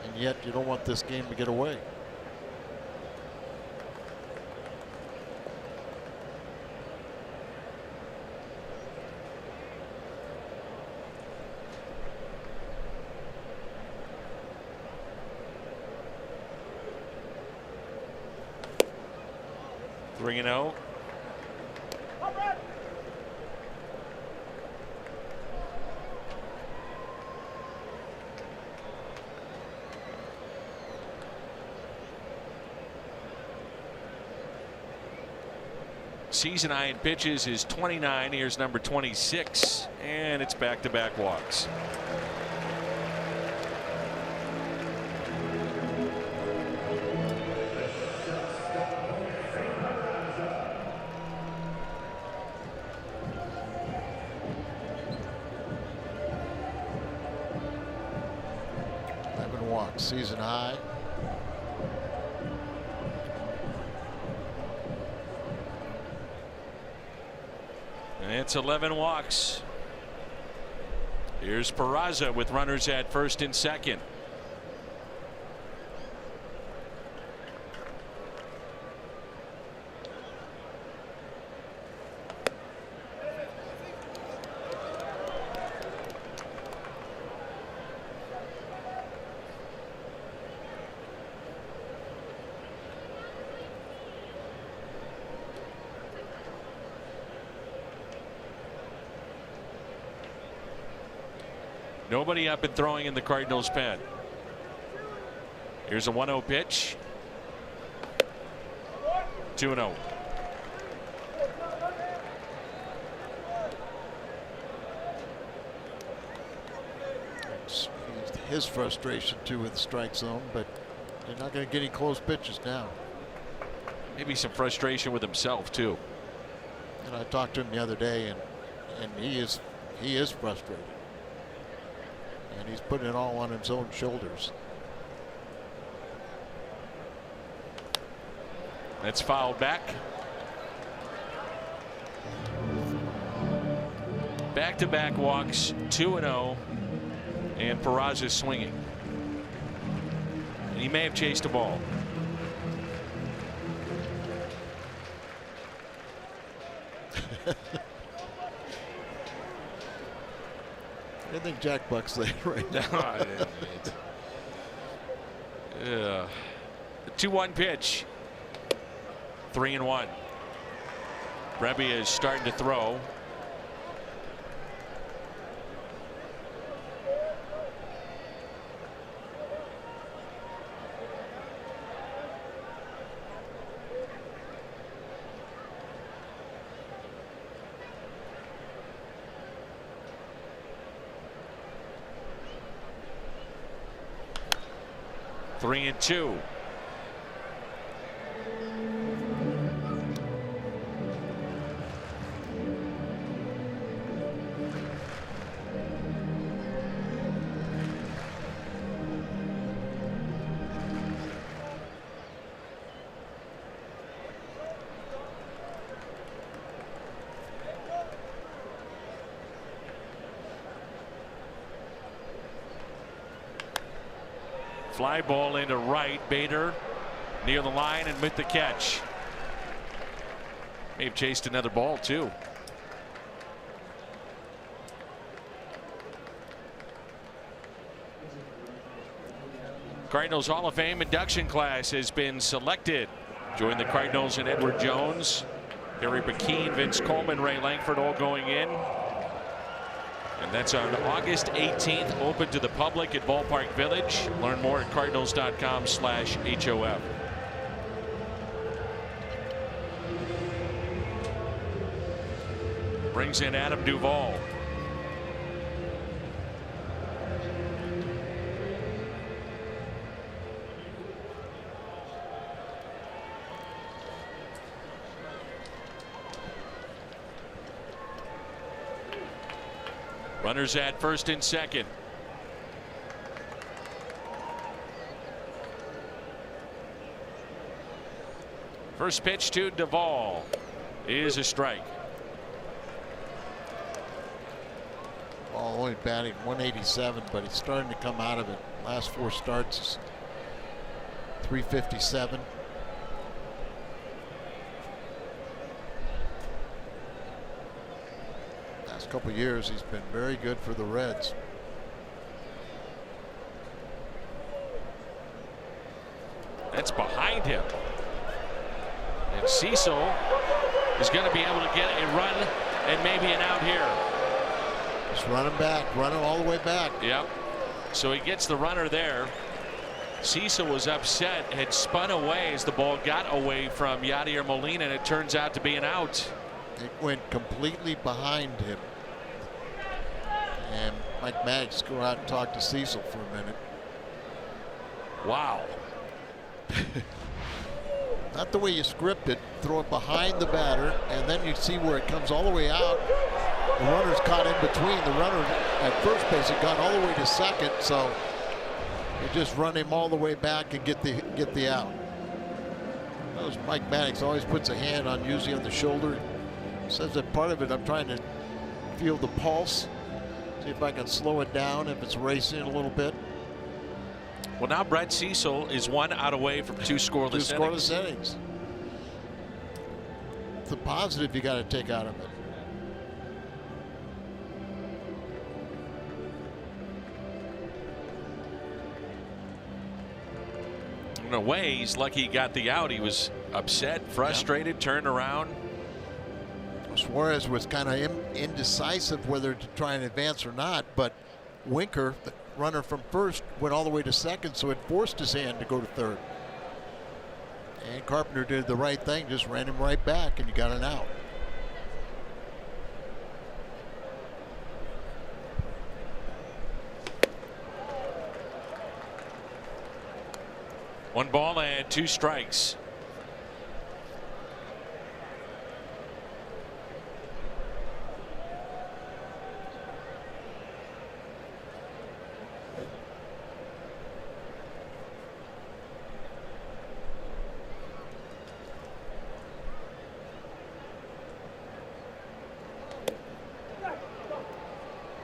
And yet you don't want this game to get away. Three and 0. Season high in pitches is 29. Here's number 26, and it's back-to-back walks. Season high. And it's 11 walks. Here's Peraza with runners at first and second. Nobody up and throwing in the Cardinals pen. Here's a 1-0 pitch. 2-0. His frustration too with the strike zone, but they're not going to get any close pitches now. Maybe some frustration with himself too. And I talked to him the other day, and he is frustrated, and he's putting it all on his own shoulders. That's fouled back. Back-to-back walks, 2-0, and Peraza swinging. And he may have chased a ball. I think Jack Buck's there right now. Yeah. The 2-1 pitch. 3-1. Brebbia is starting to throw. Three and two. Fly ball into right. Bader near the line and with the catch. May have chased another ball too. Cardinals Hall of Fame induction class has been selected. Join the Cardinals and Edward Jones, Harry McKean, Vince Coleman, Ray Langford all going in. And that's on August 18th, open to the public at Ballpark Village. Learn more at cardinals.com/HOF. Brings in Adam Duvall. Runners at first and second. First pitch to Duvall is a strike. Ball only batting 187, but he's starting to come out of it. Last four starts, 357. Last couple of years, he's been very good for the Reds. That's behind him. And Cecil is going to be able to get a run and maybe an out here. Just run him back, run him all the way back. Yep. So he gets the runner there. Cecil was upset, had spun away as the ball got away from Yadier Molina, and it turns out to be an out. It went completely behind him. And Mike Maddox go out and talk to Cecil for a minute. Wow. Not the way you script it. Throw it behind the batter, and then you see where it comes all the way out. The runner's caught in between. The runner at first base had gone all the way to second, so you just run him all the way back and get the out. Those Mike Maddox always puts a hand on, usually on the shoulder. Says that part of it, I'm trying to feel the pulse, see if I can slow it down if it's racing a little bit. Well, now Brett Cecil is 1 out away from two scoreless innings. It's a positive you got to take out of it. In a way, he's lucky he got the out. He was upset, frustrated, turned around. Suarez was kind of indecisive whether to try and advance or not, but Winker, the runner from first, went all the way to second, so it forced his hand to go to third. And Carpenter did the right thing, just ran him right back, and you got an out. One ball and 2 strikes.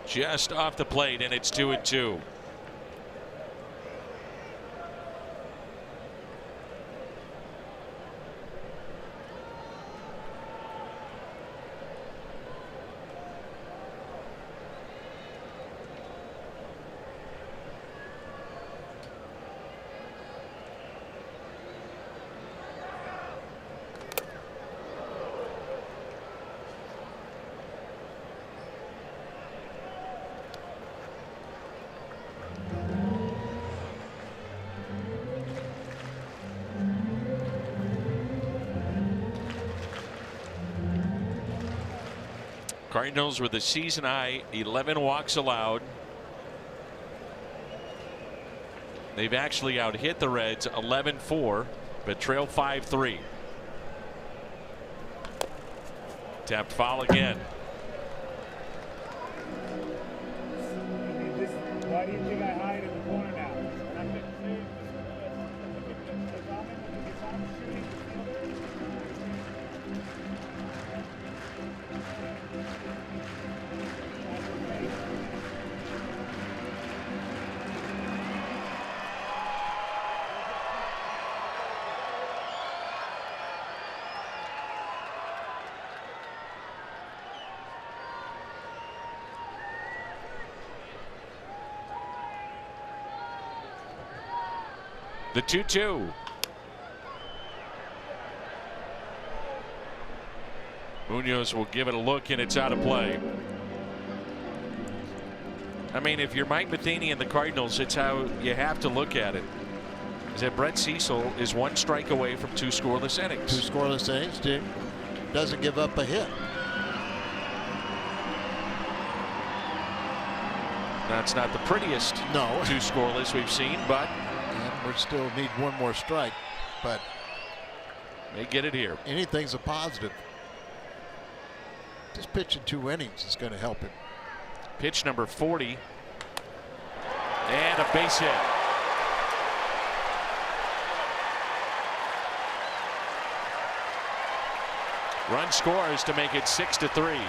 Just off the plate, and it's 2-2. Cardinals with a season high 11 walks allowed. They've actually out-hit the Reds 11-4, but trail 5-3. Tapped foul again. Why do you think I hide in the corner now? The 2-2. Munoz will give it a look, and it's out of play. I mean, if you're Mike Matheny and the Cardinals, it's how you have to look at it. Is that Brett Cecil is 1 strike away from 2 scoreless innings. 2 scoreless innings, Jim. Doesn't give up a hit. That's not the prettiest 2 scoreless we've seen, but we still need 1 more strike, but may get it here. Anything's a positive. Just pitching 2 innings is going to help him. Pitch number 40, and a base hit. Run scores to make it 6-3.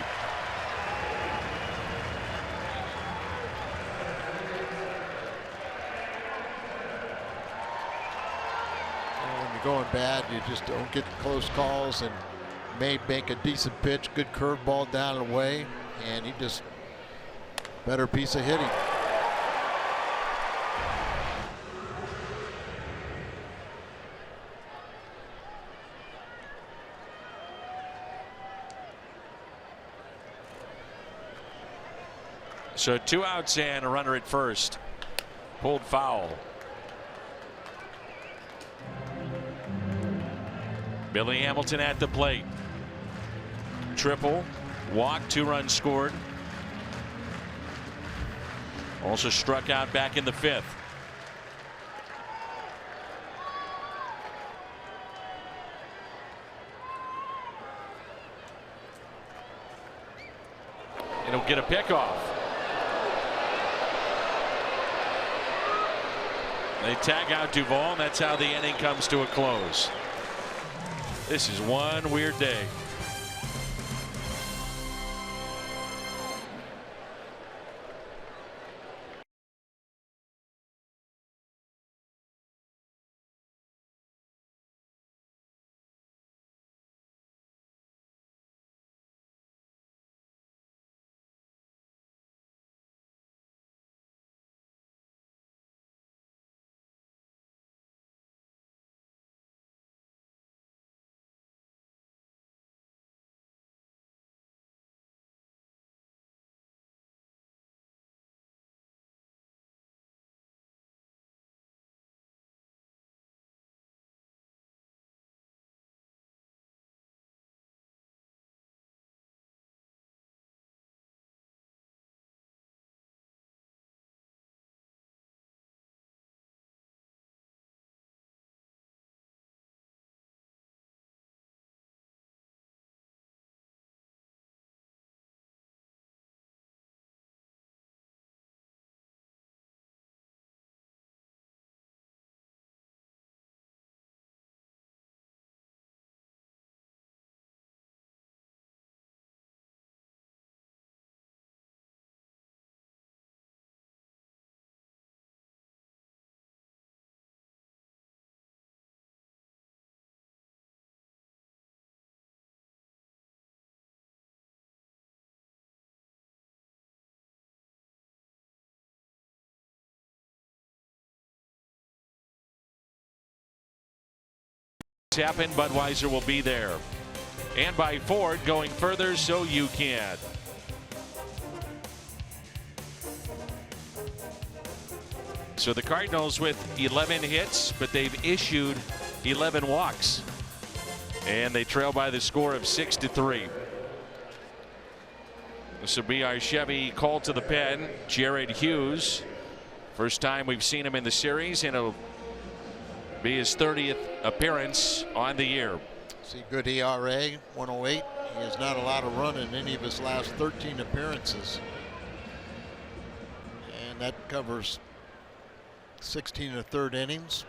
Going bad, you just don't get close calls, and may make a decent pitch, good curveball down and away, and he just better piece of hitting. So 2 outs and a runner at first. Pulled foul. Billy Hamilton at the plate. Triple, walk, 2 runs scored. Also struck out back in the 5th. And he'll get a pickoff. They tag out Duvall, and that's how the inning comes to a close. This is one weird day. happen, Budweiser will be there. And by Ford, going further so you can. So the Cardinals with 11 hits, but they've issued 11 walks. And they trail by the score of 6-3. This will be our Chevy call to the pen, Jared Hughes. First time we've seen him in the series, and it'll be his 30th appearance on the year. See, good ERA, 108. He has not allowed a run in any of his last 13 appearances. And that covers 16 1/3 innings.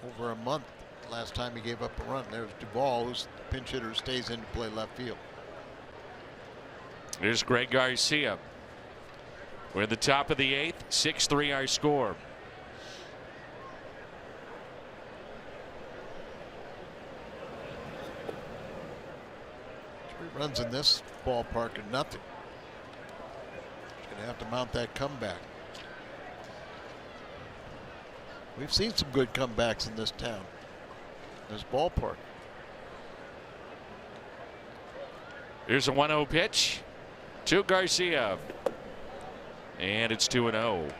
Over a month last time he gave up a run. There's Duvall, who's the pinch hitter, stays in to play left field. Here's Greg Garcia. We're at the top of the 8th, 6-3 our score. 3 runs in this ballpark and nothing. He's going to have to mount that comeback. We've seen some good comebacks in this town, this ballpark. Here's a 1-0 pitch to Garcia. And it's 2-0.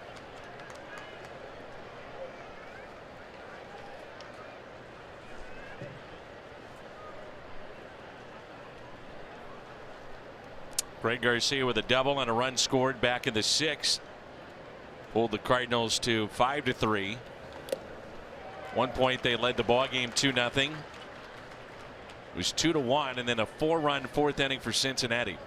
Greg Garcia with a double and a run scored back in the 6th. Pulled the Cardinals to 5-3. One point they led the ball game 2-0. It was 2-1, and then a 4-run 4th inning for Cincinnati.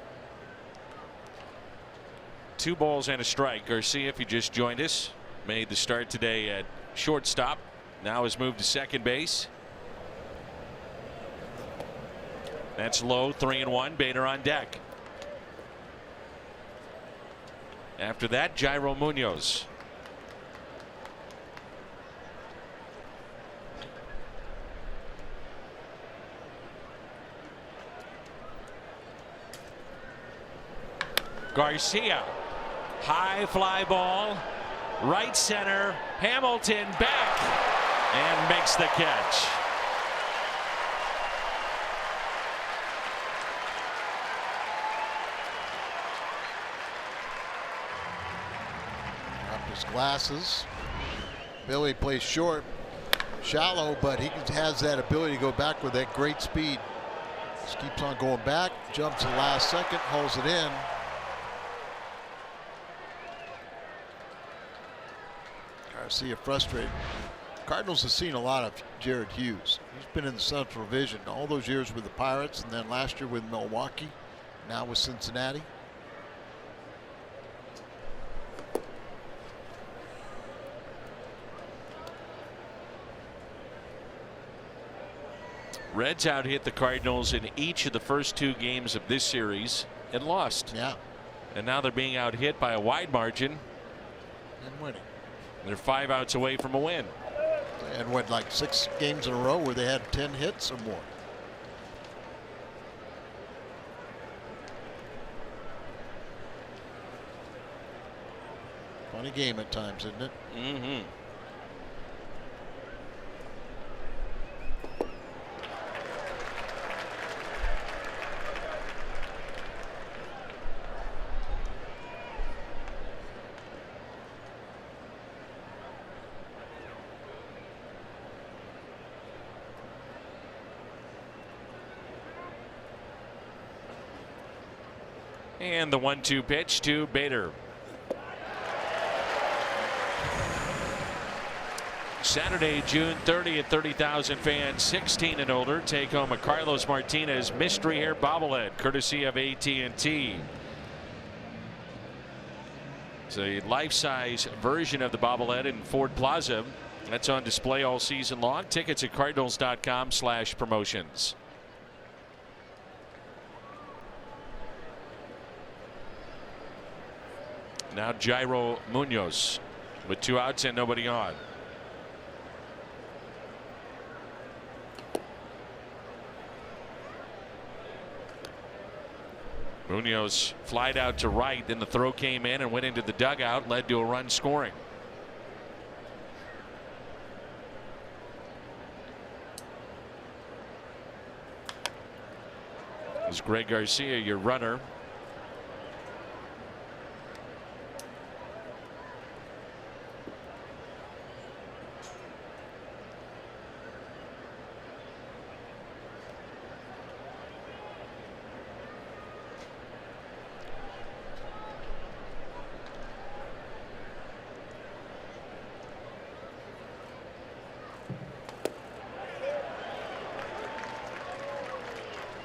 2 balls and a strike. Garcia, if you just joined us, made the start today at shortstop. Now has moved to second base. That's low, 3-1. Bader on deck. After that, Jairo Munoz. Garcia. High fly ball, right center. Hamilton back and makes the catch. Dropped his glasses. Billy plays short, shallow, but he has that ability to go back with that great speed. Just keeps on going back, jumps the last second, holds it in. Garcia frustrated. Cardinals have seen a lot of Jared Hughes. He's been in the Central Division all those years with the Pirates, and then last year with Milwaukee, now with Cincinnati. Reds out hit the Cardinals in each of the first 2 games of this series and lost. Yeah. And now they're being out hit by a wide margin. And winning. They're 5 outs away from a win. They had what, like 6 games in a row where they had 10 hits or more. Funny game at times, isn't it? Mm-hmm. And the 1-2 pitch to Bader. Saturday, June 30th, 30,000 fans 16 and older take home a Carlos Martinez mystery hair bobblehead courtesy of AT&T. It's a life-size version of the bobblehead in Ford Plaza. That's on display all season long. Tickets at cardinals.com/promotions. Now Jairo Munoz with 2 outs and nobody on. Munoz flied out to right, then the throw came in and went into the dugout, led to a run scoring. Is Greg Garcia your runner?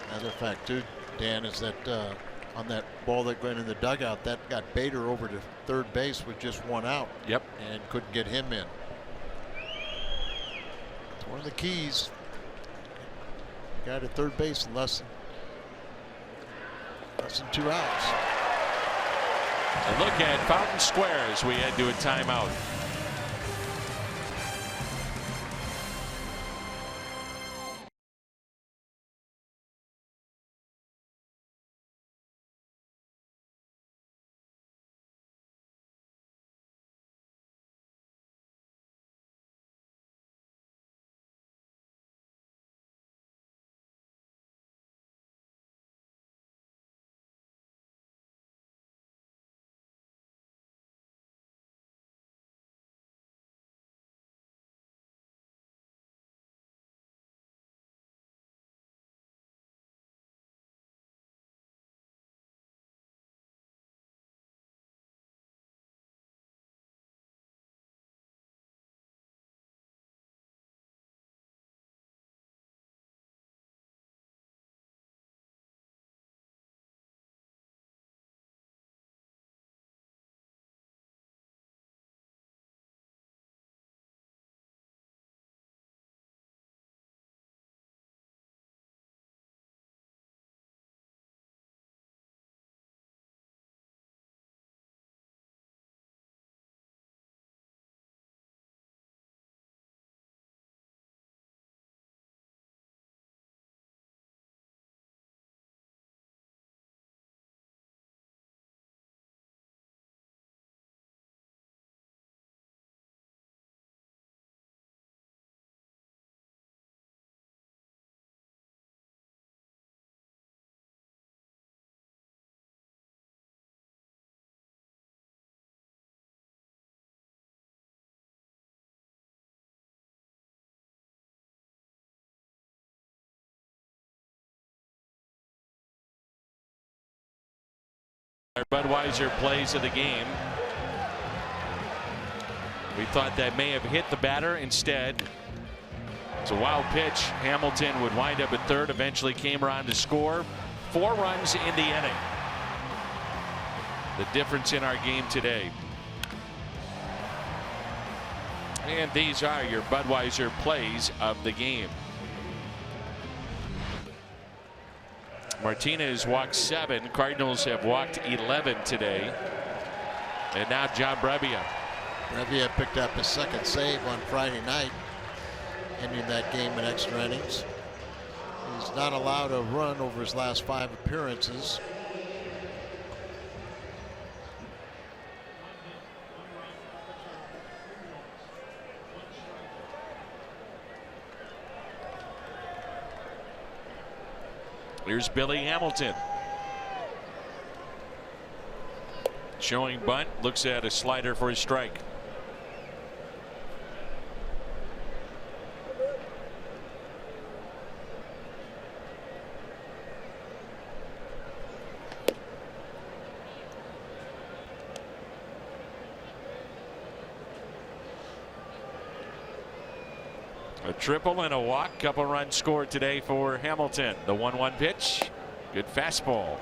Another fact too, Dan, is that on that ball that went in the dugout, that got Bader over to third base with just one out. Yep. And couldn't get him in. It's one of the keys. Got to third base in less than 2 outs. A look at Fountain Square as we head to a timeout. Budweiser plays of the game. We thought that may have hit the batter. Instead, it's a wild pitch. Hamilton would wind up at third, eventually came around to score 4 runs in the inning. The difference in our game today. And these are your Budweiser plays of the game. Martinez walked 7. Cardinals have walked 11 today. And now John Brebbia. Brebbia picked up his second save on Friday night, ending that game in extra innings. He's not allowed a run over his last 5 appearances. Here's Billy Hamilton. Showing bunt, looks at a slider for a strike. A triple and a walk, couple runs scored today for Hamilton. The 1-1 pitch, good fastball.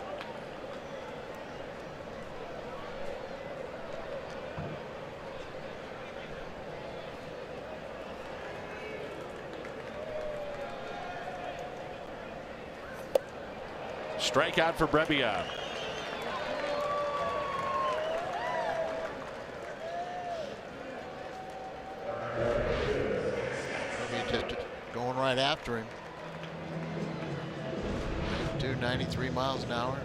Strikeout for Brebbia. Just going right after him. 93 miles an hour.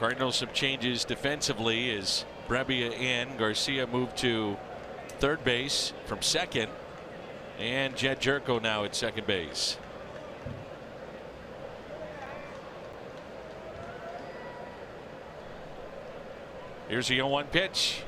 Cardinals some changes defensively as Brebbia in. Garcia moved to third base from second, and Jed Jerko now at second base. Here's the 0-1 pitch.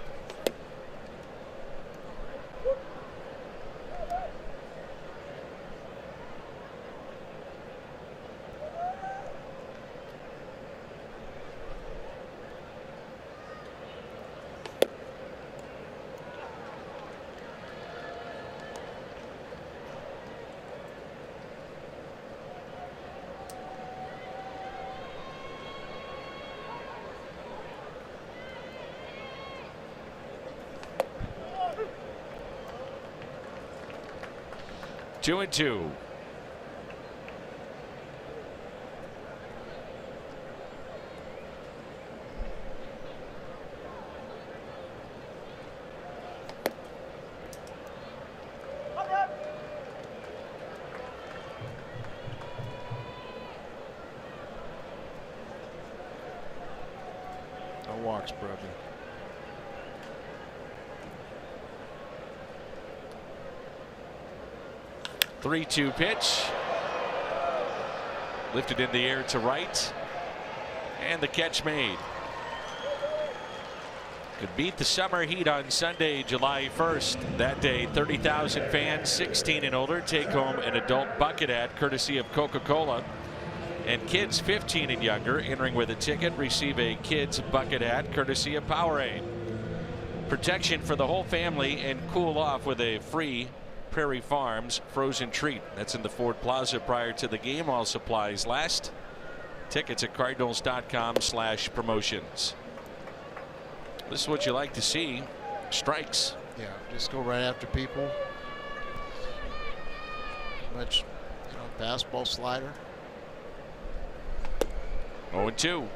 Two and two. No walks, Brebbia. 3-2 pitch. Lifted in the air to right. And the catch made. Could beat the summer heat on Sunday, July 1st. That day, 30,000 fans 16 and older take home an adult bucket hat courtesy of Coca-Cola. And kids 15 and younger entering with a ticket receive a kids bucket hat courtesy of Powerade. Protection for the whole family and cool off with a free Prairie Farms frozen treat. That's in the Ford Plaza prior to the game. All supplies last. Tickets at cardinals.com/promotions. This is what you like to see. Strikes. Yeah, just go right after people. Much, fastball slider. 0-2.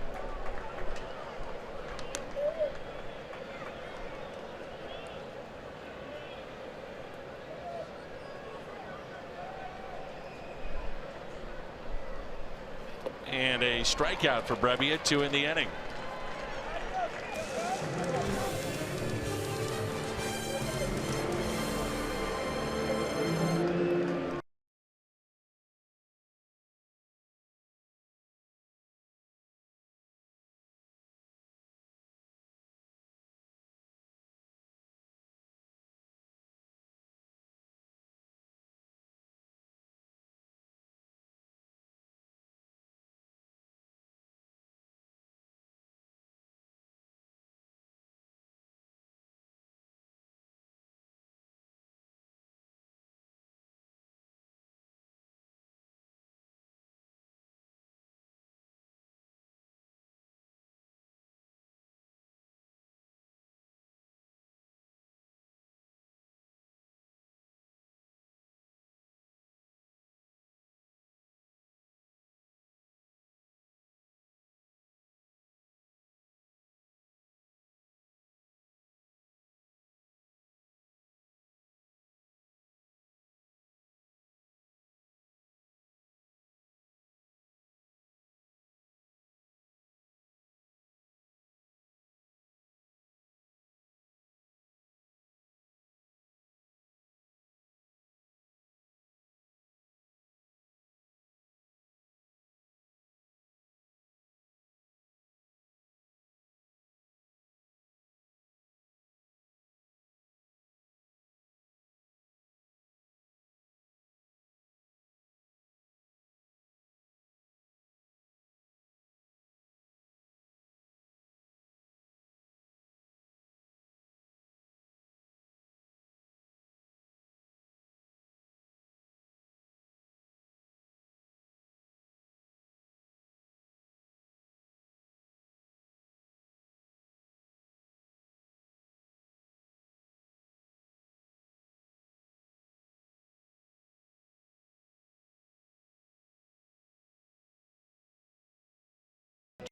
And a strikeout for Brebbia, 2 in the inning.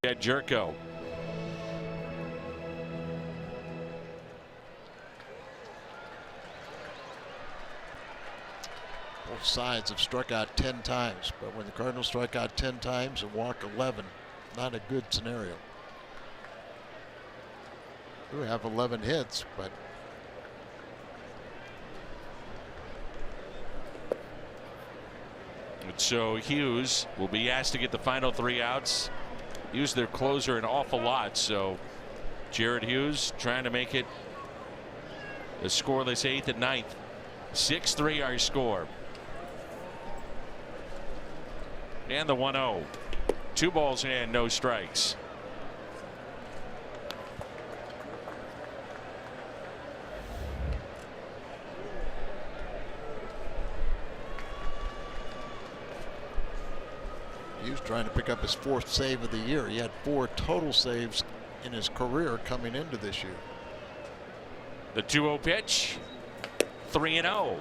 Jed Jerko. Both sides have struck out 10 times, but when the Cardinals strike out 10 times and walk 11, not a good scenario. do have 11 hits, but so Hughes will be asked to get the final 3 outs. Use their closer an awful lot. So Jared Hughes trying to make it a scoreless 8th and 9th. 6-3 our score. And the 1-0. 2 balls and no strikes. he was trying to pick up his 4th save of the year. He had 4 total saves in his career coming into this year. The 2-0 pitch. 3-0.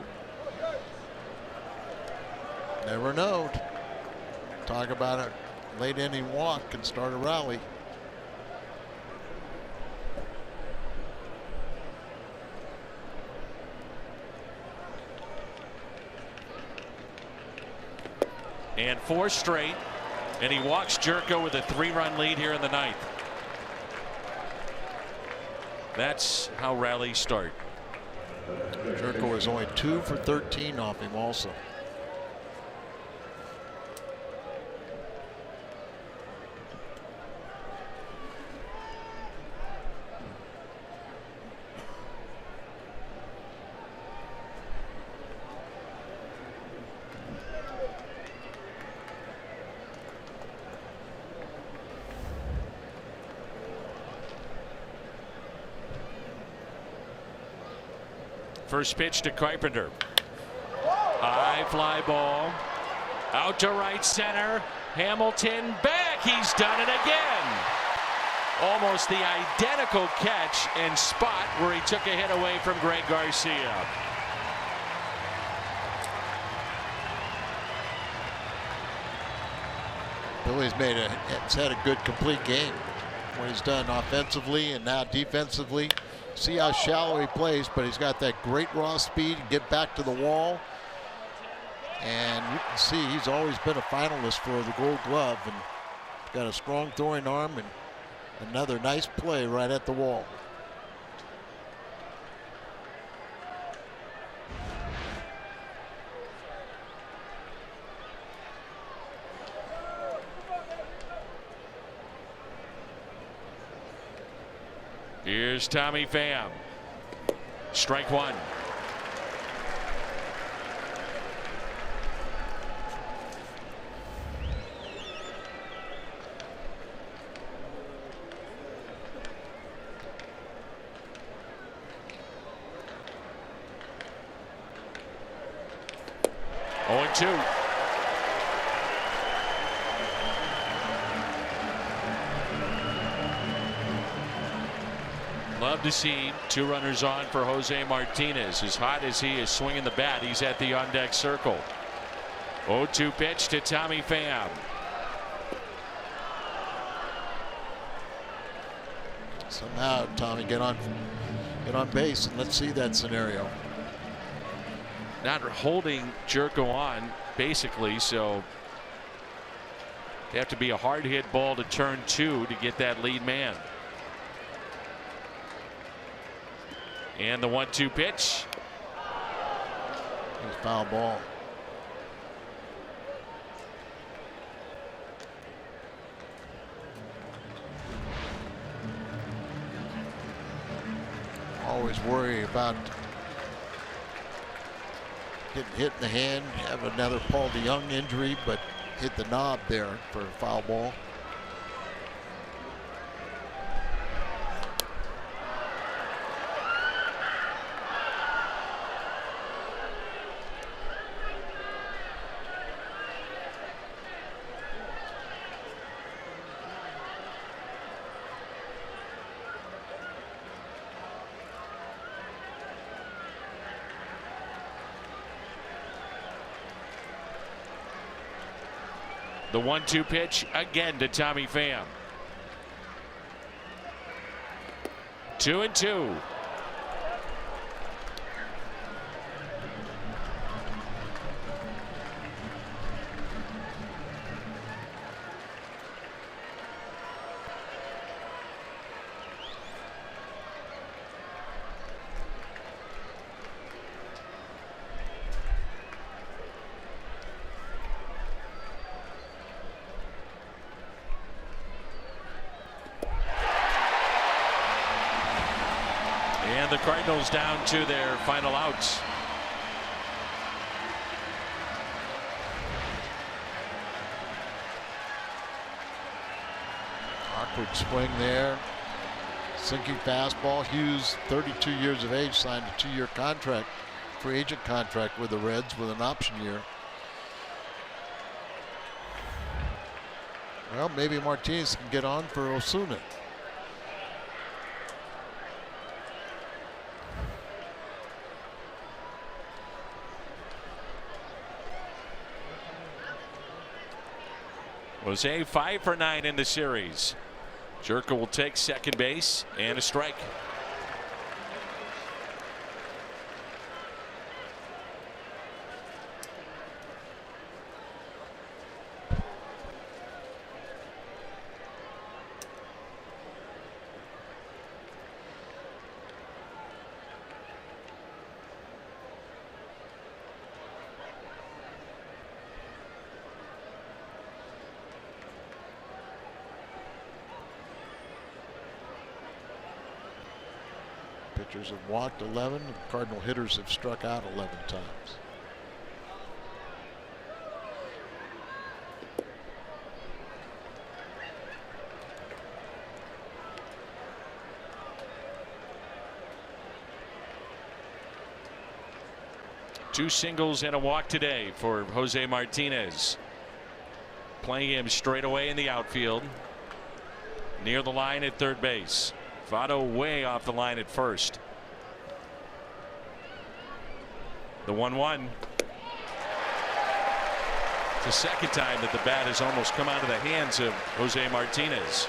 Never know. Talk about a late inning walk can start a rally. And 4 straight, and he walks Jerko with a 3-run lead here in the 9th. That's how rallies start. Jerko is only 2 for 13 off him also. First pitch to Carpenter. High fly ball. Out to right center. Hamilton back. He's done it again. Almost the identical catch and spot where he took a hit away from Greg Garcia. Billy's had a good complete game. What he's done offensively and now defensively. See how shallow he plays, but he's got that great raw speed and get back to the wall. And you can see he's always been a finalist for the Gold Glove and got a strong throwing arm and another nice play right at the wall. Here's Tommy Pham. Strike 1. Oh, 2. Love to see 2 runners on for Jose Martinez. As hot as he is swinging the bat, he's at the on-deck circle. 0-2 pitch to Tommy Pham. Somehow Tommy get on base, and let's see that scenario. Not holding Jerko on basically, so they have to be a hard hit ball to turn 2 to get that lead man. And the 1-2 pitch. It's foul ball. Always worry about getting hit in the hand. Have another Paul DeYoung injury, but hit the knob there for a foul ball. The 1-2 pitch again to Tommy Pham. 2-2. And the Cardinals down to their final outs. Awkward swing there. Sinking fastball. Hughes, 32 years of age, signed a 2-year contract, free agent contract with the Reds with an option year. Well, maybe Martinez can get on for Osuna. Jose 5 for 9 in the series. Jerka will take second base and a strike. Pitchers have walked 11, and Cardinal hitters have struck out 11 times. Two singles and a walk today for Jose Martinez. Playing him straight away in the outfield. Near the line at third base. Votto way off the line at first. The 1-1. It's the second time that the bat has almost come out of the hands of Jose Martinez.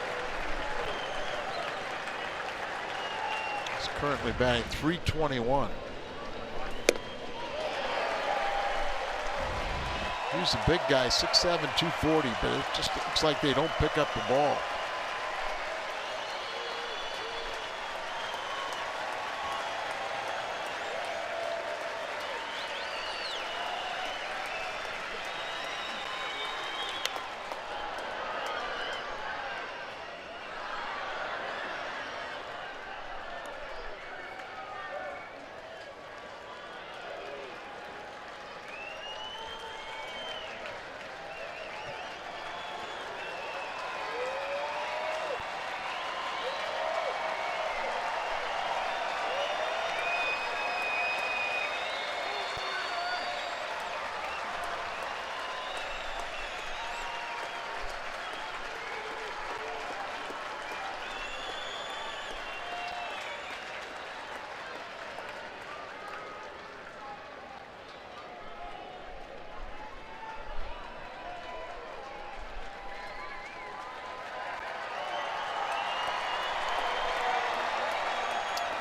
He's currently batting .321. He's a big guy, 6'7", 240, but it just looks like they don't pick up the ball.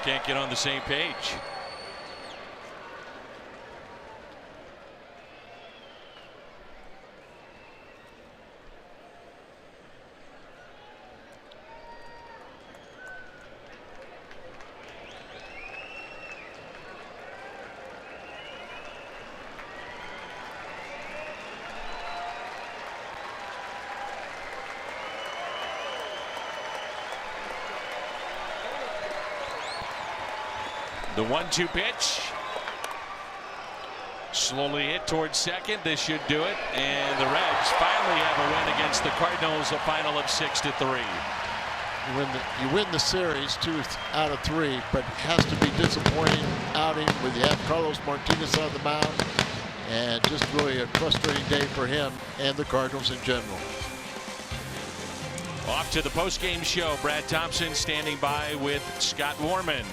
Can't get on the same page. The 1-2 pitch. Slowly hit towards second. This should do it. And the Reds finally have a win against the Cardinals, a final of 6-3. You win the series 2 out of 3, but it has to be disappointing outing when you have Carlos Martinez on the mound, and just really a frustrating day for him and the Cardinals in general. Off to the post-game show. Brad Thompson standing by with Scott Warman.